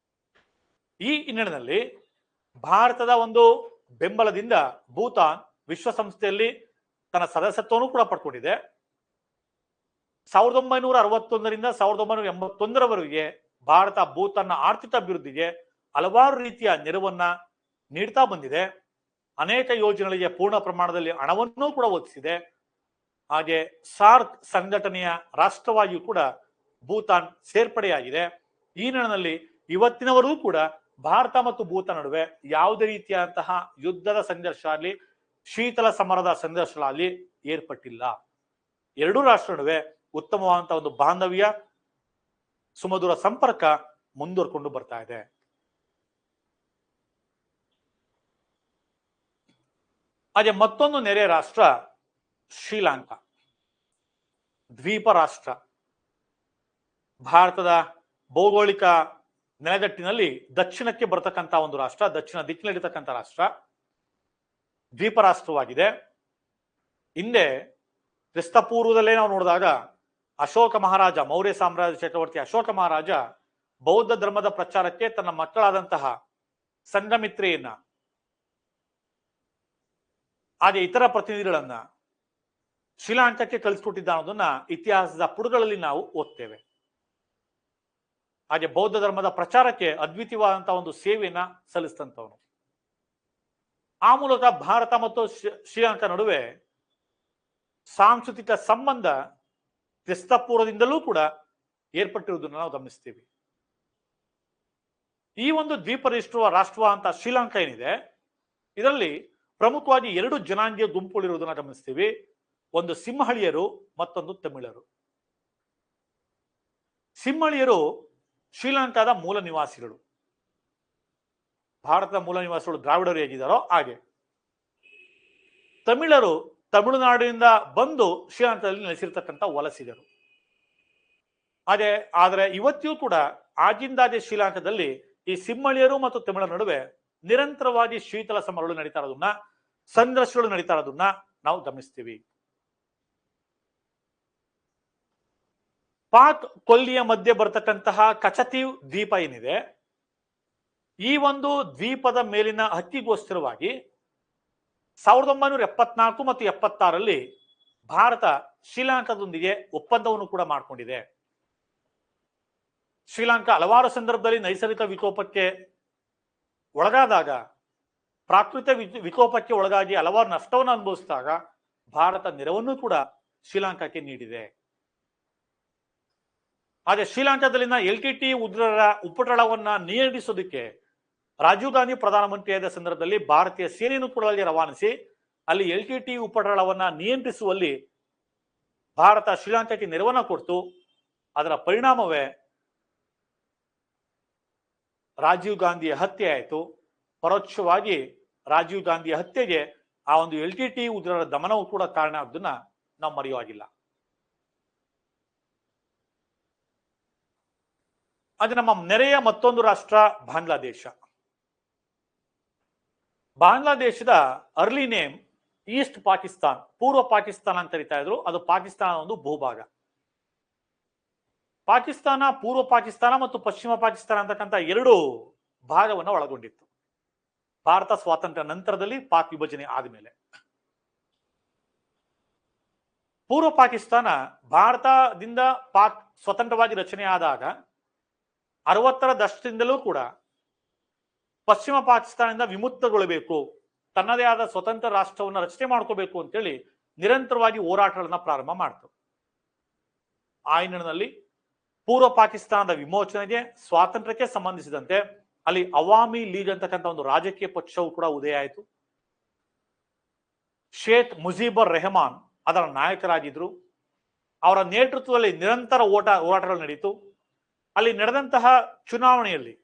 ಈ ಹಿನ್ನೆಲೆಯಲ್ಲಿ ಭಾರತದ ಒಂದು ಬೆಂಬಲದಿಂದ ಭೂತಾನ್ ವಿಶ್ವಸಂಸ್ಥೆಯಲ್ಲಿ ತನ್ನ ಸದಸ್ಯತ್ವವನ್ನು ಕೂಡ ಪಡ್ಕೊಂಡಿದೆ. 1961ರಿಂದ 1981ರವರೆಗೆ ಭಾರತ ಭೂತಾನ್ನ ಆರ್ಥಿಕ ಅಭಿವೃದ್ಧಿಗೆ ಹಲವಾರು ರೀತಿಯ ನೆರವನ್ನ ನೀಡ್ತಾ ಬಂದಿದೆ. ಅನೇಕ ಯೋಜನೆಗಳಿಗೆ ಪೂರ್ಣ ಪ್ರಮಾಣದಲ್ಲಿ ಹಣವನ್ನೂ ಕೂಡ ಒದಗಿಸಿದೆ. ಹಾಗೆ ಸಾರ್ಕ್ ಸಂಘಟನೆಯ ರಾಷ್ಟ್ರವಾಗಿಯೂ ಕೂಡ ಭೂತಾನ್ ಸೇರ್ಪಡೆಯಾಗಿದೆ. ಈ ನಿಟ್ಟಿನಲ್ಲಿ ಇವತ್ತಿನವರೆಗೂ ಕೂಡ ಭಾರತ ಮತ್ತು ಭೂತಾನ್ ನಡುವೆ ಯಾವುದೇ ರೀತಿಯಾದಂತಹ ಯುದ್ಧದ ಸಂಘರ್ಷ ಆಗಲಿ, ಶೀತಲ ಸಮರದ ಸಂಘರ್ಷಗಳಾಗಲಿ ಏರ್ಪಟ್ಟಿಲ್ಲ. ಎರಡೂ ರಾಷ್ಟ್ರ ನಡುವೆ ಉತ್ತಮವಾದಂತಹ ಒಂದು ಬಾಂಧವ್ಯ, ಸುಮಧುರ ಸಂಪರ್ಕ ಮುಂದುವರ್ಕೊಂಡು ಬರ್ತಾ ಇದೆ. ಹಾಗೆ ಮತ್ತೊಂದು ನೆರೆ ರಾಷ್ಟ್ರ ಶ್ರೀಲಂಕಾ, ದ್ವೀಪ ರಾಷ್ಟ್ರ. ಭಾರತದ ಭೌಗೋಳಿಕ ನೆಲಗಟ್ಟಿನಲ್ಲಿ ದಕ್ಷಿಣಕ್ಕೆ ಬರತಕ್ಕಂತ ಒಂದು ರಾಷ್ಟ್ರ, ದಕ್ಷಿಣ ದಿಕ್ಕಿನಲ್ಲಿರ್ತಕ್ಕಂಥ ರಾಷ್ಟ್ರ, ದ್ವೀಪ ರಾಷ್ಟ್ರವಾಗಿದೆ. ಹಿಂದೆ ಕ್ರಿಸ್ತಪೂರ್ವದಲ್ಲೇ ನಾವು ನೋಡಿದಾಗ ಅಶೋಕ ಮಹಾರಾಜ, ಮೌರ್ಯ ಸಾಮ್ರಾಜ್ಯ ಚಕ್ರವರ್ತಿ ಅಶೋಕ ಮಹಾರಾಜ ಬೌದ್ಧ ಧರ್ಮದ ಪ್ರಚಾರಕ್ಕೆ ತನ್ನ ಮಕ್ಕಳಾದಂತಹ ಸಂಘಮಿತ್ರೆಯನ್ನ ಹಾಗೆ ಇತರ ಪ್ರತಿನಿಧಿಗಳನ್ನ ಶ್ರೀಲಂಕಾಕ್ಕೆ ಕಳಿಸ್ಕೊಟ್ಟಿದ್ದ ಅನ್ನೋದನ್ನ ಇತಿಹಾಸದ ಪುಟಗಳಲ್ಲಿ ನಾವು ಓದ್ತೇವೆ. ಹಾಗೆ ಬೌದ್ಧ ಧರ್ಮದ ಪ್ರಚಾರಕ್ಕೆ ಅದ್ವಿತೀಯವಾದಂತಹ ಒಂದು ಸೇವೆಯನ್ನ ಸಲ್ಲಿಸಿದಂಥವನು. ಆ ಮೂಲಕ ಭಾರತ ಮತ್ತು ಶ್ರೀಲಂಕಾ ನಡುವೆ ಸಾಂಸ್ಕೃತಿಕ ಸಂಬಂಧ ಕ್ರಿಸ್ತಪೂರ್ವದಿಂದಲೂ ಕೂಡ ಏರ್ಪಟ್ಟಿರುವುದನ್ನು ನಾವು ಗಮನಿಸ್ತೀವಿ. ಈ ಒಂದು ದ್ವೀಪ ರಾಷ್ಟ್ರ ಅಂತ ಶ್ರೀಲಂಕಾ ಏನಿದೆ, ಇದರಲ್ಲಿ ಪ್ರಮುಖವಾಗಿ ಎರಡು ಜನಾಂಗೀಯ ಗುಂಪುಗಳಿರುವುದನ್ನು ಗಮನಿಸ್ತೀವಿ. ಒಂದು ಸಿಂಹಳಿಯರು, ಮತ್ತೊಂದು ತಮಿಳರು. ಸಿಂಹಳಿಯರು ಶ್ರೀಲಂಕಾದ ಮೂಲ ನಿವಾಸಿಗಳು. ಭಾರತದ ಮೂಲ ನಿವಾಸಿಗಳು ದ್ರಾವಿಡರು ಹೇಗಿದ್ದಾರೋ ಹಾಗೆ. ತಮಿಳರು ತಮಿಳುನಾಡಿನಿಂದ ಬಂದು ಶ್ರೀಲಂಕಾದಲ್ಲಿ ನೆಲೆಸಿರ್ತಕ್ಕಂಥ ವಲಸಿಗರು. ಆದರೆ ಇವತ್ತಿಯೂ ಕೂಡ ಆಗಿಂದಾಗೆ ಶ್ರೀಲಂಕಾದಲ್ಲಿ ಈ ಸಿಂಹಳಿಯರು ಮತ್ತು ತಮಿಳರ ನಡುವೆ ನಿರಂತರವಾಗಿ ಶೀತಲ ಸಮರಗಳು ನಡೀತಾ ಇರೋದನ್ನ, ಸಂಘರ್ಷಗಳು ನಡೀತಾ ಇರೋದನ್ನ ನಾವು ಗಮನಿಸ್ತೀವಿ. ಪಾಕ್ ಕೊಲ್ಲಿಯ ಮಧ್ಯೆ ಬರತಕ್ಕಂತಹ ಕಚತೀವ್ ದ್ವೀಪ ಏನಿದೆ, ಈ ಒಂದು ದ್ವೀಪದ ಮೇಲಿನ ಹಕ್ಕಿಗೋಸ್ಕರವಾಗಿ 1974 ಮತ್ತು 76ರಲ್ಲಿ ಭಾರತ ಶ್ರೀಲಂಕಾದೊಂದಿಗೆ ಒಪ್ಪಂದವನ್ನು ಕೂಡ ಮಾಡಿಕೊಂಡಿದೆ. ಶ್ರೀಲಂಕಾ ಹಲವಾರು ಸಂದರ್ಭದಲ್ಲಿ ನೈಸರ್ಗಿಕ ವಿಕೋಪಕ್ಕೆ ಒಳಗಾದಾಗ, ಪ್ರಾಕೃತಿಕ ವಿಕೋಪಕ್ಕೆ ಒಳಗಾಗಿ ಹಲವಾರು ನಷ್ಟವನ್ನು ಅನುಭವಿಸಿದಾಗ ಭಾರತ ನೆರವನ್ನು ಕೂಡ ಶ್ರೀಲಂಕಾಕ್ಕೆ ನೀಡಿದೆ. ಆದರೆ ಶ್ರೀಲಂಕಾದಲ್ಲಿನ LTT ಉಗ್ರರ ಉಪಟಳವನ್ನ ನಿಯಂತ್ರಿಸೋದಕ್ಕೆ ರಾಜೀವ್ ಗಾಂಧಿ ಪ್ರಧಾನಮಂತ್ರಿಯಾದ ಸಂದರ್ಭದಲ್ಲಿ ಭಾರತೀಯ ಸೇನೆಯನ್ನು ಕೂಡ ಅಲ್ಲಿ ರವಾನಿಸಿ ಅಲ್ಲಿ LTT ಉಪಟಳವನ್ನ ನಿಯಂತ್ರಿಸುವಲ್ಲಿ ಭಾರತ ಶ್ರೀಲಂಕಾಕ್ಕೆ ನೆರವನ್ನ ಕೊಡ್ತು. ಅದರ ಪರಿಣಾಮವೇ ರಾಜೀವ್ ಗಾಂಧಿಯ ಹತ್ಯೆ ಆಯಿತು. ಪರೋಕ್ಷವಾಗಿ ರಾಜೀವ್ ಗಾಂಧಿಯ ಹತ್ಯೆಗೆ ಆ ಒಂದು LTT ಉಗ್ರರ ದಮನವು ಕೂಡ ಕಾರಣ ಆಗೋದನ್ನ ನಾವು ಮರೆಯುವಾಗಿಲ್ಲ. ಅದು ನಮ್ಮ ನೆರೆಯ ಮತ್ತೊಂದು ರಾಷ್ಟ್ರ ಬಾಂಗ್ಲಾದೇಶ. ಬಾಂಗ್ಲಾದೇಶದ ಅರ್ಲಿ ನೇಮ್ ಈಸ್ಟ್ ಪಾಕಿಸ್ತಾನ್, ಪೂರ್ವ ಪಾಕಿಸ್ತಾನ ಅಂತ ಕರೀತಾ ಇದ್ರು. ಅದು ಪಾಕಿಸ್ತಾನ ಒಂದು ಭೂಭಾಗ. ಪಾಕಿಸ್ತಾನ ಪೂರ್ವ ಪಾಕಿಸ್ತಾನ ಮತ್ತು ಪಶ್ಚಿಮ ಪಾಕಿಸ್ತಾನ ಅಂತಕ್ಕಂಥ ಎರಡು ಭಾಗವನ್ನು ಒಳಗೊಂಡಿತ್ತು. ಭಾರತ ಸ್ವಾತಂತ್ರ್ಯ ನಂತರದಲ್ಲಿ ಪಾಕ್ ವಿಭಜನೆ ಆದಮೇಲೆ ಪೂರ್ವ ಪಾಕಿಸ್ತಾನ ಭಾರತದಿಂದ ಪಾಕ್ ಸ್ವತಂತ್ರವಾಗಿ ರಚನೆ ಆದಾಗ 60ರ ದಶಕದಿಂದಲೂ ಕೂಡ ಪಶ್ಚಿಮ ಪಾಕಿಸ್ತಾನದಿಂದ ವಿಮುಕ್ತಗೊಳ್ಳಬೇಕು, ತನ್ನದೇ ಆದ ಸ್ವತಂತ್ರ ರಾಷ್ಟ್ರವನ್ನು ರಚನೆ ಮಾಡ್ಕೋಬೇಕು ಅಂತೇಳಿ ನಿರಂತರವಾಗಿ ಹೋರಾಟಗಳನ್ನ ಪ್ರಾರಂಭ ಮಾಡ್ತು. ಆ ಹಿನ್ನೆಲೆಯಲ್ಲಿ ಪೂರ್ವ ಪಾಕಿಸ್ತಾನದ ವಿಮೋಚನೆಗೆ, ಸ್ವಾತಂತ್ರ್ಯಕ್ಕೆ ಸಂಬಂಧಿಸಿದಂತೆ ಅಲ್ಲಿ ಅವಾಮಿ ಲೀಗ್ ಅಂತಕ್ಕಂಥ ಒಂದು ರಾಜಕೀಯ ಪಕ್ಷವು ಕೂಡ ಉದಯ ಆಯಿತು. ಶೇಖ್ ಮುಜೀಬುರ್ ರೆಹಮಾನ್ ಅದರ ನಾಯಕರಾಗಿದ್ರು. ಅವರ ನೇತೃತ್ವದಲ್ಲಿ ನಿರಂತರ ಹೋರಾಟಗಳು ನಡೀತು. ಅಲ್ಲಿ ನಡೆದಂತಹ ಚುನಾವಣೆಯಲ್ಲಿ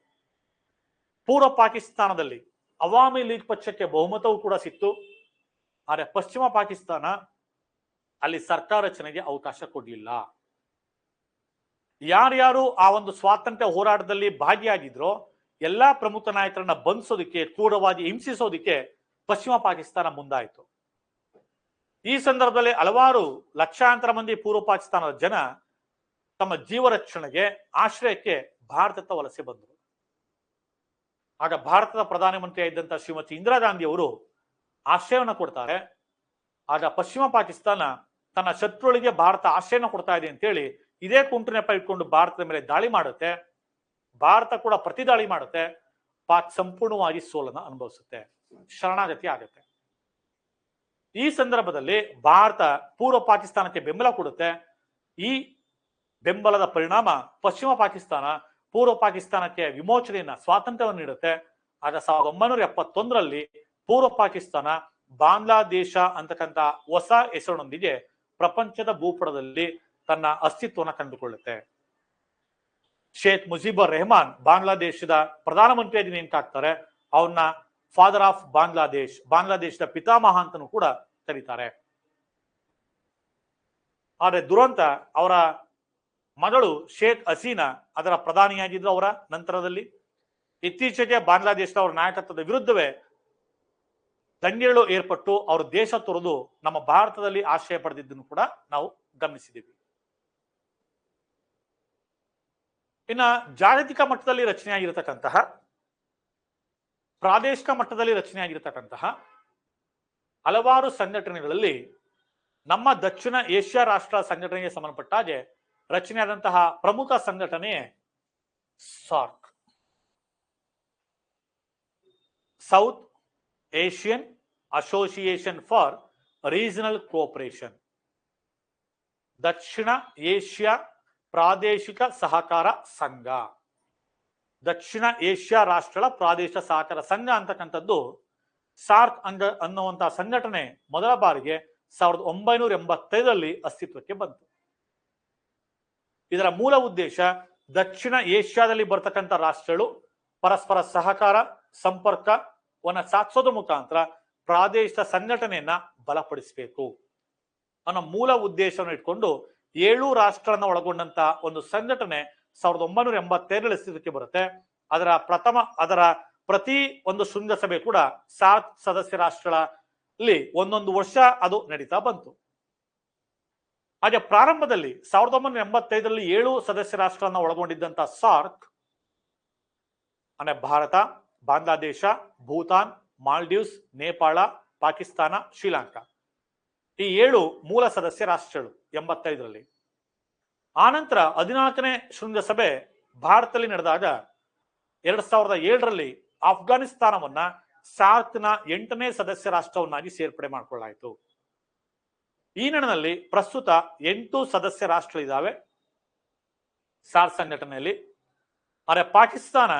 ಪೂರ್ವ ಪಾಕಿಸ್ತಾನದಲ್ಲಿ ಅವಾಮಿ ಲೀಗ್ ಪಕ್ಷಕ್ಕೆ ಬಹುಮತವೂ ಕೂಡ ಸಿಕ್ತು. ಆದರೆ ಪಶ್ಚಿಮ ಪಾಕಿಸ್ತಾನ ಅಲ್ಲಿ ಸರ್ಕಾರ ರಚನೆಗೆ ಅವಕಾಶ ಕೊಡಲಿಲ್ಲ. ಯಾರ್ಯಾರು ಆ ಒಂದು ಸ್ವಾತಂತ್ರ್ಯ ಹೋರಾಟದಲ್ಲಿ ಭಾಗಿಯಾಗಿದ್ರೋ ಎಲ್ಲಾ ಪ್ರಮುಖ ನಾಯಕರನ್ನ ಬಂಧಿಸೋದಕ್ಕೆ, ಕ್ರೂರವಾಗಿ ಹಿಂಸಿಸೋದಕ್ಕೆ ಪಶ್ಚಿಮ ಪಾಕಿಸ್ತಾನ ಮುಂದಾಯಿತು. ಈ ಸಂದರ್ಭದಲ್ಲಿ ಹಲವಾರು ಲಕ್ಷಾಂತರ ಮಂದಿ ಪೂರ್ವ ಪಾಕಿಸ್ತಾನದ ಜನ ತಮ್ಮ ಜೀವ ರಕ್ಷಣೆಗೆ, ಆಶ್ರಯಕ್ಕೆ ಭಾರತದ ವಲಸೆ ಬಂದರು. ಆಗ ಭಾರತದ ಪ್ರಧಾನಮಂತ್ರಿ ಇದ್ದಂತ ಶ್ರೀಮತಿ ಇಂದಿರಾ ಗಾಂಧಿ ಅವರು ಆಶ್ರಯವನ್ನು ಕೊಡ್ತಾರೆ. ಆಗ ಪಶ್ಚಿಮ ಪಾಕಿಸ್ತಾನ ತನ್ನ ಶತ್ರುಗಳಿಗೆ ಭಾರತ ಆಶ್ರಯನ ಕೊಡ್ತಾ ಇದೆ ಅಂತೇಳಿ ಇದೇ ಕುಂಟು ನೆಪ ಇಟ್ಕೊಂಡು ಭಾರತದ ಮೇಲೆ ದಾಳಿ ಮಾಡುತ್ತೆ. ಭಾರತ ಕೂಡ ಪ್ರತಿದಾಳಿ ಮಾಡುತ್ತೆ. ಪಾಕ್ ಸಂಪೂರ್ಣವಾಗಿ ಸೋಲನ್ನು ಅನುಭವಿಸುತ್ತೆ, ಶರಣಾಗತಿ ಆಗುತ್ತೆ. ಈ ಸಂದರ್ಭದಲ್ಲಿ ಭಾರತ ಪೂರ್ವ ಪಾಕಿಸ್ತಾನಕ್ಕೆ ಬೆಂಬಲ ಕೊಡುತ್ತೆ. ಈ ಬೆಂಬಲದ ಪರಿಣಾಮ ಪಶ್ಚಿಮ ಪಾಕಿಸ್ತಾನ ಪೂರ್ವ ಪಾಕಿಸ್ತಾನಕ್ಕೆ ವಿಮೋಚನೆಯನ್ನ, ಸ್ವಾತಂತ್ರ್ಯವನ್ನು ನೀಡುತ್ತೆ. ಆಗ 1971ರಲ್ಲಿ ಪೂರ್ವ ಪಾಕಿಸ್ತಾನ ಬಾಂಗ್ಲಾದೇಶ ಅಂತಕ್ಕಂಥ ಹೊಸ ಹೆಸರಿನೊಂದಿಗೆ ಪ್ರಪಂಚದ ಭೂಪಟದಲ್ಲಿ ತನ್ನ ಅಸ್ತಿತ್ವವನ್ನು ಕಂಡುಕೊಳ್ಳುತ್ತೆ. ಶೇಖ್ ಮುಜಿಬುರ್ ರೆಹಮಾನ್ ಬಾಂಗ್ಲಾದೇಶದ ಪ್ರಧಾನಮಂತ್ರಿಯಾಗಿ ನೇಮಕ ಆಗ್ತಾರೆ. ಅವನ್ನ ಫಾದರ್ ಆಫ್ ಬಾಂಗ್ಲಾದೇಶ್, ಬಾಂಗ್ಲಾದೇಶದ ಪಿತಾಮಹ ಅಂತನೂ ಕೂಡ ಕರೀತಾರೆ. ಆದ್ರೆ ದುರಂತ, ಅವರ ಮಗಳು ಶೇಖ್ ಹಸೀನಾ ಅದರ ಪ್ರಧಾನಿಯಾಗಿದ್ರು. ಅವರ ನಂತರದಲ್ಲಿ ಇತ್ತೀಚೆಗೆ ಬಾಂಗ್ಲಾದೇಶದ ಅವರ ನಾಯಕತ್ವದ ವಿರುದ್ಧವೇ ದಂಗೆಗಳು ಏರ್ಪಟ್ಟು ಅವರು ದೇಶ ತೊರೆದು ನಮ್ಮ ಭಾರತದಲ್ಲಿ ಆಶ್ರಯ ಪಡೆದಿದ್ದನ್ನು ಕೂಡ ನಾವು ಗಮನಿಸಿದ್ದೀವಿ. ಇನ್ನ ಜಾಗತಿಕ ಮಟ್ಟದಲ್ಲಿ ರಚನೆಯಾಗಿರತಕ್ಕಂತಹ, ಪ್ರಾದೇಶಿಕ ಮಟ್ಟದಲ್ಲಿ ರಚನೆಯಾಗಿರತಕ್ಕಂತಹ ಹಲವಾರು ಸಂಘಟನೆಗಳಲ್ಲಿ ನಮ್ಮ ದಕ್ಷಿಣ ಏಷ್ಯಾ ರಾಷ್ಟ್ರ ಸಂಘಟನೆಗೆ ಸಂಬಂಧಪಟ್ಟ ಹಾಗೆ ರಚನೆಯಾದಂತಹ ಪ್ರಮುಖ ಸಂಘಟನೆ SAARC, south Asian association for regional cooperation, Dakshina Asia ಪ್ರಾದೇಶಿಕ ಸಹಕಾರ ಸಂಘ. ದಕ್ಷಿಣ ಏಷ್ಯಾ ರಾಷ್ಟ್ರಗಳ ಪ್ರಾದೇಶಿಕ ಸಹಕಾರ ಸಂಘ ಅಂತಕ್ಕಂಥದ್ದು ಸಾರ್ಕ್ ಅನ್ನುವಂತಹ ಸಂಘಟನೆ ಮೊದಲ ಬಾರಿಗೆ 1985ರಲ್ಲಿ ಅಸ್ತಿತ್ವಕ್ಕೆ ಬಂತು. ಇದರ ಮೂಲ ಉದ್ದೇಶ ದಕ್ಷಿಣ ಏಷ್ಯಾದಲ್ಲಿ ಬರ್ತಕ್ಕಂಥ ರಾಷ್ಟ್ರಗಳು ಪರಸ್ಪರ ಸಹಕಾರ, ಸಂಪರ್ಕವನ್ನ ಸಾಧಿಸೋದ್ರ ಮುಖಾಂತರ ಪ್ರಾದೇಶಿಕ ಸಂಘಟನೆಯನ್ನ ಬಲಪಡಿಸಬೇಕು ಅನ್ನೋ ಮೂಲ ಉದ್ದೇಶವನ್ನು ಇಟ್ಕೊಂಡು 7 ರಾಷ್ಟ್ರಗಳನ್ನ ಒಳಗೊಂಡಂತ ಒಂದು ಸಂಘಟನೆ 1985ರಲ್ಲಿ ಅಸ್ತಿತ್ವಕ್ಕೆ ಬರುತ್ತೆ. ಅದರ ಪ್ರತಿ ಒಂದು ಶೃಂಗಸಭೆ ಕೂಡ ಸಾರ್ಕ್ ಸದಸ್ಯ ರಾಷ್ಟ್ರಗಳಲ್ಲಿ ಒಂದೊಂದು ವರ್ಷ ಅದು ನಡೀತಾ ಬಂತು. ಹಾಗೆ ಪ್ರಾರಂಭದಲ್ಲಿ 1985ರಲ್ಲಿ 7 ಸದಸ್ಯ ರಾಷ್ಟ್ರಗಳನ್ನ ಒಳಗೊಂಡಿದ್ದಂತ ಸಾರ್ಕ್ ಅಂದ್ರೆ ಭಾರತ, ಬಾಂಗ್ಲಾದೇಶ, ಭೂತಾನ್, ಮಾಲ್ಡೀವ್ಸ್, ನೇಪಾಳ, ಪಾಕಿಸ್ತಾನ, ಶ್ರೀಲಂಕಾ, ಈ 7 ಮೂಲ ಸದಸ್ಯ ರಾಷ್ಟ್ರಗಳು 85ರಲ್ಲಿ. ಆನಂತರ 14ನೇ ಶೃಂಗಸಭೆ ಭಾರತದಲ್ಲಿ ನಡೆದಾಗ 2007ರಲ್ಲಿ ಅಫ್ಘಾನಿಸ್ತಾನವನ್ನ ಸಾರ್ಕ್ನ 8ನೇ ಸದಸ್ಯ ರಾಷ್ಟ್ರವನ್ನಾಗಿ ಸೇರ್ಪಡೆ ಮಾಡಿಕೊಳ್ಳಾಯಿತು. ಈ ನಿಟ್ಟಿನಲ್ಲಿ ಪ್ರಸ್ತುತ 8 ಸದಸ್ಯ ರಾಷ್ಟ್ರಗಳಿದ್ದಾವೆ ಸಾರ್ಕ್ ಸಂಘಟನೆಯಲ್ಲಿ. ಆದರೆ ಪಾಕಿಸ್ತಾನ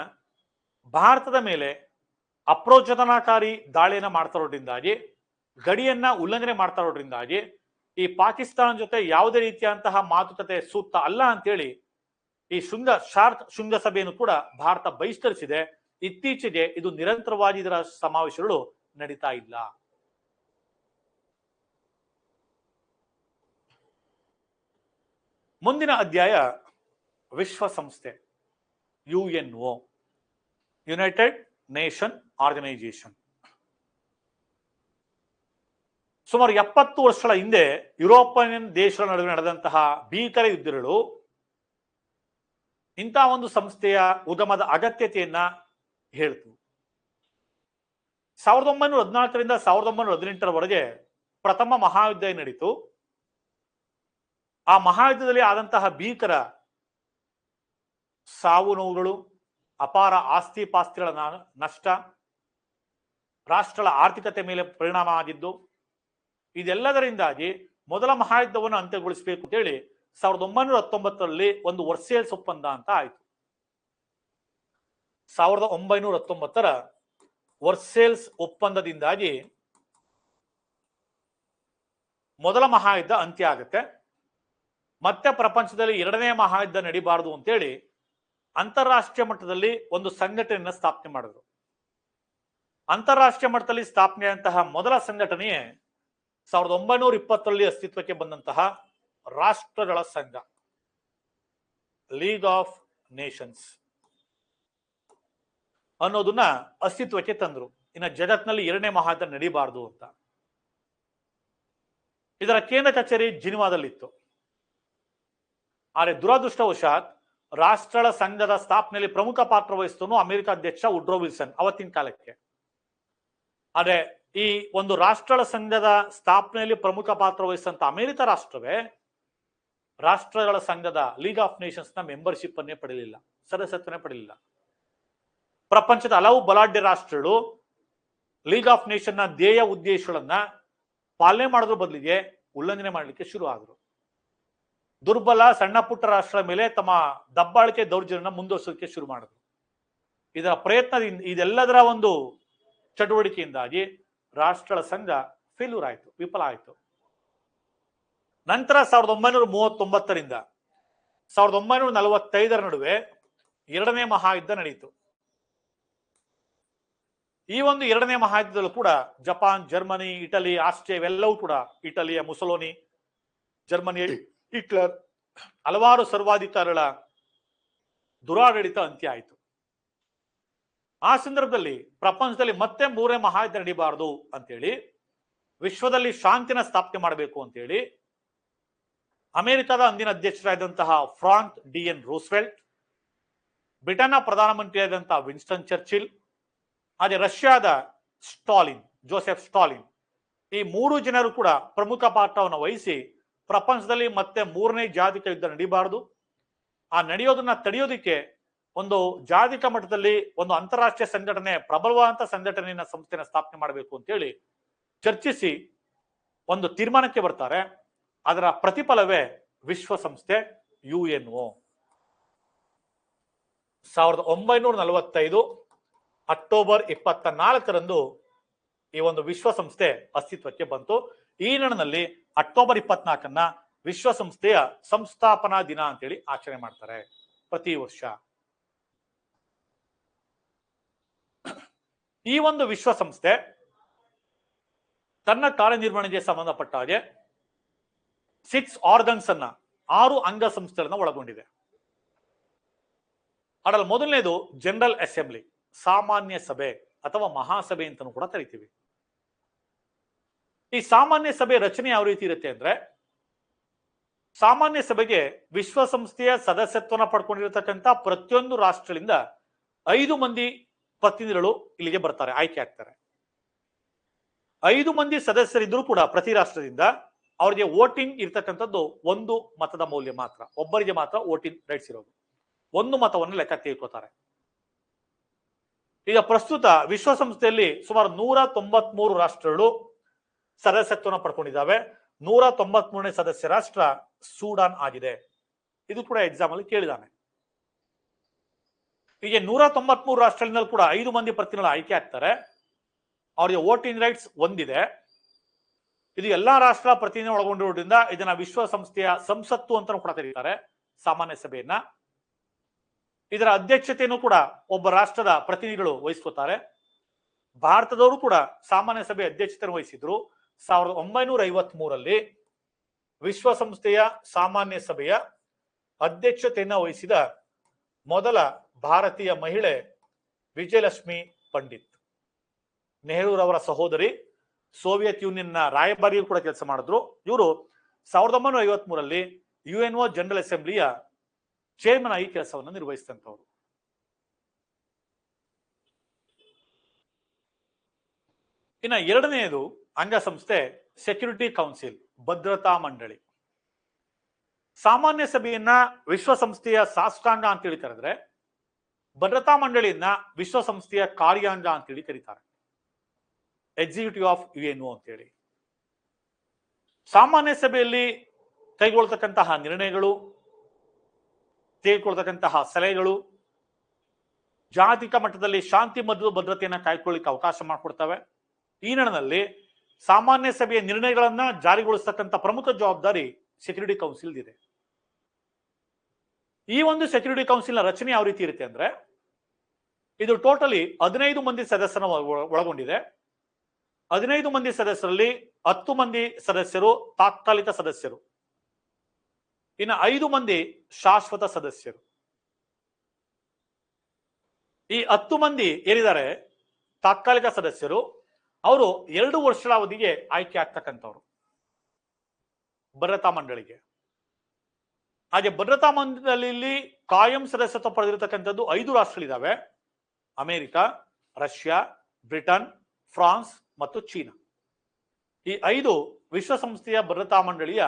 ಭಾರತದ ಮೇಲೆ ಅಪ್ರಚೋದನಾಕಾರಿ ದಾಳಿಯನ್ನ ಮಾಡ್ತಾ ಇರೋದ್ರಿಂದಾಗಿ, ಗಡಿಯನ್ನ ಉಲ್ಲಂಘನೆ ಮಾಡ್ತಾ ಇರೋದ್ರಿಂದಾಗಿ ಈ ಪಾಕಿಸ್ತಾನ ಜೊತೆ ಯಾವುದೇ ರೀತಿಯಂತಹ ಮಾತುಕತೆ ಸೂಕ್ತ ಅಲ್ಲ ಅಂತೇಳಿ ಈ ಸಾರ್ಕ್ ಶೃಂಗಸಭೆಯನ್ನು ಕೂಡ ಭಾರತ ಬಹಿಷ್ಕರಿಸಿದೆ. ಇತ್ತೀಚೆಗೆ ಇದು ನಿರಂತರವಾಗಿ ಇದರ ಸಮಾವೇಶಗಳು ನಡೀತಾ ಇಲ್ಲ. ಮುಂದಿನ ಅಧ್ಯಾಯ ವಿಶ್ವಸಂಸ್ಥೆ, ಯುಎನ್ಒ, ಯುನೈಟೆಡ್ ನೇಷನ್ ಆರ್ಗನೈಸೇಷನ್. ಸುಮಾರು 70 ವರ್ಷಗಳ ಹಿಂದೆ ಯುರೋಪಿಯನ್ ದೇಶಗಳ ನಡುವೆ ನಡೆದಂತಹ ಭೀಕರ ಯುದ್ಧಗಳು ಇಂತಹ ಒಂದು ಸಂಸ್ಥೆಯ ಉಗಮದ ಅಗತ್ಯತೆಯನ್ನ ಹೇಳ್ತು. 1914ರಿಂದ 1918ರವರೆಗೆ ಪ್ರಥಮ ಮಹಾಯುದ್ಧ ನಡೀತು. ಆ ಮಹಾಯುದ್ಧದಲ್ಲಿ ಆದಂತಹ ಭೀಕರ ಸಾವು ನೋವುಗಳು, ಅಪಾರ ಆಸ್ತಿ ಪಾಸ್ತಿಗಳ ನಷ್ಟ, ರಾಷ್ಟ್ರಗಳ ಆರ್ಥಿಕತೆ ಮೇಲೆ ಪರಿಣಾಮ ಆಗಿದ್ದು, ಇದೆಲ್ಲದರಿಂದಾಗಿ ಮೊದಲ ಮಹಾಯುದ್ಧವನ್ನು ಅಂತ್ಯಗೊಳಿಸಬೇಕು ಅಂತ ಹೇಳಿ 1919ರಲ್ಲಿ ಒಂದು ವರ್ಸೇಲ್ಸ್ ಒಪ್ಪಂದ ಅಂತ ಆಯಿತು. 1919ರ ವರ್ಸೇಲ್ಸ್ ಒಪ್ಪಂದದಿಂದಾಗಿ ಮೊದಲ ಮಹಾಯುದ್ಧ ಅಂತ್ಯ ಆಗುತ್ತೆ. ಮತ್ತೆ ಪ್ರಪಂಚದಲ್ಲಿ 2ನೇ ಮಹಾಯುದ್ಧ ನಡೀಬಾರದು ಅಂತೇಳಿ ಅಂತಾರಾಷ್ಟ್ರೀಯ ಮಟ್ಟದಲ್ಲಿ ಒಂದು ಸಂಘಟನೆಯನ್ನ ಸ್ಥಾಪನೆ ಮಾಡಿದ್ರು. ಅಂತಾರಾಷ್ಟ್ರೀಯ ಮಟ್ಟದಲ್ಲಿ ಸ್ಥಾಪನೆಯಾದಂತಹ ಮೊದಲ ಸಂಘಟನೆಯೇ 1920ರಲ್ಲಿ ಅಸ್ತಿತ್ವಕ್ಕೆ ಬಂದಂತಹ ರಾಷ್ಟ್ರಗಳ ಸಂಘ, ಲೀಗ್ ಆಫ್ ನೇಷನ್ಸ್ ಅನ್ನೋದನ್ನ ಅಸ್ತಿತ್ವಕ್ಕೆ ತಂದ್ರು. ಇನ್ನು ಜಗತ್ನಲ್ಲಿ 2ನೇ ಮಹಾಯುದ್ಧ ನಡೀಬಾರದು ಅಂತ. ಇದರ ಕೇಂದ್ರ ಕಚೇರಿ ಜಿನಿವಾದಲ್ಲಿತ್ತು. ಆದರೆ ದುರದೃಷ್ಟವಶಾತ್ ರಾಷ್ಟ್ರಗಳ ಸಂಘದ ಸ್ಥಾಪನೆಯಲ್ಲಿ ಪ್ರಮುಖ ಪಾತ್ರ ವಹಿಸಿದನು ಅಮೆರಿಕ ಅಧ್ಯಕ್ಷ ವುಡ್ರೋ ವಿಲ್ಸನ್ ಅವತ್ತಿನ ಕಾಲಕ್ಕೆ. ಆದರೆ ಈ ಒಂದು ರಾಷ್ಟ್ರಗಳ ಸಂಘದ ಸ್ಥಾಪನೆಯಲ್ಲಿ ಪ್ರಮುಖ ಪಾತ್ರ ವಹಿಸಿದಂತ ಅಮೆರಿಕ ರಾಷ್ಟ್ರವೇ ರಾಷ್ಟ್ರಗಳ ಸಂಘದ ಲೀಗ್ ಆಫ್ ನೇಷನ್ಸ್ ನ ಮೆಂಬರ್ಶಿಪ್ ಅನ್ನೇ ಪಡೆಯಲಿಲ್ಲ, ಸದಸ್ಯತ್ವನೇ ಪಡೆಯಲಿಲ್ಲ. ಪ್ರಪಂಚದ ಹಲವು ಬಲಾಢ್ಯ ರಾಷ್ಟ್ರಗಳು ಲೀಗ್ ಆಫ್ ನೇಷನ್ ನ ಧ್ಯೇಯ ಉದ್ದೇಶಗಳನ್ನ ಪಾಲನೆ ಮಾಡೋದ್ರ ಬದಲಿಗೆ ಉಲ್ಲಂಘನೆ ಮಾಡಲಿಕ್ಕೆ ಶುರು ಆದರು. ದುರ್ಬಲ ಸಣ್ಣ ಪುಟ್ಟ ರಾಷ್ಟ್ರಗಳ ಮೇಲೆ ತಮ್ಮ ದಬ್ಬಾಳಿಕೆ ದೌರ್ಜನ್ಯ ಮುಂದುವರಿಸೋದಕ್ಕೆ ಶುರು ಮಾಡಿದ್ರು. ಇದರ ಪ್ರಯತ್ನದಿಂದ, ಇದೆಲ್ಲದರ ಒಂದು ಚಟುವಟಿಕೆಯಿಂದಾಗಿ ರಾಷ್ಟ್ರಗಳ ಸಂಘ ಫೇಲ್ಯೂರ್ ಆಯಿತು, ವಿಫಲ ಆಯಿತು. ನಂತರ 1939ರಿಂದ 1945ರ ನಡುವೆ 2ನೇ ಮಹಾಯುದ್ಧ ನಡೆಯಿತು. ಈ ಒಂದು 2ನೇ ಮಹಾಯುದ್ಧದಲ್ಲೂ ಕೂಡ ಜಪಾನ್, ಜರ್ಮನಿ, ಇಟಲಿ, ಆಸ್ಟ್ರಿಯಾ ಇವೆಲ್ಲವೂ ಕೂಡ, ಇಟಲಿಯ ಮುಸೋಲಿನಿ, ಜರ್ಮನಿಯ ಹಿಟ್ಲರ್, ಹಲವಾರು ಸರ್ವಾಧಿಕಾರಿಗಳ ದುರಾಡಳಿತ ಅಂತ್ಯ ಆಯಿತು. ಆ ಸಂದರ್ಭದಲ್ಲಿ ಪ್ರಪಂಚದಲ್ಲಿ ಮತ್ತೆ 3ನೇ ಮಹಾಯುದ್ಧ ನಡೀಬಾರದು ಅಂತೇಳಿ, ವಿಶ್ವದಲ್ಲಿ ಶಾಂತಿನ ಸ್ಥಾಪನೆ ಮಾಡಬೇಕು ಅಂತೇಳಿ ಅಮೆರಿಕದ ಅಂದಿನ ಅಧ್ಯಕ್ಷರಾದಂತಹ ಫ್ರಾಂಕ್ ಡಿ.ಎನ್. ರೂಸ್ವೆಲ್ಟ್, ಬ್ರಿಟನ್ನ ಪ್ರಧಾನಮಂತ್ರಿಯಾದಂತಹ ವಿನ್ಸ್ಟನ್ ಚರ್ಚಿಲ್, ಹಾಗೆ ರಷ್ಯಾದ ಸ್ಟಾಲಿನ್, ಜೋಸೆಫ್ ಸ್ಟಾಲಿನ್, ಈ 3 ಜನರು ಕೂಡ ಪ್ರಮುಖ ಪಾತ್ರವನ್ನು ವಹಿಸಿ ಪ್ರಪಂಚದಲ್ಲಿ ಮತ್ತೆ 3ನೇ ಜಾಗತಿಕ ಯುದ್ಧ ನಡೀಬಾರದು, ಆ ನಡೆಯೋದನ್ನ ತಡೆಯೋದಕ್ಕೆ ಒಂದು ಜಾಗತಿಕ ಮಟ್ಟದಲ್ಲಿ ಒಂದು ಅಂತಾರಾಷ್ಟ್ರೀಯ ಸಂಘಟನೆ, ಪ್ರಬಲವಾದಂತ ಸಂಘಟನೆಯ ಸಂಸ್ಥೆನ ಸ್ಥಾಪನೆ ಮಾಡಬೇಕು ಅಂತೇಳಿ ಚರ್ಚಿಸಿ ಒಂದು ತೀರ್ಮಾನಕ್ಕೆ ಬರ್ತಾರೆ. ಅದರ ಪ್ರತಿಫಲವೇ ವಿಶ್ವಸಂಸ್ಥೆ ಯುಎನ್ಒ. 1945 ಅಕ್ಟೋಬರ್ 24ರಂದು ಈ ಒಂದು ವಿಶ್ವಸಂಸ್ಥೆ ಅಸ್ತಿತ್ವಕ್ಕೆ ಬಂತು. ಈ ನಿಟ್ಟಿನಲ್ಲಿ ಅಕ್ಟೋಬರ್ 24ನ್ನ ವಿಶ್ವಸಂಸ್ಥೆಯ ಸಂಸ್ಥಾಪನಾ ದಿನ ಅಂತೇಳಿ ಆಚರಣೆ ಮಾಡ್ತಾರೆ ಪ್ರತಿ ವರ್ಷ. ಈ ಒಂದು ವಿಶ್ವಸಂಸ್ಥೆ ತನ್ನ ಕಾರ್ಯನಿರ್ವಹಣೆಗೆ ಸಂಬಂಧಪಟ್ಟ ಹಾಗೆ 6 ಆರ್ಗನ್ಸ್ ಅನ್ನ, 6 ಅಂಗ ಸಂಸ್ಥೆಗಳನ್ನ ಒಳಗೊಂಡಿದೆ. ಅದರಲ್ಲಿ ಮೊದಲನೇದು ಜನರಲ್ ಅಸೆಂಬ್ಲಿ, ಸಾಮಾನ್ಯ ಸಭೆ ಅಥವಾ ಮಹಾಸಭೆ ಅಂತಾನೂ ಕೂಡ ಕರಿತೀವಿ. ಈ ಸಾಮಾನ್ಯ ಸಭೆ ರಚನೆ ಯಾವ ರೀತಿ ಇರುತ್ತೆ ಅಂದ್ರೆ, ಸಾಮಾನ್ಯ ಸಭೆಗೆ ವಿಶ್ವಸಂಸ್ಥೆಯ ಸದಸ್ಯತ್ವನ ಪಡ್ಕೊಂಡಿರತಕ್ಕಂಥ ಪ್ರತಿಯೊಂದು ರಾಷ್ಟ್ರದಿಂದ 5 ಮಂದಿ ಪ್ರತಿನಿಧಿಗಳು ಇಲ್ಲಿಗೆ ಬರ್ತಾರೆ, ಆಯ್ಕೆ ಆಗ್ತಾರೆ. 5 ಮಂದಿ ಸದಸ್ಯರಿದ್ರೂ ಕೂಡ ಪ್ರತಿ ರಾಷ್ಟ್ರದಿಂದ ಅವರಿಗೆ ವೋಟಿಂಗ್ ಇರ್ತಕ್ಕಂಥದ್ದು 1 ಮತದ ಮೌಲ್ಯ ಮಾತ್ರ, ಒಬ್ಬರಿಗೆ ಮಾತ್ರ ವೋಟಿಂಗ್ ರೈಟ್ಸ್ ಇರೋದು, 1 ಮತವನ್ನು ಲೆಕ್ಕ ತೆಗೆದುಕೊತಾರೆ. ಈಗ ಪ್ರಸ್ತುತ ವಿಶ್ವಸಂಸ್ಥೆಯಲ್ಲಿ ಸುಮಾರು 193 ರಾಷ್ಟ್ರಗಳು ಸದಸ್ಯತ್ವನ ಪಡ್ಕೊಂಡಿದ್ದಾವೆ. 193ನೇ ಸದಸ್ಯ ರಾಷ್ಟ್ರ ಸೂಡಾನ್ ಆಗಿದೆ. ಇದು ಕೂಡ ಎಕ್ಸಾಮ್ ಅಲ್ಲಿ ಕೇಳಿದಾನೆ. ಹೀಗೆ 193 ರಾಷ್ಟ್ರಗಳಿಂದ ಕೂಡ 5 ಮಂದಿ ಪ್ರತಿನಿಧಿಗಳು ಆಯ್ಕೆ ಆಗ್ತಾರೆ. ಅವರಿಗೆ ವೋಟಿಂಗ್ ರೈಟ್ಸ್ ಒಂದಿದೆ. ಇದು ಎಲ್ಲಾ ರಾಷ್ಟ್ರ ಪ್ರತಿನಿಧಿ ಒಳಗೊಂಡಿರೋದ್ರಿಂದ ಇದನ್ನ ವಿಶ್ವಸಂಸ್ಥೆಯ ಸಂಸತ್ತು ಅಂತ ಕೂಡ ಕರೀತಾರೆ, ಸಾಮಾನ್ಯ ಸಭೆಯನ್ನ. ಇದರ ಅಧ್ಯಕ್ಷತೆಯನ್ನು ಕೂಡ ಒಬ್ಬ ರಾಷ್ಟ್ರದ ಪ್ರತಿನಿಧಿಗಳು ವಹಿಸ್ಕೋತಾರೆ. ಭಾರತದವರು ಕೂಡ ಸಾಮಾನ್ಯ ಸಭೆ ಅಧ್ಯಕ್ಷತೆಯನ್ನು ವಹಿಸಿದ್ರು. 1953ರಲ್ಲಿ ವಿಶ್ವಸಂಸ್ಥೆಯ ಸಾಮಾನ್ಯ ಸಭೆಯ ಅಧ್ಯಕ್ಷತೆಯನ್ನು ವಹಿಸಿದ ಮೊದಲ ಭಾರತೀಯ ಮಹಿಳೆ ವಿಜಯಲಕ್ಷ್ಮಿ ಪಂಡಿತ್. ನೆಹರೂರವರ ಸಹೋದರಿ, ಸೋವಿಯತ್ ಯೂನಿಯನ್ನ ರಾಯಭಾರಿಯು ಕೂಡ ಕೆಲಸ ಮಾಡಿದ್ರು. ಇವರು 1953ರಲ್ಲಿ ಯುಎನ್ಒ ಜನರಲ್ ಅಸೆಂಬ್ಲಿಯ ಚೇರ್ಮನ್ ಆಗಿ ಕೆಲಸವನ್ನು ನಿರ್ವಹಿಸಿದಂತವರು. ಇನ್ನು 2ನೇದು ಅಂಗಸಂಸ್ಥೆ ಸೆಕ್ಯೂರಿಟಿ ಕೌನ್ಸಿಲ್, ಭದ್ರತಾ ಮಂಡಳಿ. ಸಾಮಾನ್ಯ ಸಭೆಯನ್ನ ವಿಶ್ವಸಂಸ್ಥೆಯ ಶಾಸಕಾಂಗ ಅಂತೇಳಿ ಕರೆದ್ರೆ, ಭದ್ರತಾ ಮಂಡಳಿಯನ್ನ ವಿಶ್ವಸಂಸ್ಥೆಯ ಕಾರ್ಯಾಂಗ ಅಂತೇಳಿ ಕರೀತಾರೆ, ಎಕ್ಸಿಕ್ಯೂಟಿವ್ ಆಫ್ ಯುಎನ್ಒ ಅಂತೇಳಿ. ಸಾಮಾನ್ಯ ಸಭೆಯಲ್ಲಿ ಕೈಗೊಳ್ತಕ್ಕಂತಹ ನಿರ್ಣಯಗಳು, ತೆಗೆದುಕೊಳ್ತಕ್ಕಂತಹ ಸಲಹೆಗಳು ಜಾಗತಿಕ ಮಟ್ಟದಲ್ಲಿ ಶಾಂತಿ ಮತ್ತು ಭದ್ರತೆಯನ್ನು ಕಾಯ್ಕೊಳ್ಳಿಕ್ಕೆ ಅವಕಾಶ ಮಾಡಿಕೊಡ್ತವೆ. ಈ ನಿಟ್ಟಿನಲ್ಲಿ ಸಾಮಾನ್ಯ ಸಭೆಯ ನಿರ್ಣಯಗಳನ್ನ ಜಾರಿಗೊಳಿಸತಕ್ಕಂಥ ಪ್ರಮುಖ ಜವಾಬ್ದಾರಿ ಸೆಕ್ಯೂರಿಟಿ ಕೌನ್ಸಿಲ್ ಇದೆ. ಈ ಒಂದು ಸೆಕ್ಯೂರಿಟಿ ಕೌನ್ಸಿಲ್ನ ರಚನೆ ಯಾವ ರೀತಿ ಇರುತ್ತೆ ಅಂದ್ರೆ, ಇದು ಟೋಟಲಿ 15 ಮಂದಿ ಸದಸ್ಯರನ್ನು ಒಳಗೊಂಡಿದೆ. 15 ಮಂದಿ ಸದಸ್ಯರಲ್ಲಿ 10 ಮಂದಿ ಸದಸ್ಯರು ತಾತ್ಕಾಲಿಕ ಸದಸ್ಯರು, ಇನ್ನು 5 ಮಂದಿ ಶಾಶ್ವತ ಸದಸ್ಯರು. ಈ 10 ಮಂದಿ ಏನಿದ್ದಾರೆ ತಾತ್ಕಾಲಿಕ ಸದಸ್ಯರು, ಅವರು 2 ವರ್ಷಗಳ ಅವಧಿಗೆ ಆಯ್ಕೆ ಆಗ್ತಕ್ಕಂಥವ್ರು ಭದ್ರತಾ ಮಂಡಳಿಗೆ. ಹಾಗೆ ಭದ್ರತಾ ಮಂಡಳಿಯಲ್ಲಿ ಕಾಯಂ ಸದಸ್ಯತ್ವ ಪಡೆದಿರತಕ್ಕಂಥದ್ದು 5 ರಾಷ್ಟ್ರಗಳಿದ್ದಾವೆ: ಅಮೆರಿಕ, ರಷ್ಯಾ, ಬ್ರಿಟನ್, ಫ್ರಾನ್ಸ್ ಮತ್ತು ಚೀನಾ. ಈ 5 ವಿಶ್ವಸಂಸ್ಥೆಯ ಭದ್ರತಾ ಮಂಡಳಿಯ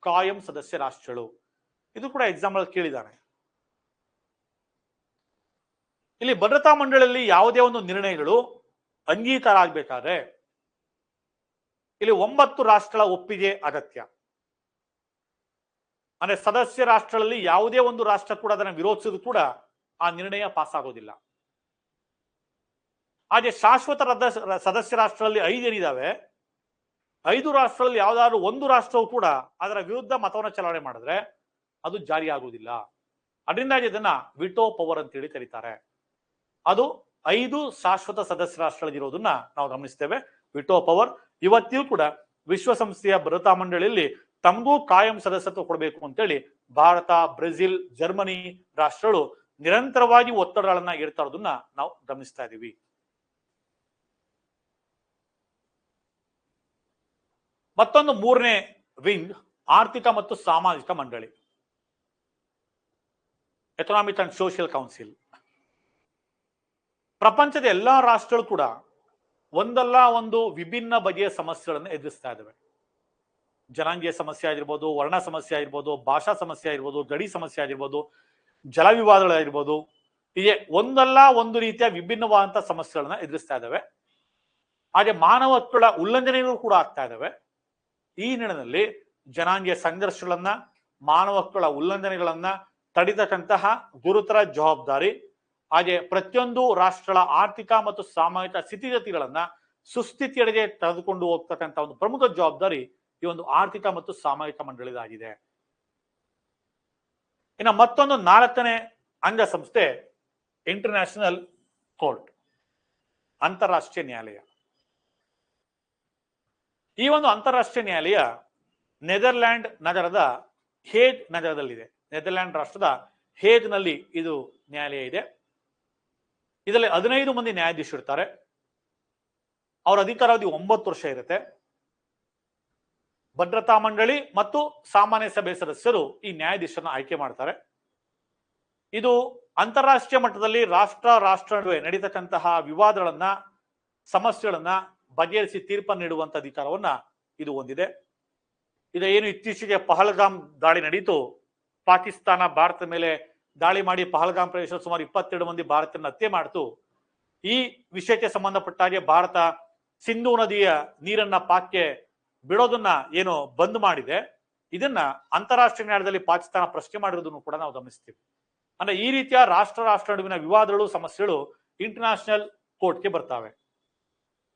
ಕಾಯಂ ಸದಸ್ಯ ರಾಷ್ಟ್ರಗಳು. ಇದು ಕೂಡ ಎಕ್ಸಾಮ್ ಅಲ್ಲಿ ಕೇಳಿದ್ದಾನೆ. ಇಲ್ಲಿ ಭದ್ರತಾ ಮಂಡಳಿಯಲ್ಲಿ ಯಾವುದೇ ಒಂದು ನಿರ್ಣಯಗಳು ಅಂಗೀಕಾರ ಆಗಬೇಕಾದ್ರೆ ಇಲ್ಲಿ 9 ರಾಷ್ಟ್ರಗಳ ಒಪ್ಪಿಗೆ ಅಗತ್ಯ. ಅಂದ್ರೆ ಸದಸ್ಯ ರಾಷ್ಟ್ರಗಳಲ್ಲಿ ಯಾವುದೇ ಒಂದು ರಾಷ್ಟ್ರ ಕೂಡ ಅದನ್ನು ವಿರೋಧಿಸಿದ್ರು ಕೂಡ ಆ ನಿರ್ಣಯ ಪಾಸ್ ಆಗೋದಿಲ್ಲ. ಹಾಗೆ ಶಾಶ್ವತ ಸದಸ್ಯ ರಾಷ್ಟ್ರಗಳಲ್ಲಿ 5 ಏನಿದಾವೆ, 5 ರಾಷ್ಟ್ರಗಳಲ್ಲಿ ಯಾವ್ದಾದ್ರು ಒಂದು ರಾಷ್ಟ್ರವು ಕೂಡ ಅದರ ವಿರುದ್ಧ ಮತವನ್ನು ಚಲಾವಣೆ ಮಾಡಿದ್ರೆ ಅದು ಜಾರಿ ಆಗುವುದಿಲ್ಲ. ಅದರಿಂದಾಗಿ ಇದನ್ನ ವಿಟೋ ಪವರ್ ಅಂತೇಳಿ ಕರೀತಾರೆ. ಅದು 5 ಶಾಶ್ವತ ಸದಸ್ಯ ರಾಷ್ಟ್ರಗಳಿರೋದನ್ನ ನಾವು ಗಮನಿಸ್ತೇವೆ. ವಿಟೋ ಪವರ್ ಇವತ್ತಿಗೂ ಕೂಡ ವಿಶ್ವಸಂಸ್ಥೆಯ ಭದ್ರತಾ ಮಂಡಳಿಯಲ್ಲಿ ತಮಗೂ ಕಾಯಂ ಸದಸ್ಯತ್ವ ಕೊಡಬೇಕು ಅಂತೇಳಿ ಭಾರತ, ಬ್ರೆಜಿಲ್, ಜರ್ಮನಿ ರಾಷ್ಟ್ರಗಳು ನಿರಂತರವಾಗಿ ಒತ್ತಡಗಳನ್ನ ಏರ್ತಾ ಇರೋದನ್ನ ನಾವು ಗಮನಿಸ್ತಾ ಇದ್ದೀವಿ. ಮತ್ತೊಂದು 3ನೇ ವಿಂಗ್ ಆರ್ಥಿಕ ಮತ್ತು ಸಾಮಾಜಿಕ ಮಂಡಳಿ, ಎಕನಾಮಿಕ್ ಅಂಡ್ ಸೋಷಿಯಲ್ ಕೌನ್ಸಿಲ್. ಪ್ರಪಂಚದ ಎಲ್ಲಾ ರಾಷ್ಟ್ರಗಳು ಕೂಡ ಒಂದಲ್ಲ ಒಂದು ವಿಭಿನ್ನ ಬಗೆಯ ಸಮಸ್ಯೆಗಳನ್ನು ಎದುರಿಸ್ತಾ ಇದ್ದಾವೆ. ಜನಾಂಗೀಯ ಸಮಸ್ಯೆ ಆಗಿರ್ಬೋದು, ವರ್ಣ ಸಮಸ್ಯೆ ಆಗಿರ್ಬೋದು, ಭಾಷಾ ಸಮಸ್ಯೆ ಆಗಿರ್ಬೋದು, ಗಡಿ ಸಮಸ್ಯೆ ಆಗಿರ್ಬೋದು, ಜಲ ವಿವಾದಗಳಾಗಿರ್ಬೋದು, ಹೀಗೆ ಒಂದಲ್ಲ ಒಂದು ರೀತಿಯ ವಿಭಿನ್ನವಾದಂತಹ ಸಮಸ್ಯೆಗಳನ್ನ ಎದುರಿಸ್ತಾ ಇದ್ದಾವೆ. ಹಾಗೆ ಮಾನವ ಹಕ್ಕುಗಳ ಉಲ್ಲಂಘನೆಗಳು ಕೂಡ ಆಗ್ತಾ ಇದ್ದಾವೆ. ಈ ನಿಟ್ಟಿನಲ್ಲಿ ಜನಾಂಗೀಯ ಸಂಘರ್ಷಗಳನ್ನ, ಮಾನವ ಹಕ್ಕುಗಳ ಉಲ್ಲಂಘನೆಗಳನ್ನ ತಡಿತಕ್ಕಂತಹ ಗುರುತರ ಜವಾಬ್ದಾರಿ, ಹಾಗೆ ಪ್ರತಿಯೊಂದು ರಾಷ್ಟ್ರಗಳ ಆರ್ಥಿಕ ಮತ್ತು ಸಾಮಾಜಿಕ ಸ್ಥಿತಿಗತಿಗಳನ್ನ ಸುಸ್ಥಿತಿಯೆಡೆಗೆ ತೆಗೆದುಕೊಂಡು ಹೋಗ್ತಕ್ಕಂಥ ಒಂದು ಪ್ರಮುಖ ಜವಾಬ್ದಾರಿ ಈ ಒಂದು ಆರ್ಥಿಕ ಮತ್ತು ಸಾಮಾಜಿಕ ಮಂಡಳಿದಾಗಿದೆ. ಇನ್ನು ಮತ್ತೊಂದು 4ನೇ ಅಂಗಸಂಸ್ಥೆ ಇಂಟರ್ನ್ಯಾಷನಲ್ ಕೋರ್ಟ್, ಅಂತಾರಾಷ್ಟ್ರೀಯ ನ್ಯಾಯಾಲಯ. ಈ ಒಂದು ಅಂತಾರಾಷ್ಟ್ರೀಯ ನ್ಯಾಯಾಲಯ ನೆದರ್ಲ್ಯಾಂಡ್ ನಗರದ ಹೇಗ್ ನಗರದಲ್ಲಿದೆ. ನೆದರ್ಲ್ಯಾಂಡ್ ರಾಷ್ಟ್ರದ ಹೇಗ್ನಲ್ಲಿ ಇದು ನ್ಯಾಯಾಲಯ ಇದೆ. ಇದರಲ್ಲಿ 15 ಮಂದಿ ನ್ಯಾಯಾಧೀಶರು ಇರ್ತಾರೆ. ಅವರ ಅಧಿಕಾರಾವಧಿ 9 ವರ್ಷ ಇರುತ್ತೆ. ಭದ್ರತಾ ಮಂಡಳಿ ಮತ್ತು ಸಾಮಾನ್ಯ ಸಭೆ ಸದಸ್ಯರು ಈ ನ್ಯಾಯಾಧೀಶರನ್ನ ಆಯ್ಕೆ ಮಾಡ್ತಾರೆ. ಇದು ಅಂತಾರಾಷ್ಟ್ರೀಯ ಮಟ್ಟದಲ್ಲಿ ರಾಷ್ಟ್ರ ನಡುವೆ ನಡೀತಕ್ಕಂತಹ ವಿವಾದಗಳನ್ನ, ಸಮಸ್ಯೆಗಳನ್ನ ಬಗೆಹರಿಸಿ ತೀರ್ಪನ್ನು ನೀಡುವಂತ ಅಧಿಕಾರವನ್ನ ಇದು ಹೊಂದಿದೆ. ಏನು ಇತ್ತೀಚೆಗೆ ಪಹಲ್ಗಾಮ್ ದಾಳಿ ನಡೀತು, ಪಾಕಿಸ್ತಾನ ಭಾರತದ ಮೇಲೆ ದಾಳಿ ಮಾಡಿ ಪಹಲ್ಗಾಮ್ ಪ್ರದೇಶದಲ್ಲಿ ಸುಮಾರು 22 ಮಂದಿ ಭಾರತನ ಹತ್ಯೆ ಮಾಡಿತು. ಈ ವಿಷಯಕ್ಕೆ ಸಂಬಂಧಪಟ್ಟ ಹಾಗೆ ಭಾರತ ಸಿಂಧೂ ನದಿಯ ನೀರನ್ನ ಪಾಕ್ಗೆ ಬಿಡೋದನ್ನ ಏನು ಬಂದ್ ಮಾಡಿದೆ, ಇದನ್ನ ಅಂತಾರಾಷ್ಟ್ರೀಯ ನ್ಯಾಯಾಲಯದಲ್ಲಿ ಪಾಕಿಸ್ತಾನ ಪ್ರಶ್ನೆ ಮಾಡಿರೋದನ್ನು ಕೂಡ ನಾವು ಗಮನಿಸ್ತೀವಿ. ಅಂದ್ರೆ ಈ ರೀತಿಯ ರಾಷ್ಟ್ರ ನಡುವಿನ ವಿವಾದಗಳು, ಸಮಸ್ಯೆಗಳು ಇಂಟರ್ನ್ಯಾಷನಲ್ ಕೋರ್ಟ್ಗೆ ಬರ್ತಾವೆ.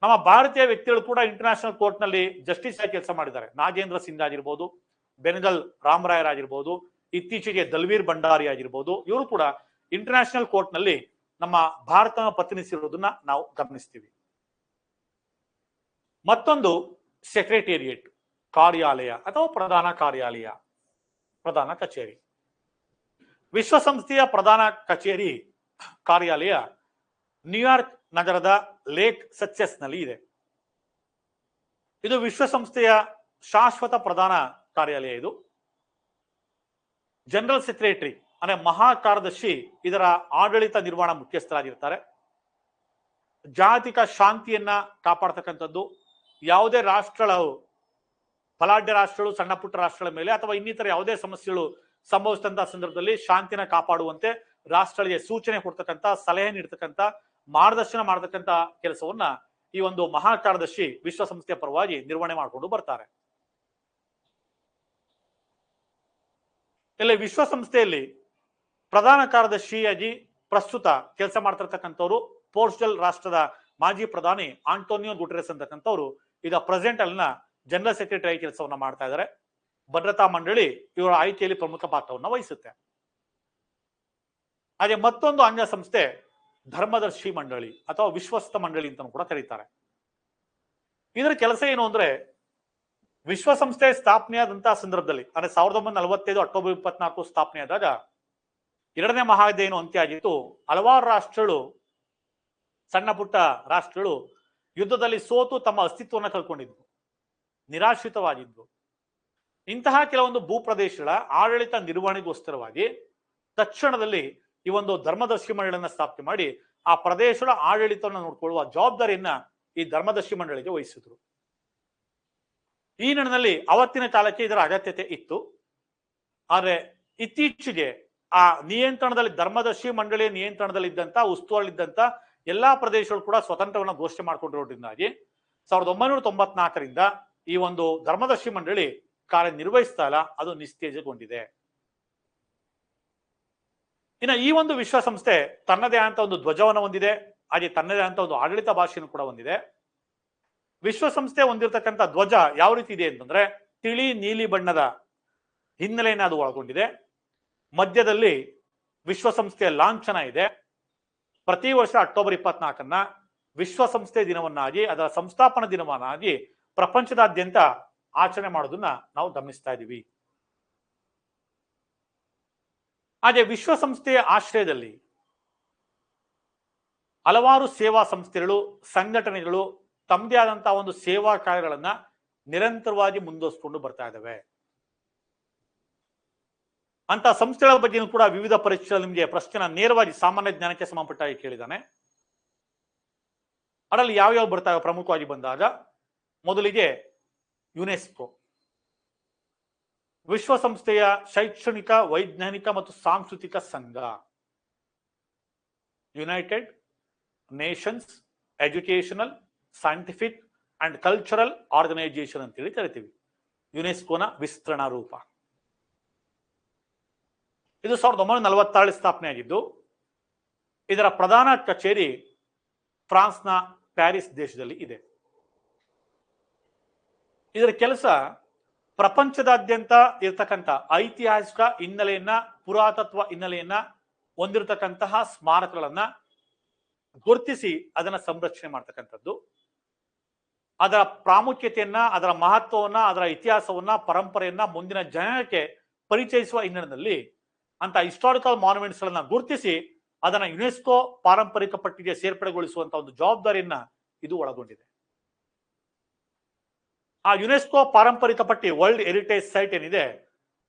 ನಮ್ಮ ಭಾರತೀಯ ವ್ಯಕ್ತಿಗಳು ಕೂಡ ಇಂಟರ್ನ್ಯಾಷನಲ್ ಕೋರ್ಟ್ ನಲ್ಲಿ ಜಸ್ಟಿಸ್ ಆಗಿ ಕೆಲಸ ಮಾಡಿದ್ದಾರೆ. ನಾಗೇಂದ್ರ ಸಿಂಗ್ ಆಗಿರ್ಬೋದು, ಬೆನಗಲ್ ರಾಮರಾಯರ್ ಆಗಿರ್ಬೋದು, ಇತ್ತೀಚೆಗೆ ದಲ್ವೀರ್ ಭಂಡಾರಿ ಆಗಿರ್ಬೋದು, ಇವರು ಕೂಡ ಇಂಟರ್ನ್ಯಾಷನಲ್ ಕೋರ್ಟ್ ನಲ್ಲಿ ನಮ್ಮ ಭಾರತನ ಪ್ರತಿನಿಧಿಸಿರುವುದನ್ನ ನಾವು ಗಮನಿಸ್ತೀವಿ. ಮತ್ತೊಂದು ಸೆಕ್ರೆಟೇರಿಯೇಟ್, ಕಾರ್ಯಾಲಯ ಅಥವಾ ಪ್ರಧಾನ ಕಾರ್ಯಾಲಯ, ಪ್ರಧಾನ ಕಚೇರಿ. ವಿಶ್ವಸಂಸ್ಥೆಯ ಪ್ರಧಾನ ಕಚೇರಿ ಕಾರ್ಯಾಲಯ ನ್ಯೂಯಾರ್ಕ್ ನಗರದ ಲೇಕ್ ಸಕ್ಸೆಸ್ ನಲ್ಲಿ ಇದೆ. ಇದು ವಿಶ್ವಸಂಸ್ಥೆಯ ಶಾಶ್ವತ ಪ್ರಧಾನ ಕಾರ್ಯಾಲಯ. ಇದು ಜನರಲ್ ಸೆಕ್ರೆಟರಿ ಅಂದ್ರೆ ಮಹಾ ಕಾರ್ಯದರ್ಶಿ ಇದರ ಆಡಳಿತ ನಿರ್ವಹಣಾ ಮುಖ್ಯಸ್ಥರಾಗಿರ್ತಾರೆ. ಜಾಗತಿಕ ಶಾಂತಿಯನ್ನ ಕಾಪಾಡ್ತಕ್ಕಂಥದ್ದು, ಯಾವುದೇ ರಾಷ್ಟ್ರಗಳು, ಬಲಾಢ್ಯ ರಾಷ್ಟ್ರಗಳು, ಸಣ್ಣ ಪುಟ್ಟ ರಾಷ್ಟ್ರಗಳ ಮೇಲೆ ಅಥವಾ ಇನ್ನಿತರ ಯಾವುದೇ ಸಮಸ್ಯೆಗಳು ಸಂಭವಿಸಿದಂತಹ ಸಂದರ್ಭದಲ್ಲಿ ಶಾಂತಿನ ಕಾಪಾಡುವಂತೆ ರಾಷ್ಟ್ರಗಳಿಗೆ ಸೂಚನೆ ಕೊಡ್ತಕ್ಕಂಥ, ಸಲಹೆ ನೀಡ್ತಕ್ಕಂಥ, ಮಾರ್ಗದರ್ಶನ ಮಾಡತಕ್ಕಂಥ ಕೆಲಸವನ್ನ ಈ ಒಂದು ಮಹಾ ಕಾರ್ಯದರ್ಶಿ ವಿಶ್ವಸಂಸ್ಥೆಯ ಪರವಾಗಿ ನಿರ್ವಹಣೆ ಮಾಡಿಕೊಂಡು ಬರ್ತಾರೆ. ಇಲ್ಲಿ ವಿಶ್ವಸಂಸ್ಥೆಯಲ್ಲಿ ಪ್ರಧಾನ ಕಾರ್ಯದರ್ಶಿಯಾಗಿ ಪ್ರಸ್ತುತ ಕೆಲಸ ಮಾಡ್ತಿರ್ತಕ್ಕಂಥವ್ರು ಪೋರ್ಚುಗಲ್ ರಾಷ್ಟ್ರದ ಮಾಜಿ ಪ್ರಧಾನಿ ಆಂಟೋನಿಯೋ ಗುಟೆರೆಸ್ ಅಂತಕ್ಕಂಥವ್ರು ಈಗ ಪ್ರೆಸೆಂಟ್ ಅಲ್ಲಿನ ಜನರಲ್ ಸೆಕ್ರೆಟರಿ ಕೆಲಸವನ್ನ ಮಾಡ್ತಾ ಇದ್ದಾರೆ. ಭದ್ರತಾ ಮಂಡಳಿ ಇವರ ಆಯ್ಕೆಯಲ್ಲಿ ಪ್ರಮುಖ ಪಾತ್ರವನ್ನ ವಹಿಸುತ್ತೆ. ಹಾಗೆ ಮತ್ತೊಂದು ಅಂಗಸಂಸ್ಥೆ ಧರ್ಮದರ್ಶಿ ಮಂಡಳಿ ಅಥವಾ ವಿಶ್ವಸ್ತ ಮಂಡಳಿ ಅಂತ ಕೂಡ ಕರೀತಾರೆ. ಇದರ ಕೆಲಸ ಏನು ಅಂದ್ರೆ ವಿಶ್ವಸಂಸ್ಥೆ ಸ್ಥಾಪನೆಯಾದಂತಹ ಸಂದರ್ಭದಲ್ಲಿ ಅಂದ್ರೆ 1945 ಅಕ್ಟೋಬರ್ 24 ಸ್ಥಾಪನೆಯಾದಾಗ ಎರಡನೇ ಮಹಾಯುದ್ಧ ಏನು ಅಂತ್ಯ ಆಗಿತ್ತು. ಹಲವಾರು ರಾಷ್ಟ್ರಗಳು, ಸಣ್ಣ ಪುಟ್ಟ ರಾಷ್ಟ್ರಗಳು ಯುದ್ಧದಲ್ಲಿ ಸೋತು ತಮ್ಮ ಅಸ್ತಿತ್ವವನ್ನು ಕಳ್ಕೊಂಡಿದ್ವು, ನಿರಾಶ್ರಿತವಾಗಿದ್ವು. ಇಂತಹ ಕೆಲವೊಂದು ಭೂಪ್ರದೇಶಗಳ ಆಡಳಿತ ನಿರ್ವಹಣೆಗೋಸ್ಕರವಾಗಿ ತಕ್ಷಣದಲ್ಲಿ ಈ ಒಂದು ಧರ್ಮದರ್ಶಿ ಮಂಡಳಿಯನ್ನ ಸ್ಥಾಪನೆ ಮಾಡಿ ಆ ಪ್ರದೇಶಗಳ ಆಡಳಿತವನ್ನು ನೋಡಿಕೊಳ್ಳುವ ಜವಾಬ್ದಾರಿಯನ್ನ ಈ ಧರ್ಮದರ್ಶಿ ಮಂಡಳಿಗೆ ವಹಿಸಿದ್ರು. ಈ ನಿಟ್ಟಿನಲ್ಲಿ ಅವತ್ತಿನ ಕಾಲಕ್ಕೆ ಇದರ ಅಗತ್ಯತೆ ಇತ್ತು. ಆದ್ರೆ ಇತ್ತೀಚೆಗೆ ಆ ನಿಯಂತ್ರಣದಲ್ಲಿ, ಧರ್ಮದರ್ಶಿ ಮಂಡಳಿಯ ನಿಯಂತ್ರಣದಲ್ಲಿ ಇದ್ದಂತ, ಉಸ್ತುವಾರಿದ್ದಂತ ಎಲ್ಲಾ ಪ್ರದೇಶಗಳು ಕೂಡ ಸ್ವತಂತ್ರವನ್ನ ಘೋಷಣೆ ಮಾಡಿಕೊಂಡಿರೋದ್ರಿಂದಾಗಿ 1994ರಿಂದ ಈ ಒಂದು ಧರ್ಮದರ್ಶಿ ಮಂಡಳಿ ಕಾರ್ಯನಿರ್ವಹಿಸ್ತಾ ಇಲ್ಲ, ಅದು ನಿಸ್ತೇಜಗೊಂಡಿದೆ. ಇನ್ನು ಈ ಒಂದು ವಿಶ್ವಸಂಸ್ಥೆ ತನ್ನದೇ ಅಂತ ಒಂದು ಧ್ವಜವನ್ನು ಹೊಂದಿದೆ, ಹಾಗೆ ತನ್ನದೇ ಅಂತ ಒಂದು ಆಡಳಿತ ಭಾಷೆಯನ್ನು ಕೂಡ ಹೊಂದಿದೆ. ವಿಶ್ವಸಂಸ್ಥೆ ಹೊಂದಿರತಕ್ಕಂಥ ಧ್ವಜ ಯಾವ ರೀತಿ ಇದೆ ಅಂತಂದ್ರೆ ತಿಳಿ ನೀಲಿ ಬಣ್ಣದ ಹಿನ್ನೆಲೆಯನ್ನು ಅದು ಒಳಗೊಂಡಿದೆ. ಮಧ್ಯದಲ್ಲಿ ವಿಶ್ವಸಂಸ್ಥೆಯ ಲಾಂಛನ ಇದೆ. ಪ್ರತಿ ವರ್ಷ ಅಕ್ಟೋಬರ್ 24 ವಿಶ್ವಸಂಸ್ಥೆ ದಿನವನ್ನಾಗಿ, ಅದರ ಸಂಸ್ಥಾಪನಾ ದಿನವನ್ನಾಗಿ ಪ್ರಪಂಚದಾದ್ಯಂತ ಆಚರಣೆ ಮಾಡೋದನ್ನ ನಾವು ಗಮನಿಸ್ತಾ ಇದ್ದೀವಿ. ಹಾಗೆ ವಿಶ್ವಸಂಸ್ಥೆಯ ಆಶ್ರಯದಲ್ಲಿ ಹಲವಾರು ಸೇವಾ ಸಂಸ್ಥೆಗಳು, ಸಂಘಟನೆಗಳು ತಮ್ಮದೇ ಆದಂತಹ ಒಂದು ಸೇವಾ ಕಾರ್ಯಗಳನ್ನ ನಿರಂತರವಾಗಿ ಮುಂದುವರಿಸಿಕೊಂಡು ಬರ್ತಾ ಇದ್ದಾವೆ. ಅಂತ ಸಂಸ್ಥೆಗಳ ಬಗ್ಗೆಯೂ ಕೂಡ ವಿವಿಧ ಪರೀಕ್ಷೆಗಳಲ್ಲಿ ನಿಮಗೆ ಪ್ರಶ್ನೆನ ನೇರವಾಗಿ ಸಾಮಾನ್ಯ ಜ್ಞಾನಕ್ಕೆ ಸಂಬಂಧಪಟ್ಟಾಗಿ ಕೇಳಿದ್ದಾನೆ. ಅದರಲ್ಲಿ ಯಾವ್ಯಾವ ಬರ್ತಾವೆ ಪ್ರಮುಖವಾಗಿ ಬಂದಾಗ, ಮೊದಲಿಗೆ ಯುನೆಸ್ಕೋ, ವಿಶ್ವಸಂಸ್ಥೆಯ ಶೈಕ್ಷಣಿಕ, ವೈಜ್ಞಾನಿಕ ಮತ್ತು ಸಾಂಸ್ಕೃತಿಕ ಸಂಘ. United Nations educational, scientific and cultural organisation ಅಂತೇಳಿ ಕರಿತೀವಿ. ಯುನೆಸ್ಕೋನ ವಿಸ್ತರಣಾ ರೂಪ. ಇದು 1947 ಸ್ಥಾಪನೆ ಆಗಿದ್ದು, ಇದರ ಪ್ರಧಾನ ಕಚೇರಿ ಫ್ರಾನ್ಸ್ನ ಪ್ಯಾರಿಸ್ ದೇಶದಲ್ಲಿ ಇದೆ. ಇದರ ಕೆಲಸ ಪ್ರಪಂಚದಾದ್ಯಂತ ಇರತಕ್ಕಂಥ ಐತಿಹಾಸಿಕ ಹಿನ್ನೆಲೆಯನ್ನ, ಪುರಾತತ್ವ ಹಿನ್ನೆಲೆಯನ್ನ ಹೊಂದಿರತಕ್ಕಂತಹ ಸ್ಮಾರಕಗಳನ್ನ ಗುರುತಿಸಿ ಅದನ್ನ ಸಂರಕ್ಷಣೆ ಮಾಡ್ತಕ್ಕಂಥದ್ದು. ಅದರ ಪ್ರಾಮುಖ್ಯತೆಯನ್ನ, ಅದರ ಮಹತ್ವವನ್ನ, ಅದರ ಇತಿಹಾಸವನ್ನ, ಪರಂಪರೆಯನ್ನ ಮುಂದಿನ ಜನಕ್ಕೆ ಪರಿಚಯಿಸುವ ಹಿನ್ನೆಲೆಯಲ್ಲಿ ಅಂತ ಹಿಸ್ಟಾರಿಕಲ್ ಮಾನ್ಯುಮೆಂಟ್ಸ್ ಗಳನ್ನ ಗುರುತಿಸಿ ಅದನ್ನ ಯುನೆಸ್ಕೋ ಪಾರಂಪರಿಕ ಪಟ್ಟಿಗೆ ಸೇರ್ಪಡೆಗೊಳಿಸುವಂತಹ ಒಂದು ಜವಾಬ್ದಾರಿಯನ್ನ ಇದು ಒಳಗೊಂಡಿದೆ. ಆ ಯುನೆಸ್ಕೋ ಪಾರಂಪರಿಕ ಪಟ್ಟಿ, ವರ್ಲ್ಡ್ ಹೆರಿಟೇಜ್ ಸೈಟ್ ಏನಿದೆ,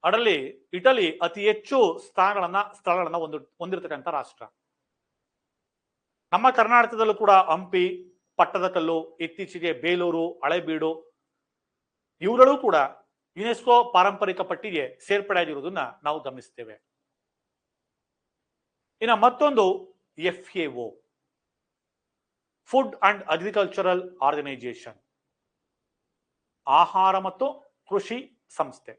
ಅದರಲ್ಲಿ ಇಟಲಿ ಅತಿ ಹೆಚ್ಚು ಸ್ಥಳಗಳನ್ನ ಹೊಂದಿರತಕ್ಕಂಥ ರಾಷ್ಟ್ರ. ನಮ್ಮ ಕರ್ನಾಟಕದಲ್ಲೂ ಕೂಡ ಹಂಪಿ, ಪಟ್ಟದಕಲ್ಲು, ಇತ್ತೀಚೆಗೆ ಬೇಲೂರು, ಹಳೆಬೀಡು ಇವುಗಳು ಕೂಡ ಯುನೆಸ್ಕೋ ಪಾರಂಪರಿಕ ಪಟ್ಟಿಗೆ ಸೇರ್ಪಡೆಯಾಗಿರುವುದನ್ನ ನಾವು ಗಮನಿಸ್ತೇವೆ. ಇನ್ನು ಮತ್ತೊಂದು FAO, food and agricultural organisation, ಆಹಾರ ಮತ್ತು ಕೃಷಿ ಸಂಸ್ಥೆ.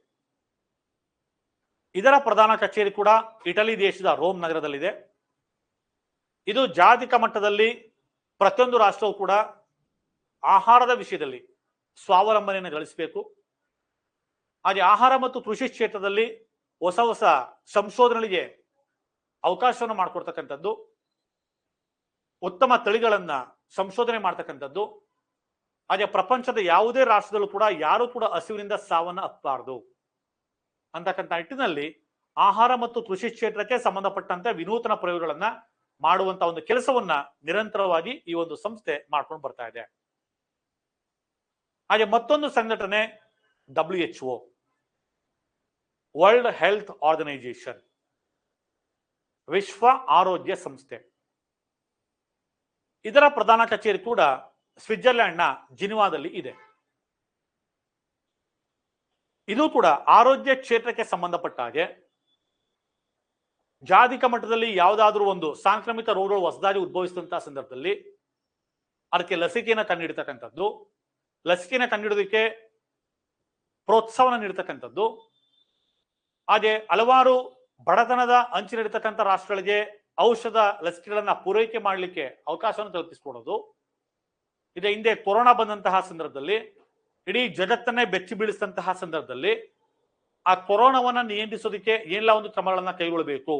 ಇದರ ಪ್ರಧಾನ ಕಚೇರಿ ಕೂಡ ಇಟಲಿ ದೇಶದ ರೋಮ್ ನಗರದಲ್ಲಿದೆ. ಇದು ಜಾಗತಿಕ ಮಟ್ಟದಲ್ಲಿ ಪ್ರತಿಯೊಂದು ರಾಷ್ಟ್ರವು ಕೂಡ ಆಹಾರದ ವಿಷಯದಲ್ಲಿ ಸ್ವಾವಲಂಬನೆಯನ್ನು ಗಳಿಸಬೇಕು. ಹಾಗೆ ಆಹಾರ ಮತ್ತು ಕೃಷಿ ಕ್ಷೇತ್ರದಲ್ಲಿ ಹೊಸ ಹೊಸ ಸಂಶೋಧನೆಗಳಿಗೆ ಅವಕಾಶವನ್ನು ಮಾಡಿಕೊಡ್ತಕ್ಕಂಥದ್ದು, ಉತ್ತಮ ತಳಿಗಳನ್ನ ಸಂಶೋಧನೆ ಮಾಡ್ತಕ್ಕಂಥದ್ದು. ಹಾಗೆ ಪ್ರಪಂಚದ ಯಾವುದೇ ರಾಷ್ಟ್ರದಲ್ಲೂ ಕೂಡ ಯಾರು ಕೂಡ ಹಸಿವಿನಿಂದ ಸಾವನ್ನ ಅಪ್ಪಬಾರದು ಅಂತಕ್ಕಂಥ ನಿಟ್ಟಿನಲ್ಲಿ ಆಹಾರ ಮತ್ತು ಕೃಷಿ ಕ್ಷೇತ್ರಕ್ಕೆ ಸಂಬಂಧಪಟ್ಟಂತೆ ವಿನೂತನ ಪ್ರಯೋಗಗಳನ್ನ ಮಾಡುವಂತ ಒಂದು ಕೆಲಸವನ್ನ ನಿರಂತರವಾಗಿ ಈ ಒಂದು ಸಂಸ್ಥೆ ಮಾಡ್ಕೊಂಡು ಬರ್ತಾ ಇದೆ. ಹಾಗೆ ಮತ್ತೊಂದು ಸಂಘಟನೆ WHO, ವರ್ಲ್ಡ್ ಹೆಲ್ತ್ ಆರ್ಗನೈಸೇಷನ್, ವಿಶ್ವ ಆರೋಗ್ಯ ಸಂಸ್ಥೆ. ಇದರ ಪ್ರಧಾನ ಕಚೇರಿ ಕೂಡ ಸ್ವಿಟ್ಜರ್ಲೆಂಡ್ನ ಜಿನಿವಾದಲ್ಲಿ ಇದೆ. ಇದು ಕೂಡ ಆರೋಗ್ಯ ಕ್ಷೇತ್ರಕ್ಕೆ ಸಂಬಂಧಪಟ್ಟ ಹಾಗೆ ಜಾಗತಿಕ ಮಟ್ಟದಲ್ಲಿ ಯಾವುದಾದ್ರೂ ಒಂದು ಸಾಂಕ್ರಾಮಿಕ ರೋಗಗಳು ಹೊಸದಾಗಿ ಉದ್ಭವಿಸಿದಂತಹ ಸಂದರ್ಭದಲ್ಲಿ ಅದಕ್ಕೆ ಲಸಿಕೆಯನ್ನು ಕಂಡುಹಿಡಿತಕ್ಕಂಥದ್ದು, ಲಸಿಕೆಯನ್ನು ಕಂಡುಹಿಡೋದಕ್ಕೆ ಪ್ರೋತ್ಸಾಹವನ್ನು ನೀಡತಕ್ಕಂಥದ್ದು, ಹಾಗೆ ಹಲವಾರು ಬಡತನದ ಅಂಚಿನಲ್ಲಿರ್ತಕ್ಕಂಥ ರಾಷ್ಟ್ರಗಳಿಗೆ ಔಷಧ ಲಸಿಕೆಗಳನ್ನ ಪೂರೈಕೆ ಮಾಡಲಿಕ್ಕೆ ಅವಕಾಶವನ್ನು ಕಲ್ಪಿಸಿಕೊಡೋದು. ಇದೇ ಹಿಂದೆ ಕೊರೋನಾ ಬಂದಂತಹ ಸಂದರ್ಭದಲ್ಲಿ ಇಡೀ ಜಗತ್ತನ್ನೇ ಬೆಚ್ಚಿ ಬೀಳಿಸಿದಂತಹ ಸಂದರ್ಭದಲ್ಲಿ ಆ ಕೊರೋನಾವನ್ನ ನಿಯಂತ್ರಿಸೋದಕ್ಕೆ ಏನೆಲ್ಲ ಒಂದು ಕ್ರಮಗಳನ್ನ ಕೈಗೊಳ್ಳಬೇಕು,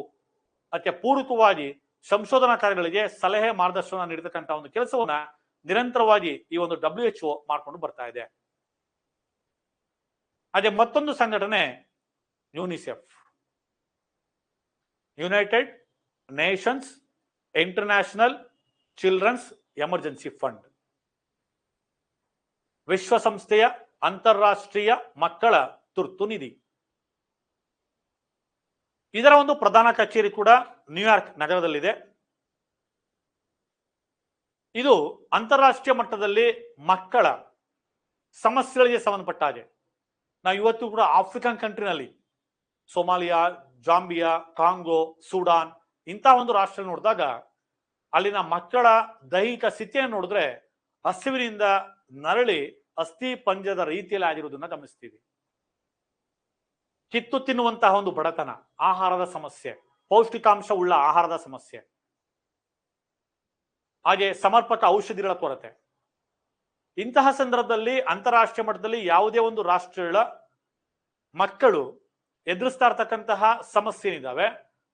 ಅದಕ್ಕೆ ಪೂರಕವಾಗಿ ಸಂಶೋಧನಾ ಕಾರ್ಯಗಳಿಗೆ ಸಲಹೆ ಮಾರ್ಗದರ್ಶನ ನೀಡತಕ್ಕಂಥ ಒಂದು ಕೆಲಸವನ್ನ ನಿರಂತರವಾಗಿ ಈ ಒಂದು WHO ಮಾಡ್ಕೊಂಡು ಬರ್ತಾ ಇದೆ. ಅದೇ ಮತ್ತೊಂದು ಸಂಘಟನೆ UNICEF, United Nations international children's emergency fund, ವಿಶ್ವಸಂಸ್ಥೆಯ ಅಂತಾರಾಷ್ಟ್ರೀಯ ಮಕ್ಕಳ ತುರ್ತು ನಿಧಿ. ಇದರ ಒಂದು ಪ್ರಧಾನ ಕಚೇರಿ ಕೂಡ ನ್ಯೂಯಾರ್ಕ್ ನಗರದಲ್ಲಿದೆ. ಇದು ಅಂತಾರಾಷ್ಟ್ರೀಯ ಮಟ್ಟದಲ್ಲಿ ಮಕ್ಕಳ ಸಮಸ್ಯೆಗಳಿಗೆ ಸಂಬಂಧಪಟ್ಟ ಹಾಗೆ ನಾವು ಇವತ್ತು ಕೂಡ ಆಫ್ರಿಕನ್ ಕಂಟ್ರಿನಲ್ಲಿ ಸೊಮಾಲಿಯಾ, ಜಾಂಬಿಯಾ, ಕಾಂಗೋ, ಸುಡಾನ್ ಇಂಥ ಒಂದು ರಾಷ್ಟ್ರ ನೋಡಿದಾಗ ಅಲ್ಲಿನ ಮಕ್ಕಳ ದೈಹಿಕ ಸ್ಥಿತಿಯನ್ನು ನೋಡಿದ್ರೆ ಹಸಿವಿನಿಂದ ನರಳಿ ಅಸ್ಥಿ ಪಂಜದ ರೀತಿಯಲ್ಲಿ ಆಗಿರುವುದನ್ನು ಗಮನಿಸ್ತೀವಿ. ಕಿತ್ತು ತಿನ್ನುವಂತಹ ಒಂದು ಬಡತನ, ಆಹಾರದ ಸಮಸ್ಯೆ, ಪೌಷ್ಟಿಕಾಂಶ ಉಳ್ಳ ಆಹಾರದ ಸಮಸ್ಯೆ, ಹಾಗೆ ಸಮರ್ಪಕ ಔಷಧಿಗಳ ಕೊರತೆ. ಇಂತಹ ಸಂದರ್ಭದಲ್ಲಿ ಅಂತಾರಾಷ್ಟ್ರೀಯ ಮಟ್ಟದಲ್ಲಿ ಯಾವುದೇ ಒಂದು ರಾಷ್ಟ್ರಗಳ ಮಕ್ಕಳು ಎದುರಿಸ್ತಾ ಇರ್ತಕ್ಕಂತಹ ಸಮಸ್ಯೆ ಏನಿದಾವೆ,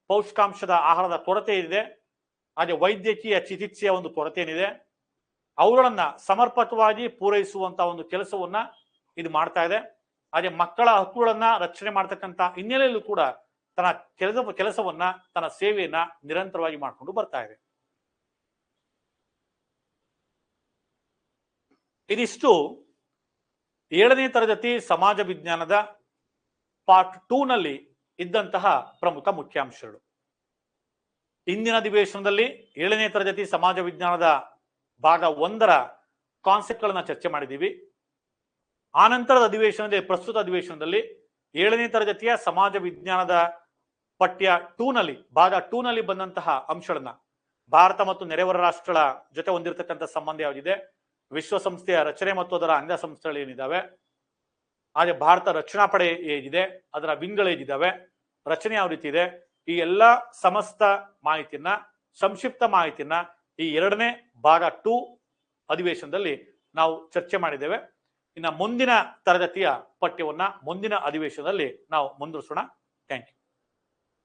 ಪೌಷ್ಟಿಕಾಂಶದ ಆಹಾರದ ಕೊರತೆ ಏನಿದೆ, ಹಾಗೆ ವೈದ್ಯಕೀಯ ಚಿಕಿತ್ಸೆಯ ಒಂದು ಕೊರತೆ ಏನಿದೆ, ಅವುಗಳನ್ನ ಸಮರ್ಪಕವಾಗಿ ಪೂರೈಸುವಂತಹ ಒಂದು ಕೆಲಸವನ್ನ ಇದು ಮಾಡ್ತಾ ಇದೆ. ಹಾಗೆ ಮಕ್ಕಳ ಹಕ್ಕುಗಳನ್ನ ರಕ್ಷಣೆ ಮಾಡ್ತಕ್ಕಂಥ ಹಿನ್ನೆಲೆಯಲ್ಲೂ ಕೂಡ ತನ್ನ ಕೆಲಸವನ್ನ, ತನ್ನ ಸೇವೆಯನ್ನ ನಿರಂತರವಾಗಿ ಮಾಡಿಕೊಂಡು ಬರ್ತಾ ಇದೆ. ಇದಿಷ್ಟು 7ನೇ ತರಗತಿ ಸಮಾಜ ವಿಜ್ಞಾನದ ಪಾರ್ಟ್ 2 ನಲ್ಲಿ ಇದ್ದಂತಹ ಪ್ರಮುಖ ಮುಖ್ಯಾಂಶಗಳು. ಇಂದಿನ ಅಧಿವೇಶನದಲ್ಲಿ 7ನೇ ತರಗತಿ ಸಮಾಜ ವಿಜ್ಞಾನದ ಭಾಗ 1ರ ಕಾನ್ಸೆಪ್ಟ್ಗಳನ್ನ ಚರ್ಚೆ ಮಾಡಿದ್ದೀವಿ. ಆನಂತರದ ಅಧಿವೇಶನದಲ್ಲಿ, ಪ್ರಸ್ತುತ ಅಧಿವೇಶನದಲ್ಲಿ 7ನೇ ತರಗತಿಯ ಸಮಾಜ ವಿಜ್ಞಾನದ ಪಠ್ಯ 2 ನಲ್ಲಿ, ಭಾಗ 2 ನಲ್ಲಿ ಬಂದಂತಹ ಅಂಶಗಳನ್ನ, ಭಾರತ ಮತ್ತು ನೆರೆಹೊರ ರಾಷ್ಟ್ರಗಳ ಜೊತೆ ಹೊಂದಿರತಕ್ಕಂಥ ಸಂಬಂಧ ಯಾವುದಿದೆ, ವಿಶ್ವಸಂಸ್ಥೆಯ ರಚನೆ ಮತ್ತು ಅದರ ಅಂಗಸಂಸ್ಥೆಗಳು ಏನಿದ್ದಾವೆ, ಹಾಗೆ ಭಾರತ ರಕ್ಷಣಾ ಪಡೆ ಹೇಗಿದೆ, ಅದರ ವಿಂಗ್ಗಳು ಹೇಗಿದ್ದಾವೆ, ರಚನೆ ಯಾವ ರೀತಿ ಇದೆ, ಈ ಎಲ್ಲ ಸಮಸ್ತ ಮಾಹಿತಿಯನ್ನ, ಸಂಕ್ಷಿಪ್ತ ಮಾಹಿತಿಯನ್ನ ಈ 2ನೇ ಭಾಗ 2 ಅಧಿವೇಶನದಲ್ಲಿ ನಾವು ಚರ್ಚೆ ಮಾಡಿದ್ದೇವೆ. ಇನ್ನು ಮುಂದಿನ ತರಗತಿಯ ಪಠ್ಯವನ್ನ ಮುಂದಿನ ಅಧಿವೇಶನದಲ್ಲಿ ನಾವು ಮುಂದುವರಿಸೋಣ. Thank you.